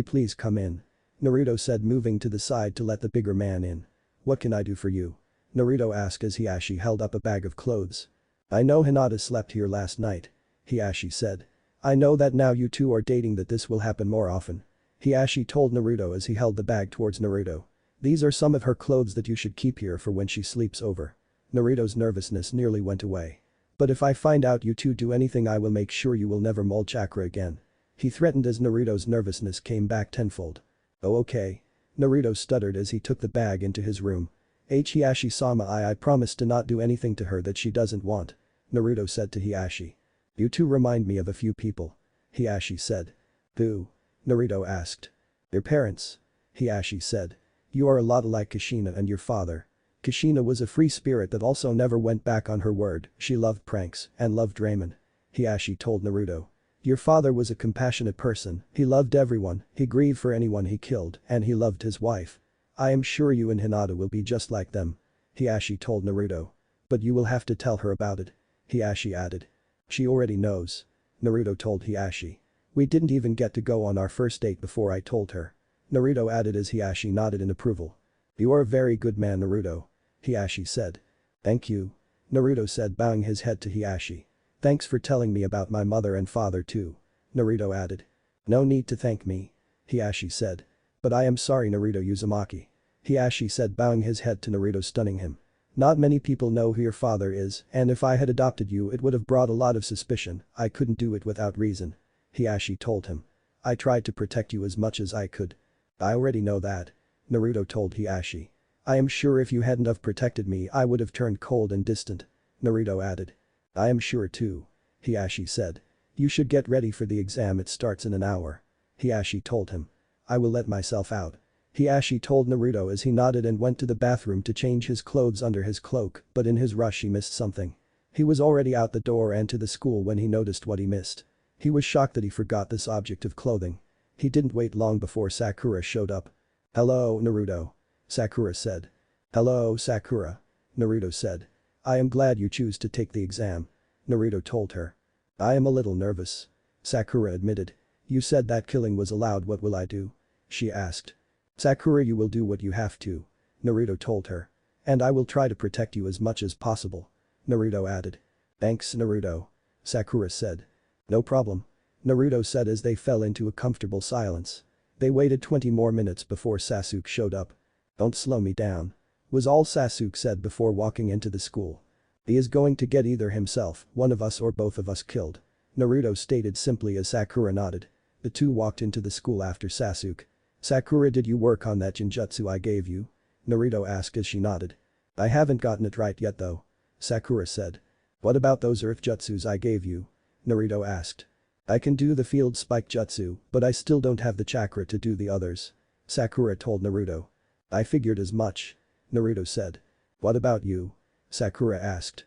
Please come in. Naruto said, moving to the side to let the bigger man in. What can I do for you? Naruto asked as Hiashi held up a bag of clothes. I know Hinata slept here last night. Hiashi said. I know that now you two are dating that this will happen more often. Hiashi told Naruto as he held the bag towards Naruto. These are some of her clothes that you should keep here for when she sleeps over. Naruto's nervousness nearly went away. But if I find out you two do anything I will make sure you will never mold chakra again. He threatened as Naruto's nervousness came back tenfold. Oh okay. Naruto stuttered as he took the bag into his room. Hiashi-sama, I promise to not do anything to her that she doesn't want. Naruto said to Hiashi. You two remind me of a few people. Hiashi said. Who? Naruto asked. Their parents. Hiashi said. You are a lot like Kushina and your father. Kushina was a free spirit that also never went back on her word, she loved pranks and loved Ramen. Hiashi told Naruto. Your father was a compassionate person, he loved everyone, he grieved for anyone he killed, and he loved his wife. I am sure you and Hinata will be just like them. Hiashi told Naruto. But you will have to tell her about it. Hiashi added. She already knows. Naruto told Hiashi. We didn't even get to go on our first date before I told her. Naruto added as Hiashi nodded in approval. You are a very good man, Naruto. Hiashi said. Thank you. Naruto said, bowing his head to Hiashi. Thanks for telling me about my mother and father too. Naruto added. No need to thank me. Hiashi said. But I am sorry, Naruto Uzumaki. Hiashi said, bowing his head to Naruto, stunning him. Not many people know who your father is, and if I had adopted you it would have brought a lot of suspicion. I couldn't do it without reason. Hiashi told him. I tried to protect you as much as I could. I already know that. Naruto told Hiashi. I am sure if you hadn't have protected me I would have turned cold and distant. Naruto added. I am sure too. Hiashi said. You should get ready for the exam, it starts in an hour. Hiashi told him. I will let myself out. Hiashi told Naruto as he nodded and went to the bathroom to change his clothes under his cloak, but in his rush he missed something. He was already out the door and to the school when he noticed what he missed. He was shocked that he forgot this object of clothing. He didn't wait long before Sakura showed up. Hello, Naruto. Sakura said. Hello, Sakura. Naruto said. I am glad you choose to take the exam. Naruto told her. I am a little nervous. Sakura admitted. You said that killing was allowed, what will I do? She asked. Sakura, you will do what you have to. Naruto told her. And I will try to protect you as much as possible. Naruto added. Thanks, Naruto. Sakura said. No problem. Naruto said as they fell into a comfortable silence. They waited 20 more minutes before Sasuke showed up. Don't slow me down. Was all Sasuke said before walking into the school. He is going to get either himself, one of us or both of us killed. Naruto stated simply as Sakura nodded. The two walked into the school after Sasuke. Sakura, did you work on that genjutsu I gave you? Naruto asked as she nodded. I haven't gotten it right yet though. Sakura said. What about those earth jutsus I gave you? Naruto asked. I can do the field spike jutsu, but I still don't have the chakra to do the others. Sakura told Naruto. I figured as much. Naruto said. What about you? Sakura asked.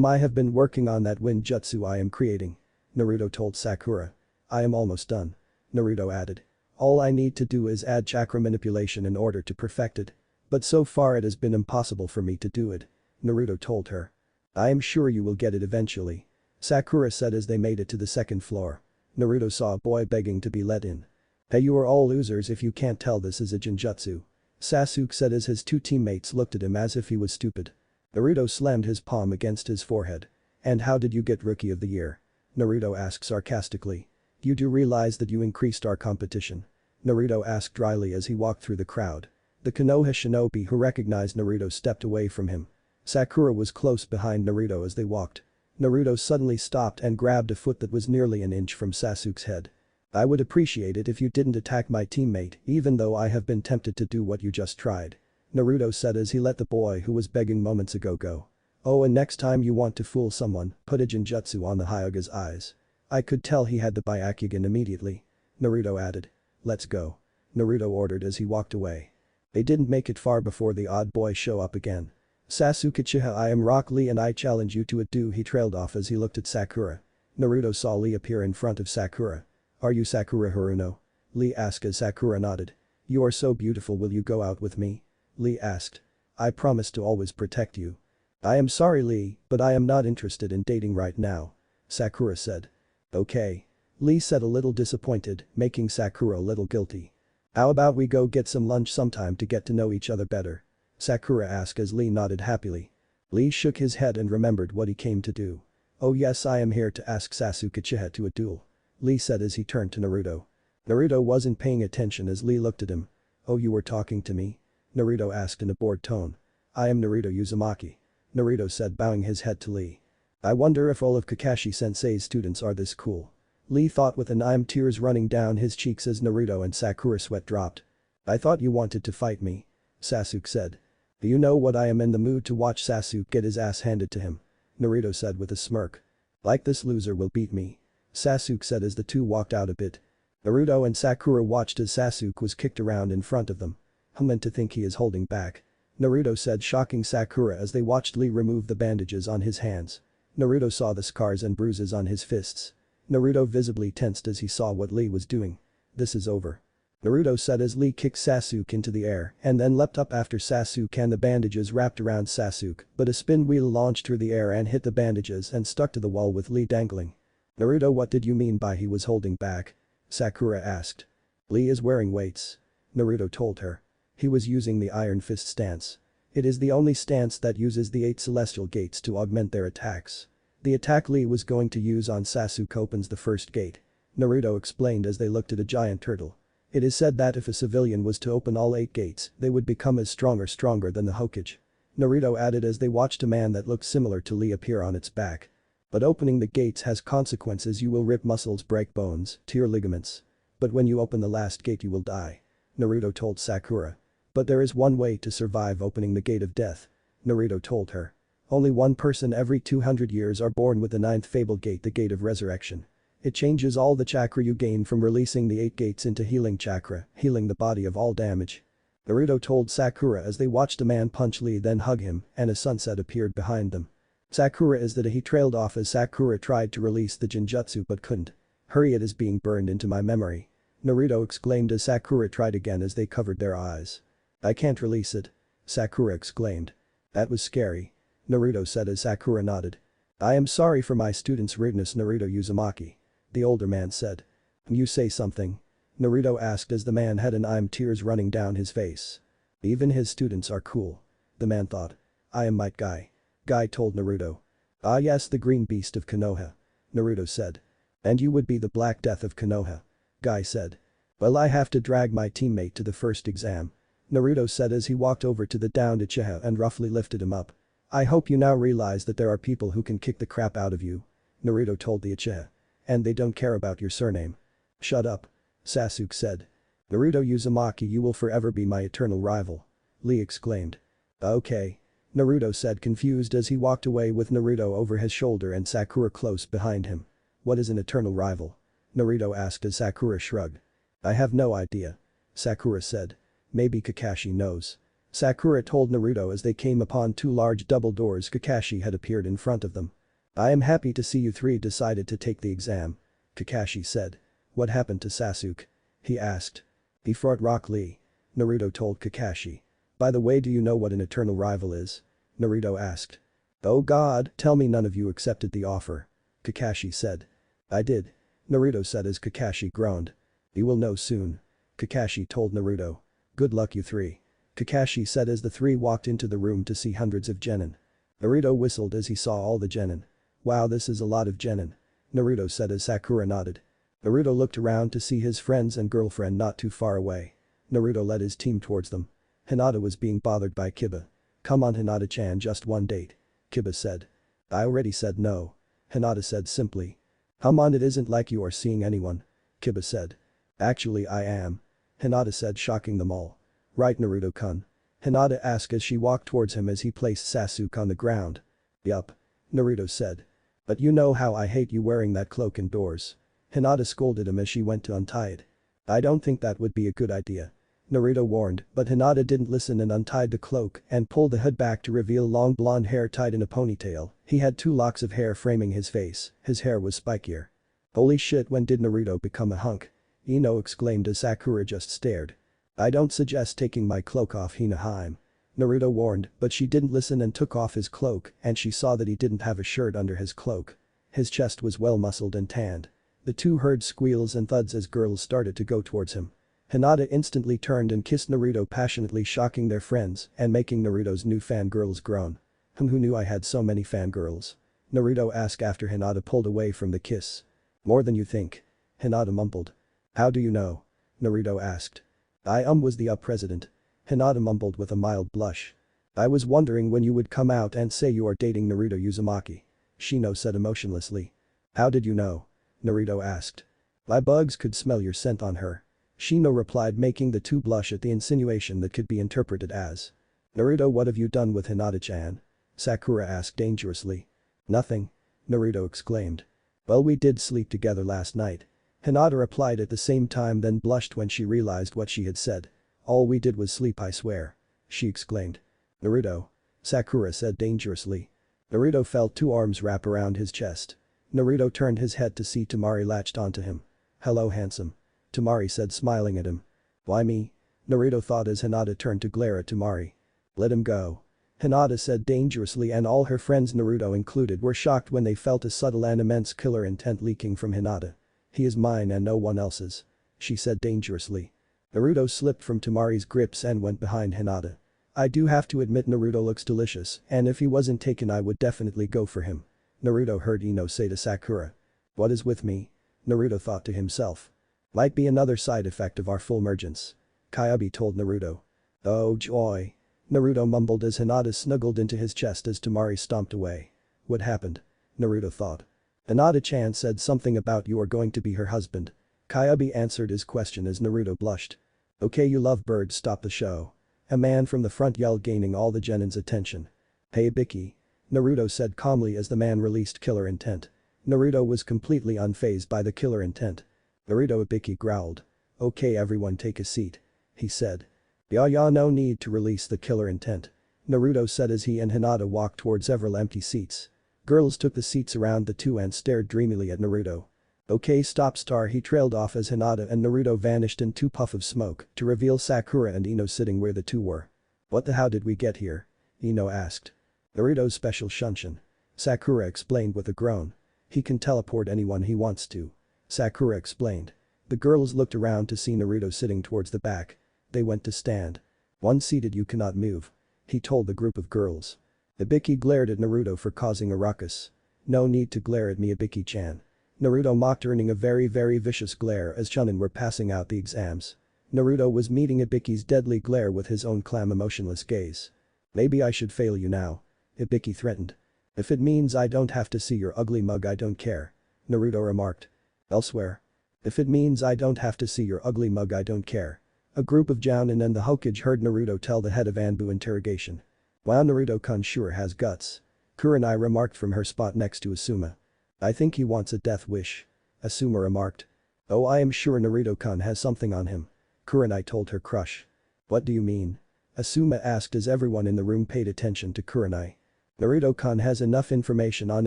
I have been working on that wind jutsu I am creating. Naruto told Sakura. I am almost done. Naruto added. All I need to do is add chakra manipulation in order to perfect it. But so far it has been impossible for me to do it. Naruto told her. I am sure you will get it eventually. Sakura said as they made it to the second floor. Naruto saw a boy begging to be let in. Hey, you are all losers if you can't tell this is a genjutsu. Sasuke said as his two teammates looked at him as if he was stupid. Naruto slammed his palm against his forehead. And how did you get Rookie of the Year? Naruto asked sarcastically. You do realize that you increased our competition? Naruto asked dryly as he walked through the crowd. The Konoha shinobi who recognized Naruto stepped away from him. Sakura was close behind Naruto as they walked. Naruto suddenly stopped and grabbed a foot that was nearly an inch from Sasuke's head. I would appreciate it if you didn't attack my teammate even though I have been tempted to do what you just tried. Naruto said as he let the boy who was begging moments ago go. Oh, and next time you want to fool someone, put a genjutsu on the Hyuga's eyes. I could tell he had the Byakugan immediately. Naruto added. Let's go. Naruto ordered as he walked away. They didn't make it far before the odd boy show up again. Sasuke Uchiha, I am Rock Lee and I challenge you to a duel. He trailed off as he looked at Sakura. Naruto saw Lee appear in front of Sakura. Are you Sakura Haruno? Lee asked as Sakura nodded. You are so beautiful, will you go out with me? Lee asked. I promise to always protect you. I am sorry Lee, but I am not interested in dating right now. Sakura said. Okay. Lee said a little disappointed, making Sakura a little guilty. How about we go get some lunch sometime to get to know each other better? Sakura asked as Lee nodded happily. Lee shook his head and remembered what he came to do. Oh yes, I am here to ask Sasuke Uchiha to a duel. Lee said as he turned to Naruto. Naruto wasn't paying attention as Lee looked at him. Oh, you were talking to me? Naruto asked in a bored tone. I am Naruto Uzumaki. Naruto said, bowing his head to Lee. I wonder if all of Kakashi-sensei's students are this cool. Lee thought with an I'm tears running down his cheeks as Naruto and Sakura sweat dropped. I thought you wanted to fight me. Sasuke said. You know what, I am in the mood to watch Sasuke get his ass handed to him. Naruto said with a smirk. Like this loser will beat me. Sasuke said as the two walked out a bit. Naruto and Sakura watched as Sasuke was kicked around in front of them. Meant to think he is holding back. Naruto said, shocking Sakura as they watched Lee remove the bandages on his hands. Naruto saw the scars and bruises on his fists. Naruto visibly tensed as he saw what Lee was doing. This is over. Naruto said as Lee kicked Sasuke into the air and then leapt up after Sasuke and the bandages wrapped around Sasuke, but a spin wheel launched through the air and hit the bandages and stuck to the wall with Lee dangling. Naruto, what did you mean by he was holding back? Sakura asked. Lee is wearing weights. Naruto told her. He was using the Iron Fist stance. It is the only stance that uses the 8 celestial gates to augment their attacks. The attack Lee was going to use on Sasuke opens the first gate. Naruto explained as they looked at a giant turtle. It is said that if a civilian was to open all 8 gates, they would become as stronger than the Hokage. Naruto added as they watched a man that looked similar to Lee appear on its back. But opening the gates has consequences, you will rip muscles, break bones, tear ligaments. But when you open the last gate you will die. Naruto told Sakura. But there is one way to survive opening the gate of death. Naruto told her. Only one person every 200 years are born with the ninth fabled gate, the gate of resurrection. It changes all the chakra you gain from releasing the 8 gates into healing chakra, healing the body of all damage. Naruto told Sakura as they watched a man punch Lee then hug him and a sunset appeared behind them. Sakura is that he trailed off as Sakura tried to release the Jinjutsu but couldn't. Hurry, it is being burned into my memory. Naruto exclaimed as Sakura tried again as they covered their eyes. I can't release it. Sakura exclaimed. That was scary. Naruto said as Sakura nodded. I am sorry for my student's rudeness, Naruto Uzumaki. The older man said. You say something? Naruto asked as the man had tears running down his face. Even his students are cool. The man thought. I am Might Guy. Guy told Naruto. Ah yes, the green beast of Konoha. Naruto said. And you would be the Black Death of Konoha. Guy said. Well, I have to drag my teammate to the first exam. Naruto said as he walked over to the downed Uchiha and roughly lifted him up. I hope you now realize that there are people who can kick the crap out of you. Naruto told the Uchiha. And they don't care about your surname. Shut up. Sasuke said. Naruto Uzumaki, you will forever be my eternal rival. Lee exclaimed. Okay. Naruto said, confused as he walked away with Naruto over his shoulder and Sakura close behind him. What is an eternal rival? Naruto asked as Sakura shrugged. I have no idea. Sakura said. Maybe Kakashi knows. Sakura told Naruto as they came upon 2 large double doors. Kakashi had appeared in front of them. I am happy to see you 3 decided to take the exam. Kakashi said. What happened to Sasuke? He asked. He fought Rock Lee. Naruto told Kakashi. By the way, do you know what an eternal rival is? Naruto asked. Oh god, tell me none of you accepted the offer. Kakashi said. I did. Naruto said as Kakashi groaned. You will know soon. Kakashi told Naruto. Good luck you 3. Kakashi said as the 3 walked into the room to see hundreds of genin. Naruto whistled as he saw all the genin. Wow, this is a lot of genin. Naruto said as Sakura nodded. Naruto looked around to see his friends and girlfriend not too far away. Naruto led his team towards them. Hinata was being bothered by Kiba. Come on Hinata-chan, just one date. Kiba said. I already said no. Hinata said simply. Come on, it isn't like you are seeing anyone. Kiba said. Actually I am. Hinata said, shocking them all. Right, Naruto-kun? Hinata asked as she walked towards him as he placed Sasuke on the ground. Yup. Naruto said. But you know how I hate you wearing that cloak indoors. Hinata scolded him as she went to untie it. I don't think that would be a good idea. Naruto warned, but Hinata didn't listen and untied the cloak and pulled the hood back to reveal long blonde hair tied in a ponytail. He had 2 locks of hair framing his face, his hair was spikier. Holy shit, when did Naruto become a hunk? Ino exclaimed as Sakura just stared. I don't suggest taking my cloak off, Hina-hime. Naruto warned, but she didn't listen and took off his cloak and she saw that he didn't have a shirt under his cloak. His chest was well muscled and tanned. The 2 heard squeals and thuds as girls started to go towards him. Hinata instantly turned and kissed Naruto passionately, shocking their friends and making Naruto's new fangirls groan. Who knew I had so many fangirls? Naruto asked after Hinata pulled away from the kiss. More than you think. Hinata mumbled. How do you know? Naruto asked. I was the president. Hinata mumbled with a mild blush. I was wondering when you would come out and say you are dating Naruto Uzumaki. Shino said emotionlessly. How did you know? Naruto asked. My bugs could smell your scent on her. Shino replied, making the 2 blush at the insinuation that could be interpreted as. Naruto, what have you done with Hinata-chan? Sakura asked dangerously. Nothing. Naruto exclaimed. Well, we did sleep together last night. Hinata replied at the same time, then blushed when she realized what she had said. All we did was sleep, I swear. She exclaimed. Naruto. Sakura said dangerously. Naruto felt 2 arms wrap around his chest. Naruto turned his head to see Temari latched onto him. Hello, handsome. Temari said, smiling at him. Why me? Naruto thought as Hinata turned to glare at Temari. Let him go. Hinata said dangerously, and all her friends, Naruto included, were shocked when they felt a subtle and immense killer intent leaking from Hinata. He is mine and no one else's. She said dangerously. Naruto slipped from Temari's grips and went behind Hinata. I do have to admit Naruto looks delicious, and if he wasn't taken I would definitely go for him. Naruto heard Ino say to Sakura. What is with me? Naruto thought to himself. Might be another side effect of our full mergence. Kyuubi told Naruto. Oh joy. Naruto mumbled as Hinata snuggled into his chest as Temari stomped away. What happened? Naruto thought. Hinata-chan said something about you are going to be her husband. Kyuubi answered his question as Naruto blushed. Okay, you love birds, stop the show. A man from the front yelled, gaining all the genin's attention. "Hey Ibiki," Naruto said calmly as the man released killer intent. Naruto was completely unfazed by the killer intent. "Naruto," Ibiki growled. "Okay everyone take a seat," he said. "Yeah, no need to release the killer intent," Naruto said as he and Hinata walked towards several empty seats. Girls took the seats around the two and stared dreamily at Naruto. "Okay stop star," he trailed off as Hinata and Naruto vanished in two puffs of smoke to reveal Sakura and Ino sitting where the two were. "What the how did we get here?" Ino asked. "Naruto's special shunshin," Sakura explained with a groan. "He can teleport anyone he wants to," Sakura explained. The girls looked around to see Naruto sitting towards the back. They went to stand. "One seated you cannot move," he told the group of girls. Ibiki glared at Naruto for causing a ruckus. "No need to glare at me Ibiki-chan," Naruto mocked, earning a very vicious glare as Chunin were passing out the exams. Naruto was meeting Ibiki's deadly glare with his own calm emotionless gaze. "Maybe I should fail you now," Ibiki threatened. "If it means I don't have to see your ugly mug I don't care," Naruto remarked. Elsewhere. "If it means I don't have to see your ugly mug I don't care." A group of Jounin and the Hokage heard Naruto tell the head of Anbu interrogation. "Wow, Naruto-kun sure has guts," Kurenai remarked from her spot next to Asuma. "I think he wants a death wish," Asuma remarked. "Oh, I am sure Naruto-kun has something on him," Kurenai told her crush. "What do you mean?" Asuma asked as everyone in the room paid attention to Kurenai. "Naruto-kun has enough information on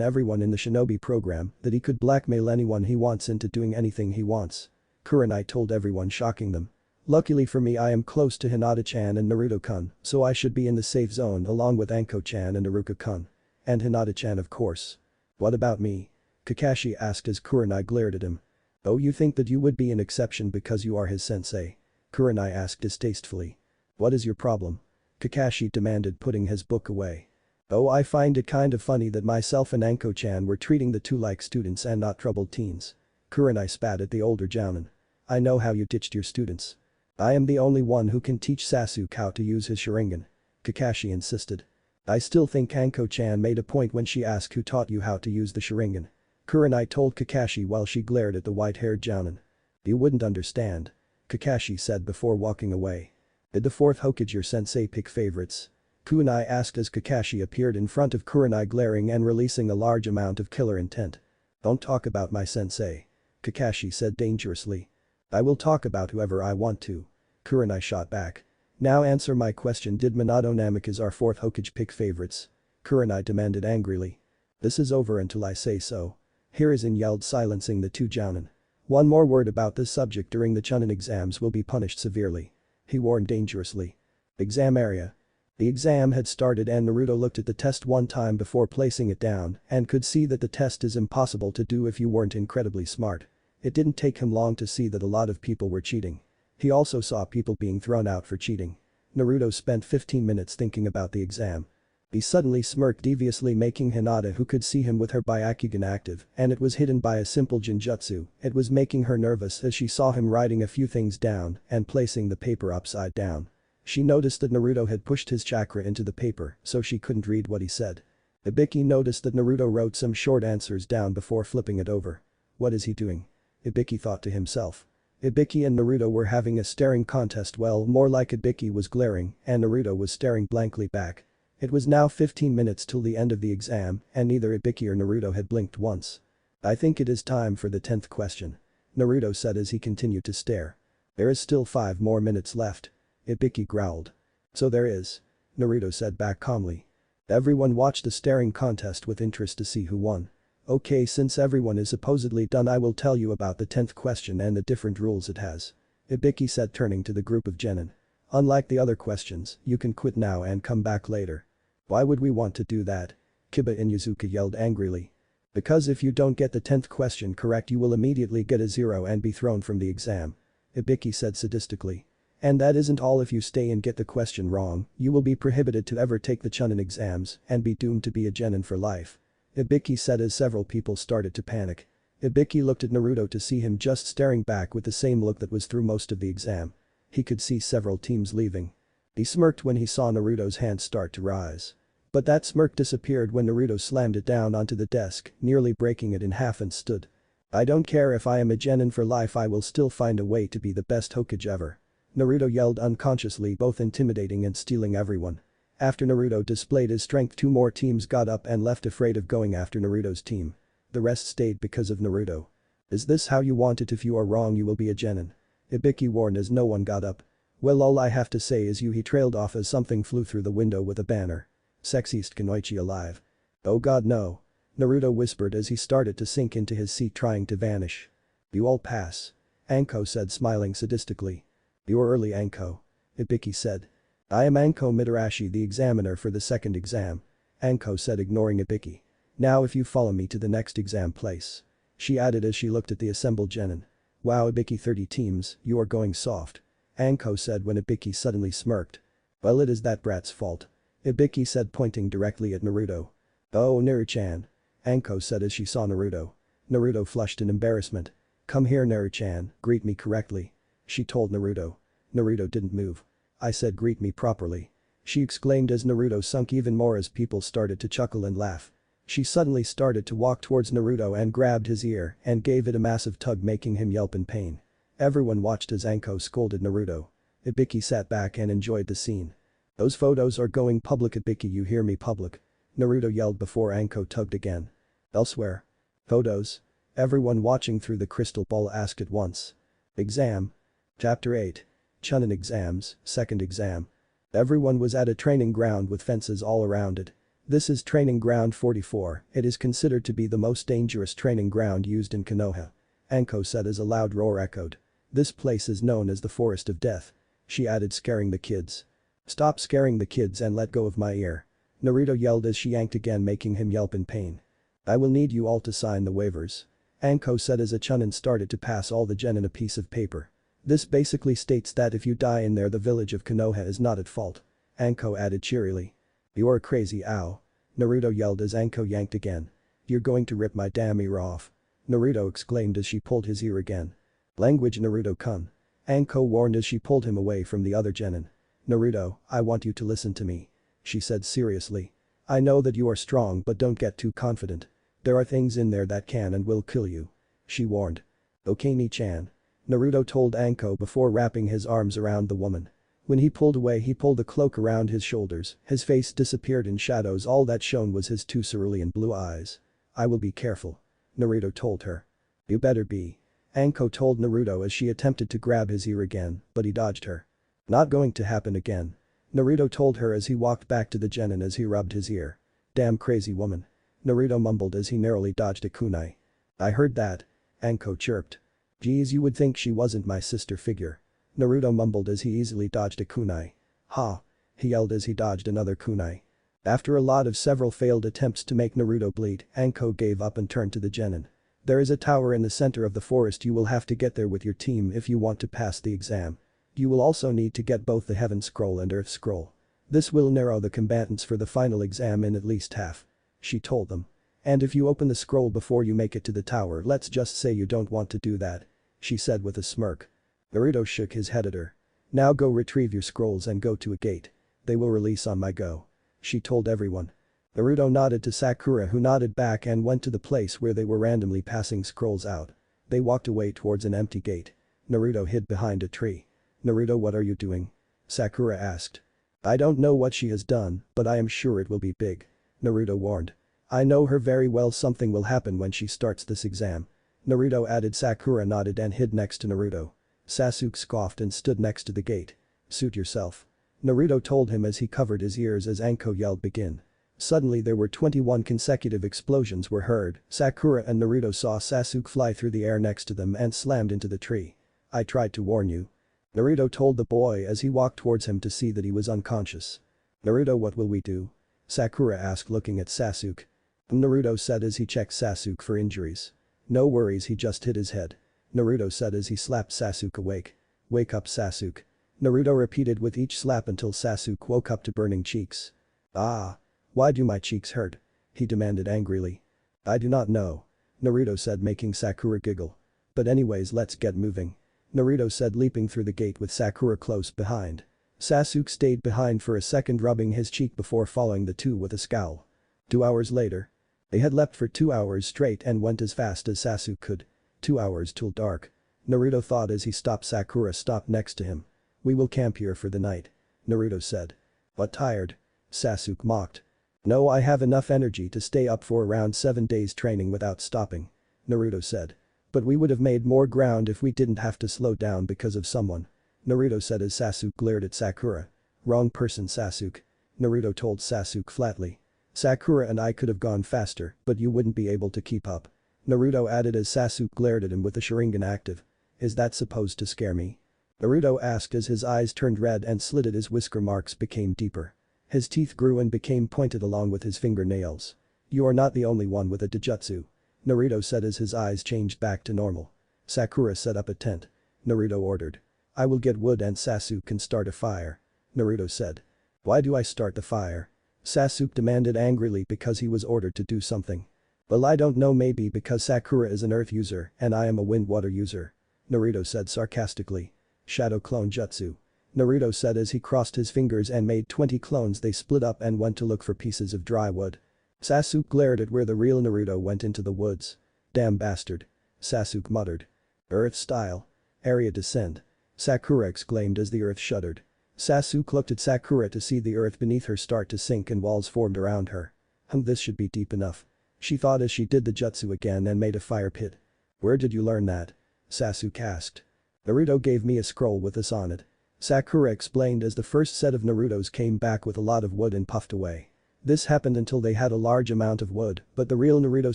everyone in the shinobi program that he could blackmail anyone he wants into doing anything he wants," Kurenai told everyone, shocking them. "Luckily for me I am close to Hinata-chan and Naruto-kun, so I should be in the safe zone along with Anko-chan and Iruka-kun. And Hinata-chan of course." "What about me?" Kakashi asked as Kurenai glared at him. "Oh, you think that you would be an exception because you are his sensei?" Kurenai asked distastefully. "What is your problem?" Kakashi demanded, putting his book away. "Oh, I find it kind of funny that myself and Anko-chan were treating the two like students and not troubled teens." Kurenai spat at the older Jounin. "I know how you ditched your students. I am the only one who can teach Sasuke how to use his Sharingan," Kakashi insisted. "I still think Anko-chan made a point when she asked who taught you how to use the Sharingan," Kurenai told Kakashi while she glared at the white-haired Jounin. "You wouldn't understand," Kakashi said before walking away. "Did the fourth Hokage your sensei pick favorites?" Kunai asked as Kakashi appeared in front of Kurenai, glaring and releasing a large amount of killer intent. "Don't talk about my sensei," Kakashi said dangerously. "I will talk about whoever I want to," Kurenai shot back. "Now answer my question, did Minato Namikaze our fourth Hokage pick favorites?" Kurenai demanded angrily. "This is over until I say so," Hiruzen yelled, silencing the two Jounin. "One more word about this subject during the Chunin exams will be punished severely," he warned dangerously. Exam area. The exam had started and Naruto looked at the test one time before placing it down and could see that the test is impossible to do if you weren't incredibly smart. It didn't take him long to see that a lot of people were cheating. He also saw people being thrown out for cheating. Naruto spent 15 minutes thinking about the exam. He suddenly smirked deviously, making Hinata, who could see him with her Byakugan active and it was hidden by a simple Genjutsu, it was making her nervous as she saw him writing a few things down and placing the paper upside down. She noticed that Naruto had pushed his chakra into the paper so she couldn't read what he said. Ibiki noticed that Naruto wrote some short answers down before flipping it over. What is he doing? Ibiki thought to himself. Ibiki and Naruto were having a staring contest, well, more like Ibiki was glaring and Naruto was staring blankly back. It was now 15 minutes till the end of the exam and neither Ibiki or Naruto had blinked once. "I think it is time for the 10th question," Naruto said as he continued to stare. "There is still 5 more minutes left," Ibiki growled. "So there is," Naruto said back calmly. Everyone watched the staring contest with interest to see who won. "Okay, since everyone is supposedly done, I will tell you about the 10th question and the different rules it has," Ibiki said, turning to the group of genin. "Unlike the other questions, you can quit now and come back later." "Why would we want to do that?" Kiba Inuzuka yelled angrily. "Because if you don't get the 10th question correct you will immediately get a 0 and be thrown from the exam," Ibiki said sadistically. "And that isn't all, if you stay and get the question wrong, you will be prohibited to ever take the Chunin exams and be doomed to be a genin for life," Ibiki said as several people started to panic. Ibiki looked at Naruto to see him just staring back with the same look that was through most of the exam. He could see several teams leaving. He smirked when he saw Naruto's hand start to rise. But that smirk disappeared when Naruto slammed it down onto the desk, nearly breaking it in half, and stood. "I don't care if I am a genin for life, I will still find a way to be the best Hokage ever," Naruto yelled unconsciously, both intimidating and stealing everyone. After Naruto displayed his strength, 2 more teams got up and left, afraid of going after Naruto's team. The rest stayed because of Naruto. Is this how you want it? If you are wrong you will be a genin. Ibiki warned as no one got up. Well, all I have to say is he trailed off as something flew through the window with a banner. Sexiest Kunoichi alive. Oh god no. Naruto whispered as he started to sink into his seat, trying to vanish. You all pass. Anko said, smiling sadistically. You're early, Anko. Ibiki said. I am Anko Mitarashi, the examiner for the second exam. Anko said, ignoring Ibiki. Now if you follow me to the next exam place. She added as she looked at the assembled genin. Wow, Ibiki, 30 teams, you are going soft. Anko said when Ibiki suddenly smirked. Well, it is that brat's fault. Ibiki said, pointing directly at Naruto. Oh, Naru-chan. Anko said as she saw Naruto. Naruto flushed in embarrassment. Come here, Naru-chan, greet me correctly. She told Naruto. Naruto didn't move. I said greet me properly. She exclaimed as Naruto sunk even more as people started to chuckle and laugh. She suddenly started to walk towards Naruto and grabbed his ear and gave it a massive tug, making him yelp in pain. Everyone watched as Anko scolded Naruto. Ibiki sat back and enjoyed the scene. Those photos are going public, Ibiki, you hear me, public. Naruto yelled before Anko tugged again. Elsewhere. Photos? Everyone watching through the crystal ball asked at once. Exam. Chapter 8. Chunin exams, second exam. Everyone was at a training ground with fences all around it. This is training ground 44, it is considered to be the most dangerous training ground used in Konoha. Anko said as a loud roar echoed. This place is known as the Forest of Death. She added, scaring the kids. Stop scaring the kids and let go of my ear. Naruto yelled as she yanked again, making him yelp in pain. I will need you all to sign the waivers. Anko said as a chunin started to pass all the genin a piece of paper. This basically states that if you die in there the village of Konoha is not at fault. Anko added cheerily. You're crazy, ow. Naruto yelled as Anko yanked again. You're going to rip my damn ear off. Naruto exclaimed as she pulled his ear again. Language, Naruto-kun. Anko warned as she pulled him away from the other genin. Naruto, I want you to listen to me. She said seriously. I know that you are strong, but don't get too confident. There are things in there that can and will kill you. She warned. Okay, Ni-chan. Naruto told Anko before wrapping his arms around the woman. When he pulled away, he pulled the cloak around his shoulders, his face disappeared in shadows, all that shone was his 2 cerulean blue eyes. I will be careful. Naruto told her. You better be. Anko told Naruto as she attempted to grab his ear again, but he dodged her. Not going to happen again. Naruto told her as he walked back to the genin as he rubbed his ear. Damn crazy woman. Naruto mumbled as he narrowly dodged a kunai. I heard that. Anko chirped. Geez, you would think she wasn't my sister figure. Naruto mumbled as he easily dodged a kunai. Ha! He yelled as he dodged another kunai. After a lot of several failed attempts to make Naruto bleed, Anko gave up and turned to the genin. There is a tower in the center of the forest, you will have to get there with your team if you want to pass the exam. You will also need to get both the Heaven Scroll and Earth Scroll. This will narrow the combatants for the final exam in at least half. She told them. And if you open the scroll before you make it to the tower, let's just say you don't want to do that. She said with a smirk. Naruto shook his head at her. Now go retrieve your scrolls and go to a gate. They will release on my go. She told everyone. Naruto nodded to Sakura, who nodded back and went to the place where they were randomly passing scrolls out. They walked away towards an empty gate. Naruto hid behind a tree. Naruto, what are you doing? Sakura asked. I don't know what she has done, but I am sure it will be big. Naruto warned. I know her very well, something will happen when she starts this exam. Naruto added. Sakura nodded and hid next to Naruto. Sasuke scoffed and stood next to the gate. Suit yourself. Naruto told him as he covered his ears as Anko yelled begin. Suddenly there were 21 consecutive explosions were heard. Sakura and Naruto saw Sasuke fly through the air next to them and slammed into the tree. I tried to warn you. Naruto told the boy as he walked towards him to see that he was unconscious. Naruto, what will we do? Sakura asked, looking at Sasuke. Naruto said as he checked Sasuke for injuries. No worries, he just hit his head. Naruto said as he slapped Sasuke awake. Wake up, Sasuke. Naruto repeated with each slap until Sasuke woke up to burning cheeks. Ah. Why do my cheeks hurt? He demanded angrily. I do not know. Naruto said, making Sakura giggle. But anyways, let's get moving. Naruto said, leaping through the gate with Sakura close behind. Sasuke stayed behind for a second, rubbing his cheek before following the two with a scowl. 2 hours later. They had leapt for 2 hours straight and went as fast as Sasuke could. 2 hours till dark. Naruto thought as he stopped. Sakura stopped next to him. We will camp here for the night. Naruto said. But tired? Sasuke mocked. No, I have enough energy to stay up for around 7 days training without stopping. Naruto said. But we would have made more ground if we didn't have to slow down because of someone. Naruto said as Sasuke glared at Sakura. Wrong person, Sasuke. Naruto told Sasuke flatly. Sakura and I could have gone faster, but you wouldn't be able to keep up. Naruto added as Sasuke glared at him with the Sharingan active. Is that supposed to scare me? Naruto asked as his eyes turned red and slitted as whisker marks became deeper. His teeth grew and became pointed along with his fingernails. You are not the only one with a taijutsu. Naruto said as his eyes changed back to normal. Sakura set up a tent. Naruto ordered. I will get wood and Sasuke can start a fire. Naruto said. Why do I start the fire? Sasuke demanded angrily because he was ordered to do something. Well, I don't know, maybe because Sakura is an earth user and I am a wind water user. Naruto said sarcastically. Shadow clone jutsu. Naruto said as he crossed his fingers and made 20 clones. They split up and went to look for pieces of dry wood. Sasuke glared at where the real Naruto went into the woods. Damn bastard. Sasuke muttered. Earth style. Area descend. Sakura exclaimed as the earth shuddered. Sasuke looked at Sakura to see the earth beneath her start to sink and walls formed around her. This should be deep enough. She thought as she did the jutsu again and made a fire pit. Where did you learn that? Sasuke asked. Naruto gave me a scroll with this on it. Sakura explained as the first set of Narutos came back with a lot of wood and puffed away. This happened until they had a large amount of wood, but the real Naruto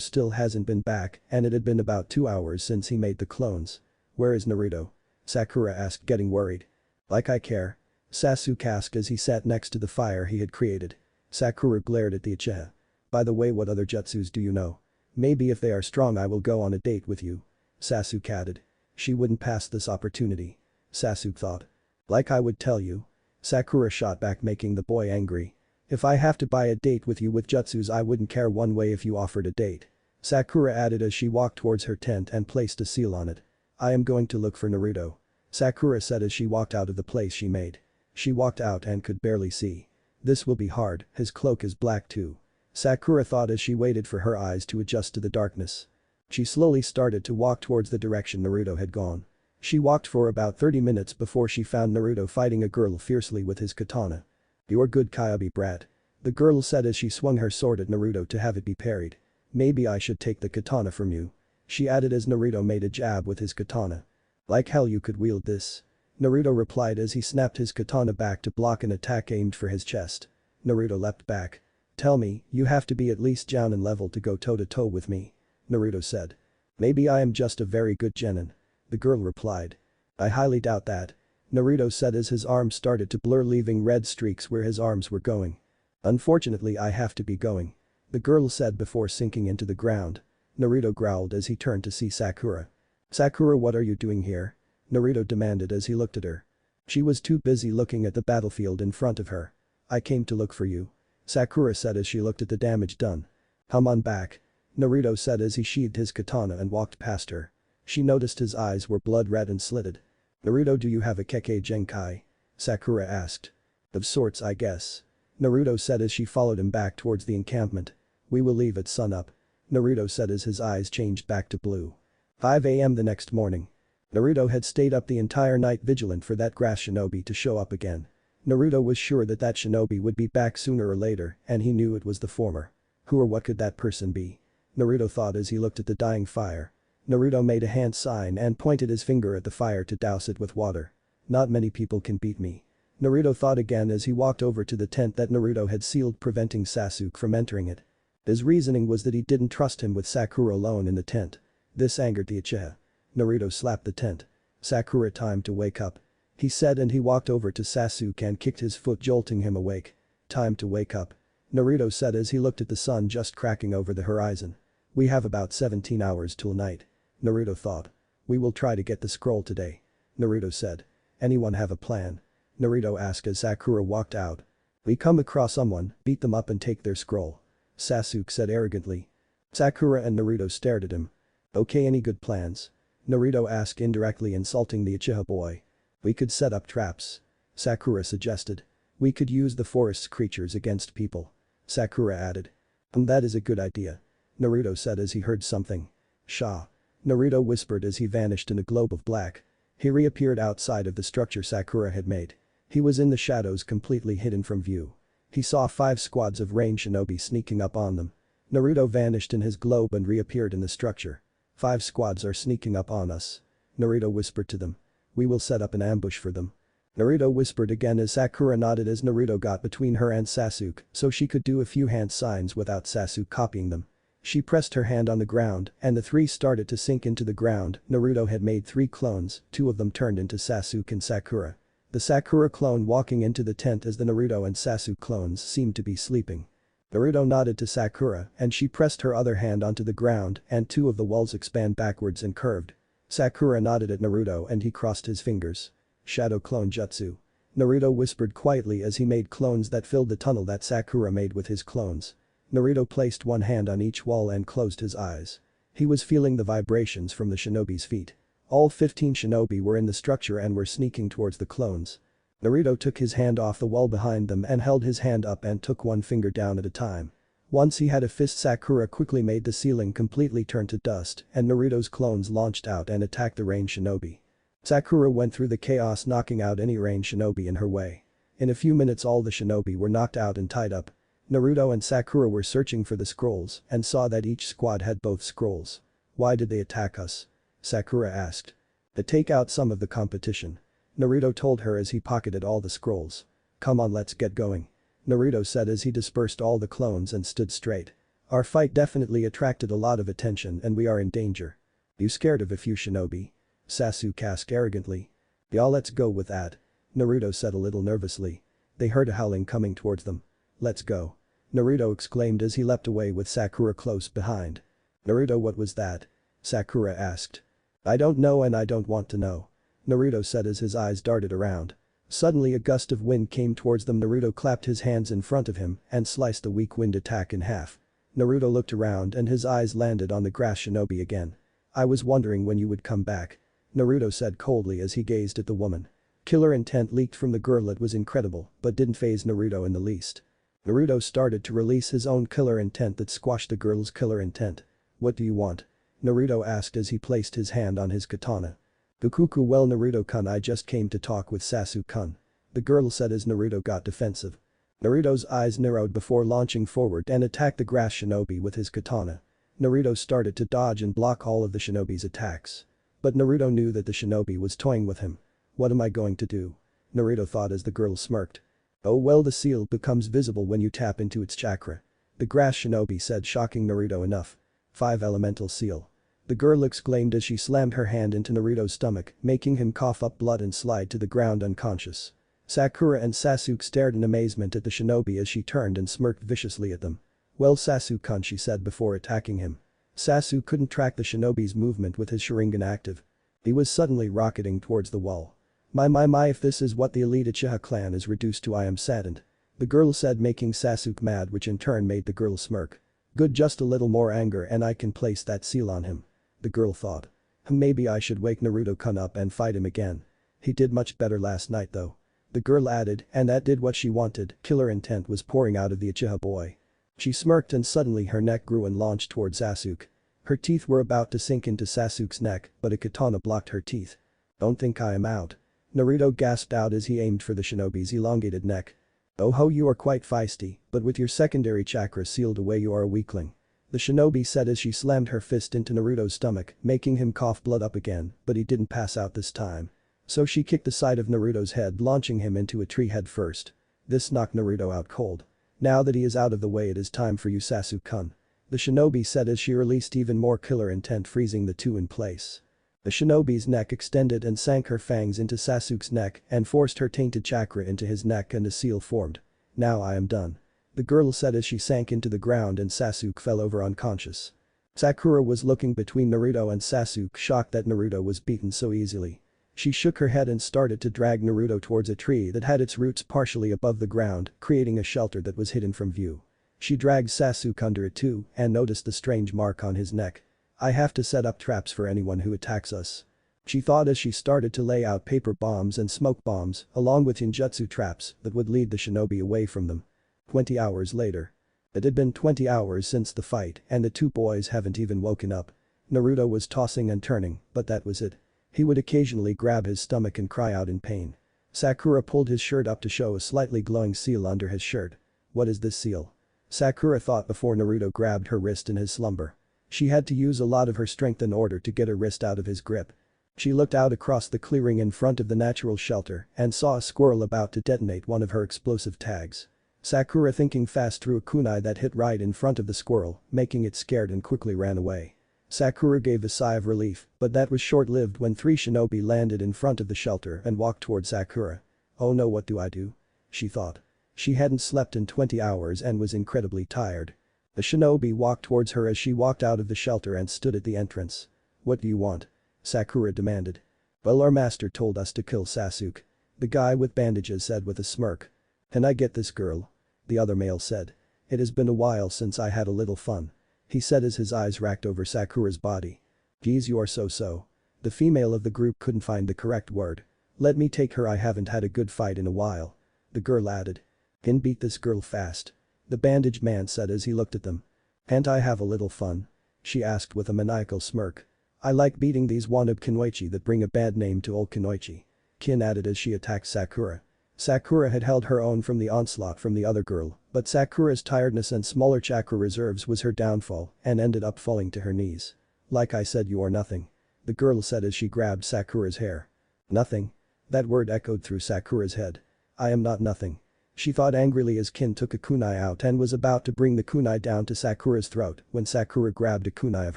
still hasn't been back and it had been about 2 hours since he made the clones. Where is Naruto? Sakura asked, getting worried. Like I care. Sasuke asked as he sat next to the fire he had created. Sakura glared at the Uchiha. By the way, what other jutsus do you know? Maybe if they are strong I will go on a date with you. Sasuke added. She wouldn't pass this opportunity. Sasuke thought. Like I would tell you. Sakura shot back, making the boy angry. If I have to buy a date with you with jutsus I wouldn't care one way if you offered a date. Sakura added as she walked towards her tent and placed a seal on it. I am going to look for Naruto. Sakura said as she walked out of the place she made. She walked out and could barely see. This will be hard, his cloak is black too. Sakura thought as she waited for her eyes to adjust to the darkness. She slowly started to walk towards the direction Naruto had gone. She walked for about 30 minutes before she found Naruto fighting a girl fiercely with his katana. You're good, Kyuubi brat. The girl said as she swung her sword at Naruto to have it be parried. Maybe I should take the katana from you. She added as Naruto made a jab with his katana. Like hell you could wield this. Naruto replied as he snapped his katana back to block an attack aimed for his chest. Naruto leapt back. Tell me, you have to be at least Jounin level to go toe-to-toe with me. Naruto said. Maybe I am just a very good genin. The girl replied. I highly doubt that. Naruto said as his arms started to blur, leaving red streaks where his arms were going. Unfortunately I have to be going. The girl said before sinking into the ground. Naruto growled as he turned to see Sakura. Sakura, what are you doing here? Naruto demanded as he looked at her. She was too busy looking at the battlefield in front of her. I came to look for you. Sakura said as she looked at the damage done. Come on back. Naruto said as he sheathed his katana and walked past her. She noticed his eyes were blood red and slitted. Naruto, do you have a Kekkei Genkai? Sakura asked. Of sorts, I guess. Naruto said as she followed him back towards the encampment. We will leave at sunup. Naruto said as his eyes changed back to blue. 5 a.m. the next morning. Naruto had stayed up the entire night vigilant for that grass shinobi to show up again. Naruto was sure that that shinobi would be back sooner or later and he knew it was the former. Who or what could that person be? Naruto thought as he looked at the dying fire. Naruto made a hand sign and pointed his finger at the fire to douse it with water. Not many people can beat me. Naruto thought again as he walked over to the tent that Naruto had sealed, preventing Sasuke from entering it. His reasoning was that he didn't trust him with Sakura alone in the tent. This angered the Uchiha. Naruto slapped the tent. Sakura, time to wake up. He said and he walked over to Sasuke and kicked his foot, jolting him awake. Time to wake up. Naruto said as he looked at the sun just cracking over the horizon. We have about 17 hours till night. Naruto thought. We will try to get the scroll today. Naruto said. Anyone have a plan? Naruto asked as Sakura walked out. We come across someone, beat them up and take their scroll. Sasuke said arrogantly. Sakura and Naruto stared at him. Okay, any good plans? Naruto asked, indirectly insulting the Uchiha boy. We could set up traps. Sakura suggested. We could use the forest's creatures against people. Sakura added. That is a good idea. Naruto said as he heard something. Sha. Naruto whispered as he vanished in a globe of black. He reappeared outside of the structure Sakura had made. He was in the shadows completely hidden from view. He saw 5 squads of rain shinobi sneaking up on them. Naruto vanished in his globe and reappeared in the structure. 5 squads are sneaking up on us. Naruto whispered to them. We will set up an ambush for them. Naruto whispered again as Sakura nodded as Naruto got between her and Sasuke so she could do a few hand signs without Sasuke copying them. She pressed her hand on the ground and the 3 started to sink into the ground. Naruto had made 3 clones, 2 of them turned into Sasuke and Sakura. The Sakura clone walking into the tent as the Naruto and Sasuke clones seemed to be sleeping. Naruto nodded to Sakura and she pressed her other hand onto the ground and 2 of the walls expand backwards and curved. Sakura nodded at Naruto and he crossed his fingers. Shadow clone jutsu. Naruto whispered quietly as he made clones that filled the tunnel that Sakura made with his clones. Naruto placed one hand on each wall and closed his eyes. He was feeling the vibrations from the shinobi's feet. All 15 shinobi were in the structure and were sneaking towards the clones. Naruto took his hand off the wall behind them and held his hand up and took one finger down at a time. Once he had a fist, Sakura quickly made the ceiling completely turn to dust and Naruto's clones launched out and attacked the rain shinobi. Sakura went through the chaos, knocking out any rain shinobi in her way. In a few minutes all the shinobi were knocked out and tied up. Naruto and Sakura were searching for the scrolls and saw that each squad had both scrolls. Why did they attack us? Sakura asked. To take out some of the competition. Naruto told her as he pocketed all the scrolls. Come on, let's get going. Naruto said as he dispersed all the clones and stood straight. Our fight definitely attracted a lot of attention and we are in danger. You scared of a few shinobi? Sasuke asked arrogantly. Yeah, let's go with that. Naruto said a little nervously. They heard a howling coming towards them. Let's go. Naruto exclaimed as he leapt away with Sakura close behind. Naruto, what was that? Sakura asked. I don't know and I don't want to know. Naruto said as his eyes darted around. Suddenly a gust of wind came towards them. Naruto clapped his hands in front of him and sliced the weak wind attack in half. Naruto looked around and his eyes landed on the grass shinobi again. I was wondering when you would come back. Naruto said coldly as he gazed at the woman. Killer intent leaked from the girl. It was incredible but didn't faze Naruto in the least. Naruto started to release his own killer intent that squashed the girl's killer intent. What do you want? Naruto asked as he placed his hand on his katana. Bukuku, well Naruto-kun, I just came to talk with Sasuke-kun. The girl said as Naruto got defensive. Naruto's eyes narrowed before launching forward and attacked the grass shinobi with his katana. Naruto started to dodge and block all of the shinobi's attacks. But Naruto knew that the shinobi was toying with him. What am I going to do? Naruto thought as the girl smirked. Oh well, the seal becomes visible when you tap into its chakra. The grass shinobi said, shocking Naruto enough. 5 elemental seal. The girl exclaimed as she slammed her hand into Naruto's stomach, making him cough up blood and slide to the ground unconscious. Sakura and Sasuke stared in amazement at the shinobi as she turned and smirked viciously at them. Well Sasuke-kun, she said before attacking him. Sasuke couldn't track the shinobi's movement with his Sharingan active. He was suddenly rocketing towards the wall. My, if this is what the elite Uchiha clan is reduced to, I am saddened. The girl said, making Sasuke mad, which in turn made the girl smirk. Good, just a little more anger and I can place that seal on him. The girl thought. Maybe I should wake Naruto-kun up and fight him again. He did much better last night though. The girl added, and that did what she wanted. Killer intent was pouring out of the Uchiha boy. She smirked and suddenly her neck grew and launched towards Sasuke. Her teeth were about to sink into Sasuke's neck, but a katana blocked her teeth. Don't think I am out. Naruto gasped out as he aimed for the shinobi's elongated neck. Oh ho, you are quite feisty, but with your secondary chakra sealed away you are a weakling. The shinobi said as she slammed her fist into Naruto's stomach, making him cough blood up again, but he didn't pass out this time. So she kicked the side of Naruto's head, launching him into a tree head first. This knocked Naruto out cold. Now that he is out of the way, it is time for you, Sasuke-kun. The shinobi said as she released even more killer intent, freezing the two in place. The shinobi's neck extended and sank her fangs into Sasuke's neck and forced her tainted chakra into his neck and a seal formed. Now I am done. The girl said as she sank into the ground and Sasuke fell over unconscious. Sakura was looking between Naruto and Sasuke, shocked that Naruto was beaten so easily. She shook her head and started to drag Naruto towards a tree that had its roots partially above the ground, creating a shelter that was hidden from view. She dragged Sasuke under it too and noticed the strange mark on his neck. I have to set up traps for anyone who attacks us. She thought as she started to lay out paper bombs and smoke bombs along with ninjutsu traps that would lead the shinobi away from them. 20 hours later. It had been 20 hours since the fight and the two boys haven't even woken up. Naruto was tossing and turning, but that was it. He would occasionally grab his stomach and cry out in pain. Sakura pulled his shirt up to show a slightly glowing seal under his shirt. What is this seal? Sakura thought before Naruto grabbed her wrist in his slumber. She had to use a lot of her strength in order to get her wrist out of his grip. She looked out across the clearing in front of the natural shelter and saw a squirrel about to detonate one of her explosive tags. Sakura thinking fast threw a kunai that hit right in front of the squirrel, making it scared and quickly ran away. Sakura gave a sigh of relief, but that was short-lived when 3 shinobi landed in front of the shelter and walked toward Sakura. Oh no, what do I do? She thought. She hadn't slept in 20 hours and was incredibly tired. The shinobi walked towards her as she walked out of the shelter and stood at the entrance. What do you want? Sakura demanded. Well, our master told us to kill Sasuke. The guy with bandages said with a smirk. Can I get this girl? The other male said. It has been a while since I had a little fun. He said as his eyes racked over Sakura's body. Geez, you are so. The female of the group couldn't find the correct word. Let me take her, I haven't had a good fight in a while. The girl added. Can beat this girl fast. The bandaged man said as he looked at them. Can't I have a little fun? She asked with a maniacal smirk. I like beating these wannabe kunoichi that bring a bad name to old kunoichi. Kin added as she attacked Sakura. Sakura had held her own from the onslaught from the other girl, but Sakura's tiredness and smaller chakra reserves was her downfall and ended up falling to her knees. Like I said, you are nothing. The girl said as she grabbed Sakura's hair. Nothing? That word echoed through Sakura's head. I am not nothing. She thought angrily as Kin took a kunai out and was about to bring the kunai down to Sakura's throat when Sakura grabbed a kunai of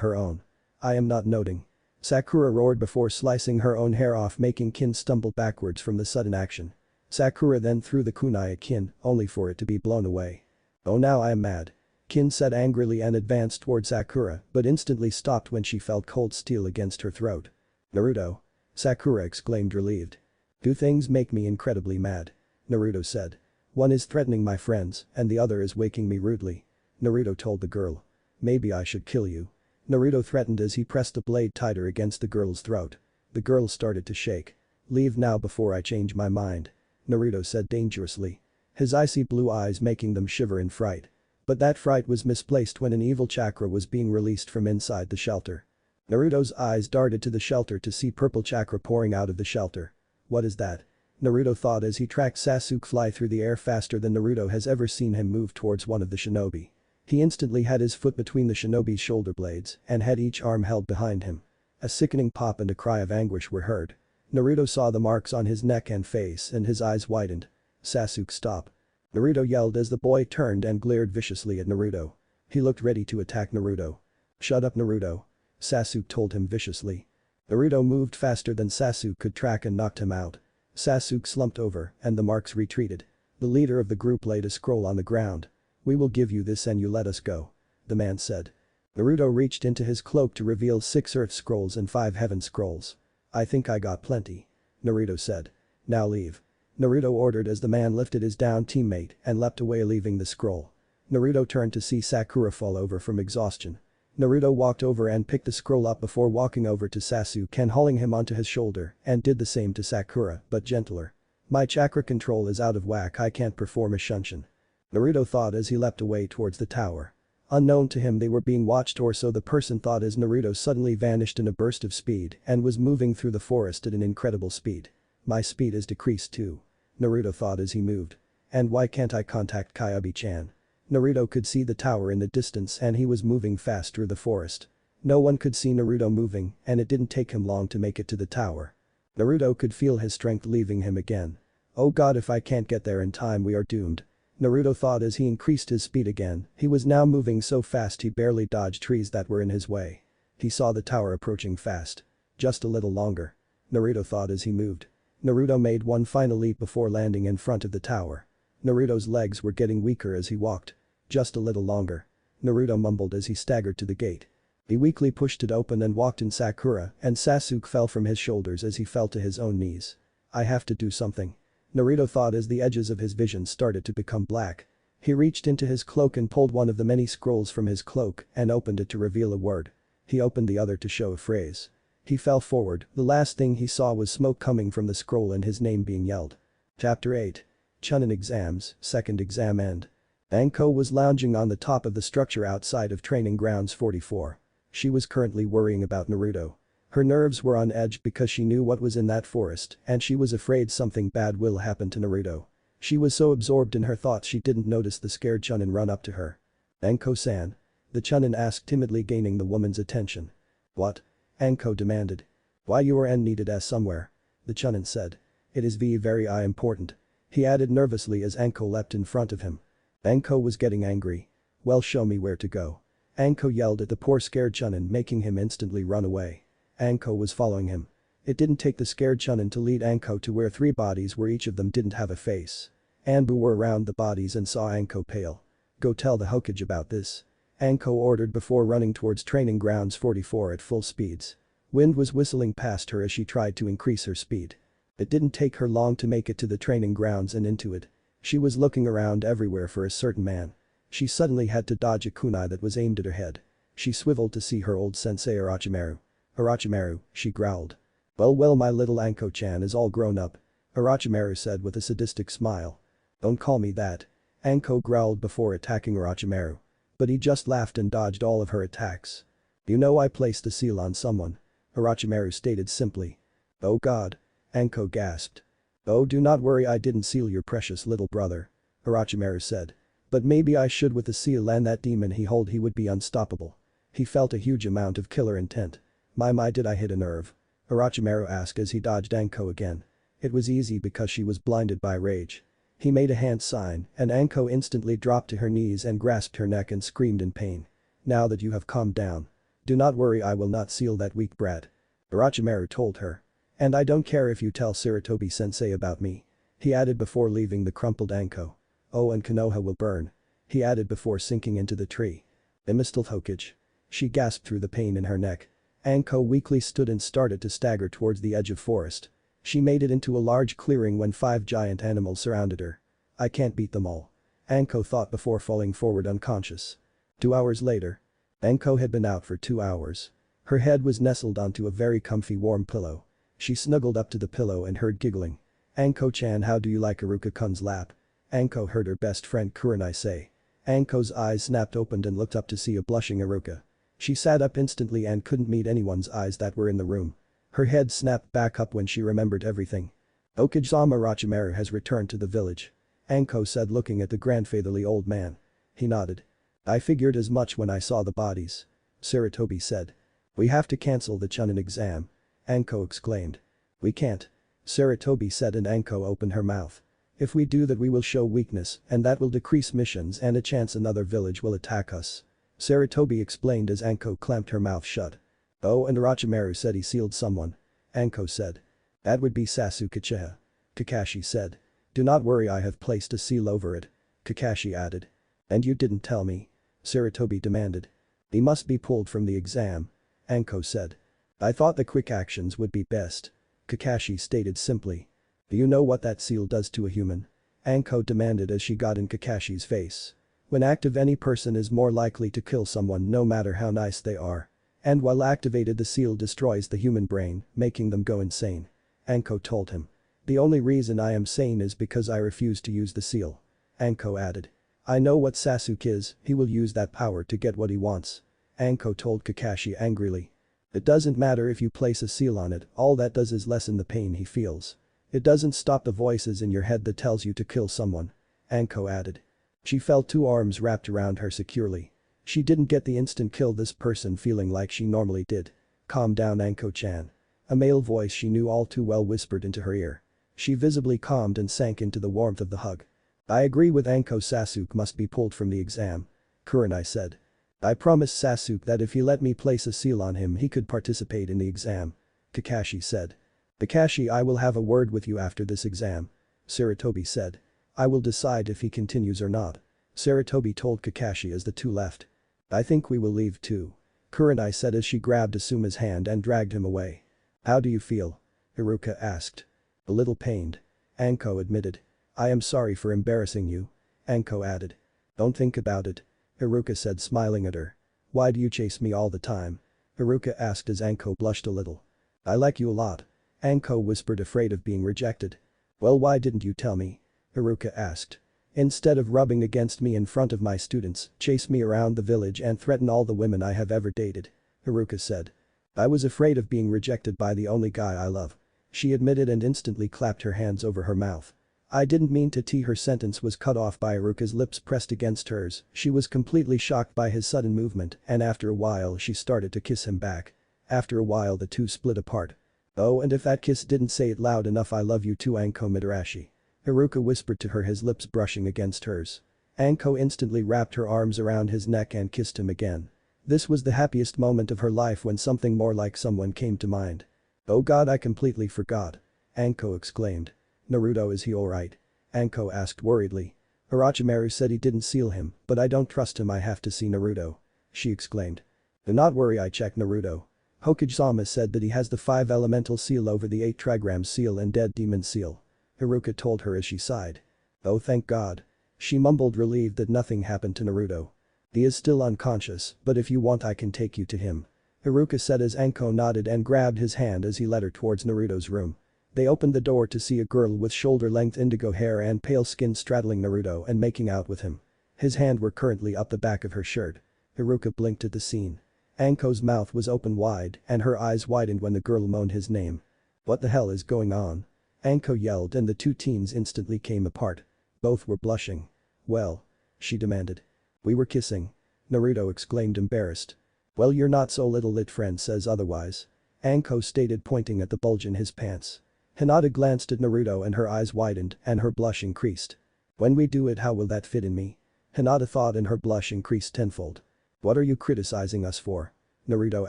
her own. I am not noting. Sakura roared before slicing her own hair off, making Kin stumble backwards from the sudden action. Sakura then threw the kunai at Kin, only for it to be blown away. Oh, now I am mad. Kin said angrily and advanced toward Sakura but instantly stopped when she felt cold steel against her throat. Naruto. Sakura exclaimed relieved. Two things make me incredibly mad. Naruto said. One is threatening my friends and the other is waking me rudely. Naruto told the girl. Maybe I should kill you. Naruto threatened as he pressed the blade tighter against the girl's throat. The girl started to shake. Leave now before I change my mind. Naruto said dangerously. His icy blue eyes making them shiver in fright. But that fright was misplaced when an evil chakra was being released from inside the shelter. Naruto's eyes darted to the shelter to see purple chakra pouring out of the shelter. What is that? Naruto thought as he tracked Sasuke fly through the air faster than Naruto has ever seen him move towards one of the shinobi. He instantly had his foot between the shinobi's shoulder blades and had each arm held behind him. A sickening pop and a cry of anguish were heard. Naruto saw the marks on his neck and face and his eyes widened. Sasuke, stop. Naruto yelled as the boy turned and glared viciously at Naruto. He looked ready to attack Naruto. Shut up, Naruto. Sasuke told him viciously. Naruto moved faster than Sasuke could track and knocked him out. Sasuke slumped over and the marks retreated. The leader of the group laid a scroll on the ground. We will give you this and you let us go. The man said. Naruto reached into his cloak to reveal 6 earth scrolls and 5 heaven scrolls. I think I got plenty. Naruto said. Now leave. Naruto ordered as the man lifted his downed teammate and leapt away leaving the scroll. Naruto turned to see Sakura fall over from exhaustion. Naruto walked over and picked the scroll up before walking over to Sasuke and hauling him onto his shoulder and did the same to Sakura but gentler. My chakra control is out of whack, I can't perform a shunshin. Naruto thought as he leapt away towards the tower. Unknown to him they were being watched, or so the person thought as Naruto suddenly vanished in a burst of speed and was moving through the forest at an incredible speed. My speed is decreased too. Naruto thought as he moved. And why can't I contact Kyuubi-chan? Naruto could see the tower in the distance and he was moving fast through the forest. No one could see Naruto moving and it didn't take him long to make it to the tower. Naruto could feel his strength leaving him again. Oh god, if I can't get there in time we are doomed. Naruto thought as he increased his speed again. He was now moving so fast he barely dodged trees that were in his way. He saw the tower approaching fast. Just a little longer. Naruto thought as he moved. Naruto made one final leap before landing in front of the tower. Naruto's legs were getting weaker as he walked. Just a little longer. Naruto mumbled as he staggered to the gate. He weakly pushed it open and walked in. Sakura and Sasuke fell from his shoulders as he fell to his own knees. I have to do something. Naruto thought as the edges of his vision started to become black. He reached into his cloak and pulled one of the many scrolls from his cloak and opened it to reveal a word. He opened the other to show a phrase. He fell forward, the last thing he saw was smoke coming from the scroll and his name being yelled. Chapter 8. Chunin Exams, Second Exam End. Anko was lounging on the top of the structure outside of Training Grounds 44. She was currently worrying about Naruto. Her nerves were on edge because she knew what was in that forest and she was afraid something bad will happen to Naruto. She was so absorbed in her thoughts she didn't notice the scared Chunin run up to her. "Anko-san?" The Chunin asked timidly, gaining the woman's attention. "What?" Anko demanded. "Why you are needed as somewhere?" The Chunin said. "It is very important." He added nervously as Anko leapt in front of him. Anko was getting angry. "Well, show me where to go." Anko yelled at the poor scared Chunin, making him instantly run away. Anko was following him. It didn't take the scared Chunin to lead Anko to where 3 bodies were, each of them didn't have a face. Anbu were around the bodies and saw Anko pale. "Go tell the Hokage about this." Anko ordered before running towards training grounds 44 at full speeds. Wind was whistling past her as she tried to increase her speed. It didn't take her long to make it to the training grounds and into it. She was looking around everywhere for a certain man. She suddenly had to dodge a kunai that was aimed at her head. She swiveled to see her old sensei Orochimaru. "Orochimaru," she growled. Well, my little Anko-chan is all grown up," Orochimaru said with a sadistic smile. "Don't call me that." Anko growled before attacking Orochimaru. But he just laughed and dodged all of her attacks. "You know I placed a seal on someone," Orochimaru stated simply. "Oh god." Anko gasped. "Oh, do not worry, I didn't seal your precious little brother," Orochimaru said. "But maybe I should. With the seal and that demon he would be unstoppable." He felt a huge amount of killer intent. My, did I hit a nerve?" Orochimaru asked as he dodged Anko again. It was easy because she was blinded by rage. He made a hand sign and Anko instantly dropped to her knees and grasped her neck and screamed in pain. "Now that you have calmed down. Do not worry, I will not seal that weak brat," Orochimaru told her. "And I don't care if you tell Sarutobi-sensei about me," he added before leaving the crumpled Anko. "Oh, and Konoha will burn," he added before sinking into the tree. "Immortal Hokage." She gasped through the pain in her neck. Anko weakly stood and started to stagger towards the edge of forest. She made it into a large clearing when 5 giant animals surrounded her. "I can't beat them all," Anko thought before falling forward unconscious. 2 hours later. Anko had been out for 2 hours. Her head was nestled onto a very comfy warm pillow. She snuggled up to the pillow and heard giggling. "Anko-chan, how do you like Iruka-kun's lap?" Anko heard her best friend Kurenai say. Anko's eyes snapped open and looked up to see a blushing Iruka. She sat up instantly and couldn't meet anyone's eyes that were in the room. Her head snapped back up when she remembered everything. "Okage-sama, Orochimaru has returned to the village," Anko said, looking at the grandfatherly old man. He nodded. "I figured as much when I saw the bodies," Sarutobi said. "We have to cancel the Chunin exam," Anko exclaimed. "We can't," Sarutobi said, and Anko opened her mouth. "If we do that we will show weakness and that will decrease missions and a chance another village will attack us," Sarutobi explained as Anko clamped her mouth shut. "Oh, and Orochimaru said he sealed someone," Anko said. "That would be Sasuke-Uchiha," Kakashi said. "Do not worry, I have placed a seal over it," Kakashi added. "And you didn't tell me?" Sarutobi demanded. "He must be pulled from the exam," Anko said. "I thought the quick actions would be best," Kakashi stated simply. "Do you know what that seal does to a human?" Anko demanded as she got in Kakashi's face. "When active, any person is more likely to kill someone no matter how nice they are. And while activated, the seal destroys the human brain, making them go insane," Anko told him. "The only reason I am sane is because I refuse to use the seal," Anko added. "I know what Sasuke is, he will use that power to get what he wants," Anko told Kakashi angrily. "It doesn't matter if you place a seal on it, all that does is lessen the pain he feels. It doesn't stop the voices in your head that tells you to kill someone," Anko added. She felt 2 arms wrapped around her securely. She didn't get the instant kill this person feeling like she normally did. "Calm down, Anko-chan," a male voice she knew all too well whispered into her ear. She visibly calmed and sank into the warmth of the hug. "I agree with Anko, Sasuke must be pulled from the exam," Kurenai said. "I promised Sasuke that if he let me place a seal on him he could participate in the exam," Kakashi said. "Kakashi, I will have a word with you after this exam," Sarutobi said. "I will decide if he continues or not," Sarutobi told Kakashi as the two left. "I think we will leave too," Kurenai said as she grabbed Asuma's hand and dragged him away. "How do you feel?" Iruka asked. "A little pained," Anko admitted. "I am sorry for embarrassing you," Anko added. "Don't think about it," Iruka said, smiling at her. "Why do you chase me all the time?" Iruka asked as Anko blushed a little. "I like you a lot," Anko whispered, afraid of being rejected. "Well, why didn't you tell me?" Iruka asked. "Instead of rubbing against me in front of my students, chase me around the village and threaten all the women I have ever dated," Iruka said. I was afraid of being rejected by the only guy I love. She admitted and instantly clapped her hands over her mouth. I didn't mean to tea. Her sentence was cut off by Iruka's lips pressed against hers. She was completely shocked by his sudden movement and after a while she started to kiss him back. After a while the two split apart. Oh, and if that kiss didn't say it loud enough, I love you too, Anko Midarashi. Iruka whispered to her, his lips brushing against hers. Anko instantly wrapped her arms around his neck and kissed him again. This was the happiest moment of her life when something more like someone came to mind. Oh god, I completely forgot. Anko exclaimed. Naruto, is he alright? Anko asked worriedly. Orochimaru said he didn't seal him, but I don't trust him, I have to see Naruto. She exclaimed. Do not worry, I checked Naruto. Hokage-sama said that he has the 5 elemental seal over the 8 trigram seal and dead demon seal. Iruka told her as she sighed. Oh thank god. She mumbled, relieved that nothing happened to Naruto. He is still unconscious, but if you want I can take you to him. Iruka said as Anko nodded and grabbed his hand as he led her towards Naruto's room. They opened the door to see a girl with shoulder-length indigo hair and pale skin straddling Naruto and making out with him. His hand were currently up the back of her shirt. Iruka blinked at the scene. Anko's mouth was open wide and her eyes widened when the girl moaned his name. What the hell is going on? Anko yelled and the two teens instantly came apart. Both were blushing. Well? She demanded. We were kissing. Naruto exclaimed, embarrassed. Well, you're not so little, lit friend says otherwise. Anko stated, pointing at the bulge in his pants. Hinata glanced at Naruto and her eyes widened and her blush increased. When we do it, how will that fit in me? Hinata thought and her blush increased tenfold. What are you criticizing us for? Naruto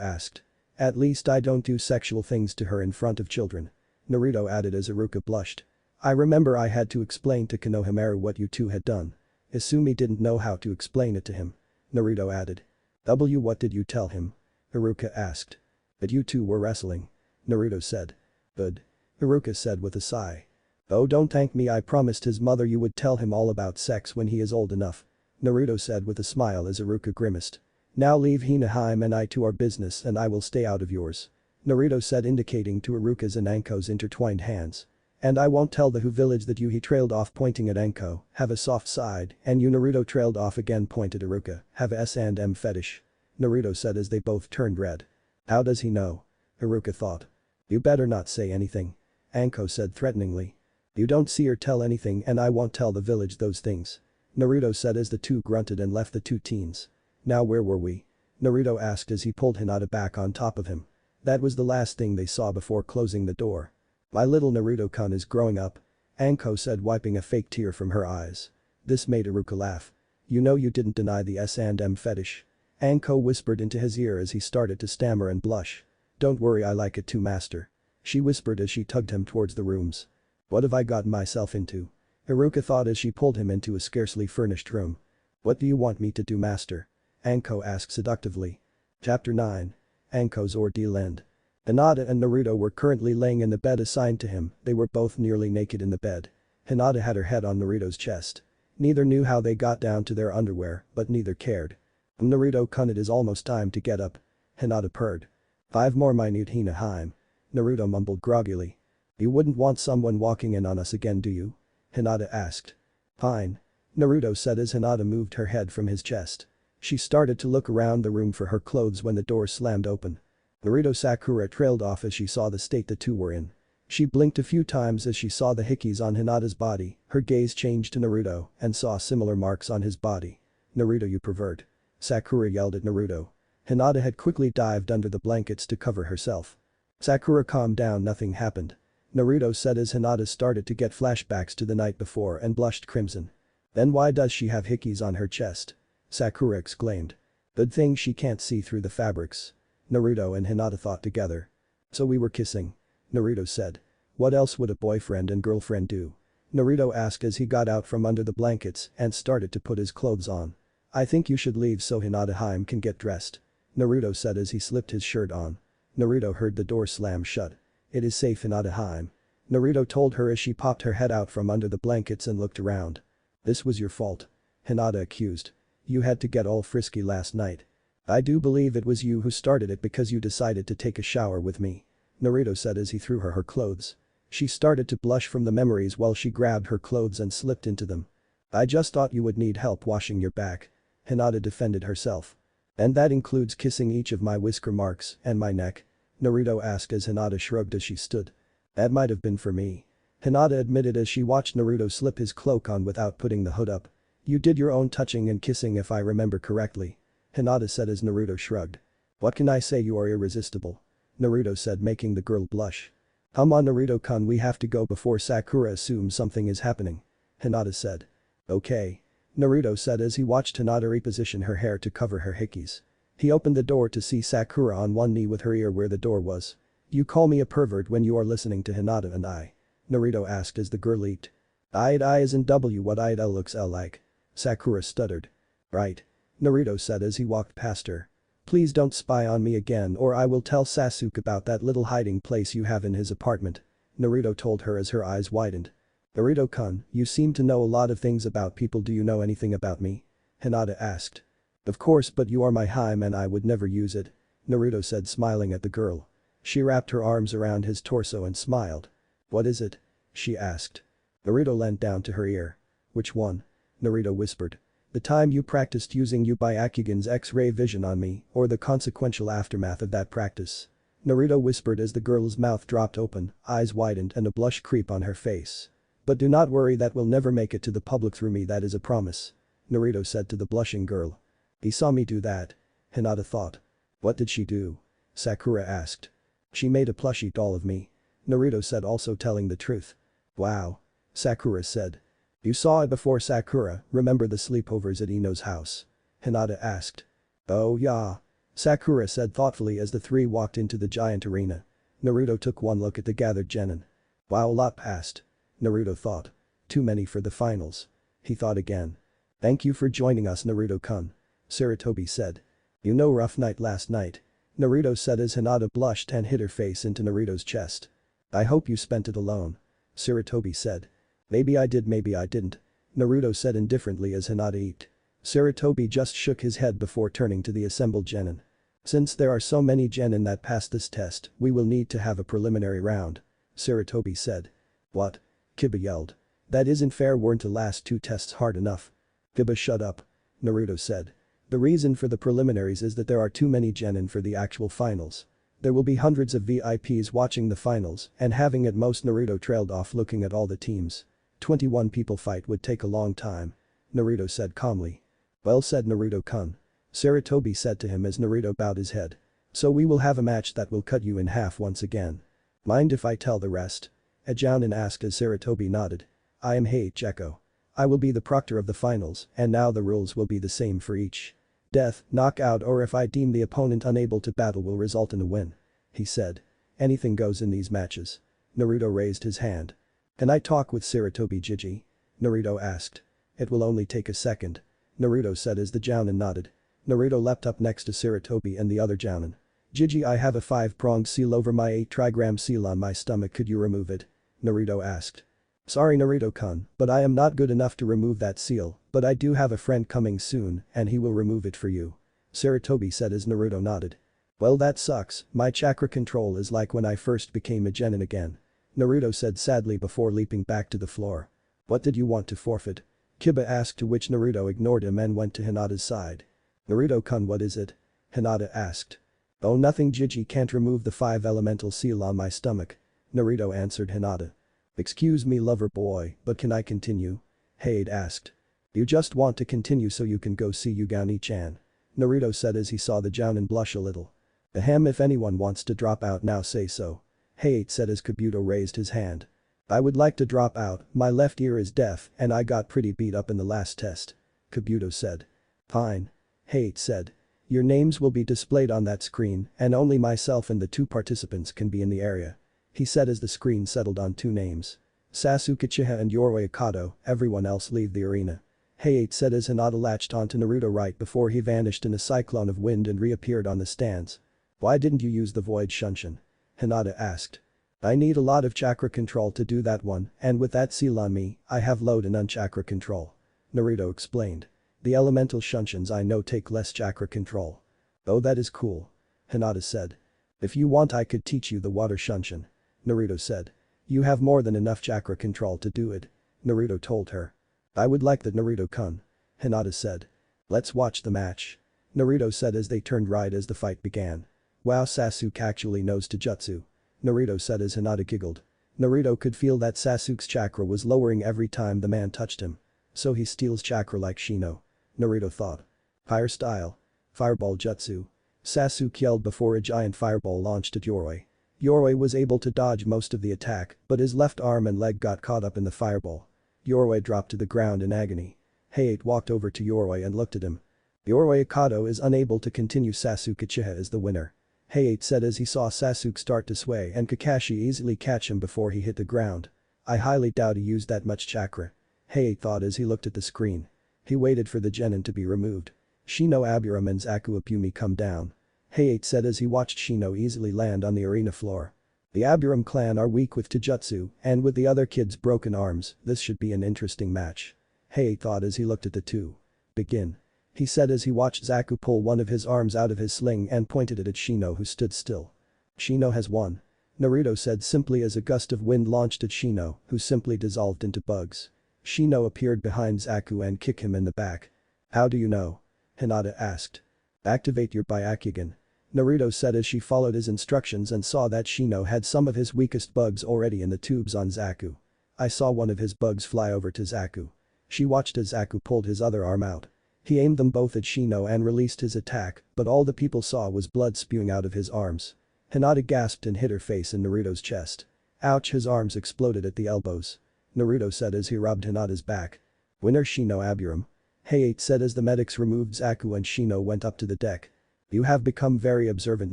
asked. At least I don't do sexual things to her in front of children. Naruto added as Iruka blushed. I remember I had to explain to Konohamaru what you two had done. Isumi didn't know how to explain it to him. Naruto added. What did you tell him? Iruka asked. That you two were wrestling. Naruto said. Good. Iruka said with a sigh. Oh, don't thank me, I promised his mother you would tell him all about sex when he is old enough. Naruto said with a smile as Iruka grimaced. Now leave Hinaheim and I to our business and I will stay out of yours. Naruto said, indicating to Iruka's and Anko's intertwined hands. And I won't tell the Who village that you, he trailed off pointing at Anko, have a soft side, and you, Naruto trailed off again, pointed Iruka, have a S&M fetish. Naruto said as they both turned red. How does he know? Iruka thought. You better not say anything. Anko said threateningly. You don't see or tell anything and I won't tell the village those things. Naruto said as the two grunted and left the two teens. Now where were we? Naruto asked as he pulled Hinata back on top of him. That was the last thing they saw before closing the door. My little Naruto-kun is growing up. Anko said, wiping a fake tear from her eyes. This made Iruka laugh. You know you didn't deny the S&M fetish. Anko whispered into his ear as he started to stammer and blush. Don't worry, I like it too, master. She whispered as she tugged him towards the rooms. What have I gotten myself into? Iruka thought as she pulled him into a scarcely furnished room. What do you want me to do, master? Anko asked seductively. Chapter 9. Anko's ordeal end. Hinata and Naruto were currently laying in the bed assigned to him, they were both nearly naked in the bed. Hinata had her head on Naruto's chest. Neither knew how they got down to their underwear, but neither cared. Naruto-kun, it is almost time to get up. Hinata purred. 5 more minute Hinaheim. Naruto mumbled groggily. You wouldn't want someone walking in on us again, do you? Hinata asked. Fine. Naruto said as Hinata moved her head from his chest. She started to look around the room for her clothes when the door slammed open. Naruto Sakura trailed off as she saw the state the two were in. She blinked a few times as she saw the hickeys on Hinata's body, her gaze changed to Naruto and saw similar marks on his body. Naruto, you pervert. Sakura yelled at Naruto. Hinata had quickly dived under the blankets to cover herself. Sakura, calm down, nothing happened. Naruto said as Hinata started to get flashbacks to the night before and blushed crimson. Then why does she have hickeys on her chest? Sakura exclaimed. Good thing she can't see through the fabrics. Naruto and Hinata thought together. So we were kissing. Naruto said. What else would a boyfriend and girlfriend do? Naruto asked as he got out from under the blankets and started to put his clothes on. I think you should leave so Hinata-heim can get dressed. Naruto said as he slipped his shirt on. Naruto heard the door slam shut. It is safe, Hinata-heim. Naruto told her as she popped her head out from under the blankets and looked around. This was your fault. Hinata accused. You had to get all frisky last night. I do believe it was you who started it because you decided to take a shower with me. Naruto said as he threw her clothes. She started to blush from the memories while she grabbed her clothes and slipped into them. I just thought you would need help washing your back. Hinata defended herself. And that includes kissing each of my whisker marks and my neck. Naruto asked as Hinata shrugged as she stood. That might have been for me. Hinata admitted as she watched Naruto slip his cloak on without putting the hood up. You did your own touching and kissing if I remember correctly. Hinata said as Naruto shrugged. What can I say, you are irresistible. Naruto said, making the girl blush. Come on Naruto-kun, we have to go before Sakura assumes something is happening. Hinata said. Okay. Naruto said as he watched Hinata reposition her hair to cover her hickeys. He opened the door to see Sakura on one knee with her ear where the door was. You call me a pervert when you are listening to Hinata and I? Naruto asked as the girl leaped. I as in W, what L looks L like. Sakura stuttered. Right. Naruto said as he walked past her. Please don't spy on me again or I will tell Sasuke about that little hiding place you have in his apartment. Naruto told her as her eyes widened. Naruto-kun, you seem to know a lot of things about people, do you know anything about me? Hinata asked. Of course, but you are my hime and I would never use it. Naruto said, smiling at the girl. She wrapped her arms around his torso and smiled. What is it? She asked. Naruto leant down to her ear. Which one? Naruto whispered. The time you practiced using Byakugan's X-ray vision on me, or the consequential aftermath of that practice. Naruto whispered as the girl's mouth dropped open, eyes widened and a blush creep on her face. But do not worry, that will never make it to the public through me, that is a promise. Naruto said to the blushing girl. He saw me do that. Hinata thought. What did she do? Sakura asked. She made a plushie doll of me. Naruto said, also telling the truth. Wow. Sakura said. You saw it before. Sakura, remember the sleepovers at Ino's house? Hinata asked. Oh yeah. Sakura said thoughtfully as the three walked into the giant arena. Naruto took one look at the gathered genin. Wow, a lot passed. Naruto thought. Too many for the finals. He thought again. Thank you for joining us, Naruto-kun. Sarutobi said. You know, rough night last night. Naruto said as Hinata blushed and hid her face into Naruto's chest. I hope you spent it alone. Sarutobi said. Maybe I did, maybe I didn't. Naruto said indifferently as Hinata eat. Sarutobi just shook his head before turning to the assembled genin. Since there are so many genin that passed this test, we will need to have a preliminary round. Sarutobi said. What? Kiba yelled. That isn't fair, weren't the last two tests hard enough? Kiba, shut up. Naruto said. The reason for the preliminaries is that there are too many genin for the actual finals. There will be hundreds of VIPs watching the finals and having at most. Naruto trailed off looking at all the teams. 21 people fight would take a long time. Naruto said calmly. Well said, Naruto-kun. Sarutobi said to him as Naruto bowed his head. So we will have a match that will cut you in half once again. Mind if I tell the rest? A jounin asked as Sarutobi nodded. I am Heicheko. I will be the proctor of the finals and now the rules will be the same for each. Death, knockout, or if I deem the opponent unable to battle will result in a win. He said. Anything goes in these matches. Naruto raised his hand. Can I talk with Sarutobi Jiji? Naruto asked. It will only take a second. Naruto said as the jounin nodded. Naruto leapt up next to Sarutobi and the other jounin. Jiji, I have a 5-pronged seal over my 8-trigram seal on my stomach, could you remove it? Naruto asked. Sorry Naruto-kun, but I am not good enough to remove that seal, but I do have a friend coming soon and he will remove it for you. Sarutobi said as Naruto nodded. Well, that sucks, my chakra control is like when I first became a genin again. Naruto said sadly before leaping back to the floor. What did you want to forfeit? Kiba asked, to which Naruto ignored him and went to Hinata's side. Naruto-kun, what is it? Hinata asked. Oh, nothing, Jiji can't remove the 5-elemental seal on my stomach. Naruto answered Hinata. Excuse me lover boy, but can I continue? Hade asked. You just want to continue so you can go see Yugani-chan. Naruto said as he saw the jounin blush a little. Ahem, if anyone wants to drop out now say so. Hade said as Kabuto raised his hand. I would like to drop out, my left ear is deaf and I got pretty beat up in the last test. Kabuto said. Fine. Hade said. Your names will be displayed on that screen and only myself and the 2 participants can be in the area. He said as the screen settled on 2 names. Sasuke Uchiha and Yoroi Akado, everyone else leave the arena. Hade said as Hinata latched onto Naruto right before he vanished in a cyclone of wind and reappeared on the stands. Why didn't you use the void shunshin? Hinata asked. I need a lot of chakra control to do that one and with that seal on me, I have load and unchakra control. Naruto explained. The elemental shunshins I know take less chakra control. Oh, that is cool. Hinata said. If you want I could teach you the water shunshin. Naruto said. You have more than enough chakra control to do it. Naruto told her. I would like that, Naruto-kun. Hinata said. Let's watch the match. Naruto said as they turned right as the fight began. Wow, Sasuke actually knows Taijutsu. Naruto said as Hinata giggled. Naruto could feel that Sasuke's chakra was lowering every time the man touched him. So he steals chakra like Shino. Naruto thought. Fire style. Fireball jutsu. Sasuke yelled before a giant fireball launched at Yoroi. Yoroi was able to dodge most of the attack, but his left arm and leg got caught up in the fireball. Yoroi dropped to the ground in agony. Hayate walked over to Yoroi and looked at him. Yoroi Akato is unable to continue. Sasuke Uchiha is the winner. Hayate said as he saw Sasuke start to sway and Kakashi easily catch him before he hit the ground. I highly doubt he used that much chakra. Hayate thought as he looked at the screen. He waited for the genin to be removed. Shino Aburame and Zaku Apumi come down. Hayate said as he watched Shino easily land on the arena floor. The Aburame clan are weak with Taijutsu, and with the other kids' broken arms, this should be an interesting match. Hayate thought as he looked at the two. Begin. He said as he watched Zaku pull one of his arms out of his sling and pointed it at Shino, who stood still. Shino has won. Naruto said simply as a gust of wind launched at Shino, who simply dissolved into bugs. Shino appeared behind Zaku and kicked him in the back. How do you know? Hinata asked. Activate your Byakugan. Naruto said as she followed his instructions and saw that Shino had some of his weakest bugs already in the tubes on Zaku. I saw one of his bugs fly over to Zaku. She watched as Zaku pulled his other arm out. He aimed them both at Shino and released his attack, but all the people saw was blood spewing out of his arms. Hinata gasped and hit her face in Naruto's chest. Ouch, his arms exploded at the elbows. Naruto said as he rubbed Hinata's back. Winner Shino Aburame. Hayate said as the medics removed Zaku and Shino went up to the deck. You have become very observant,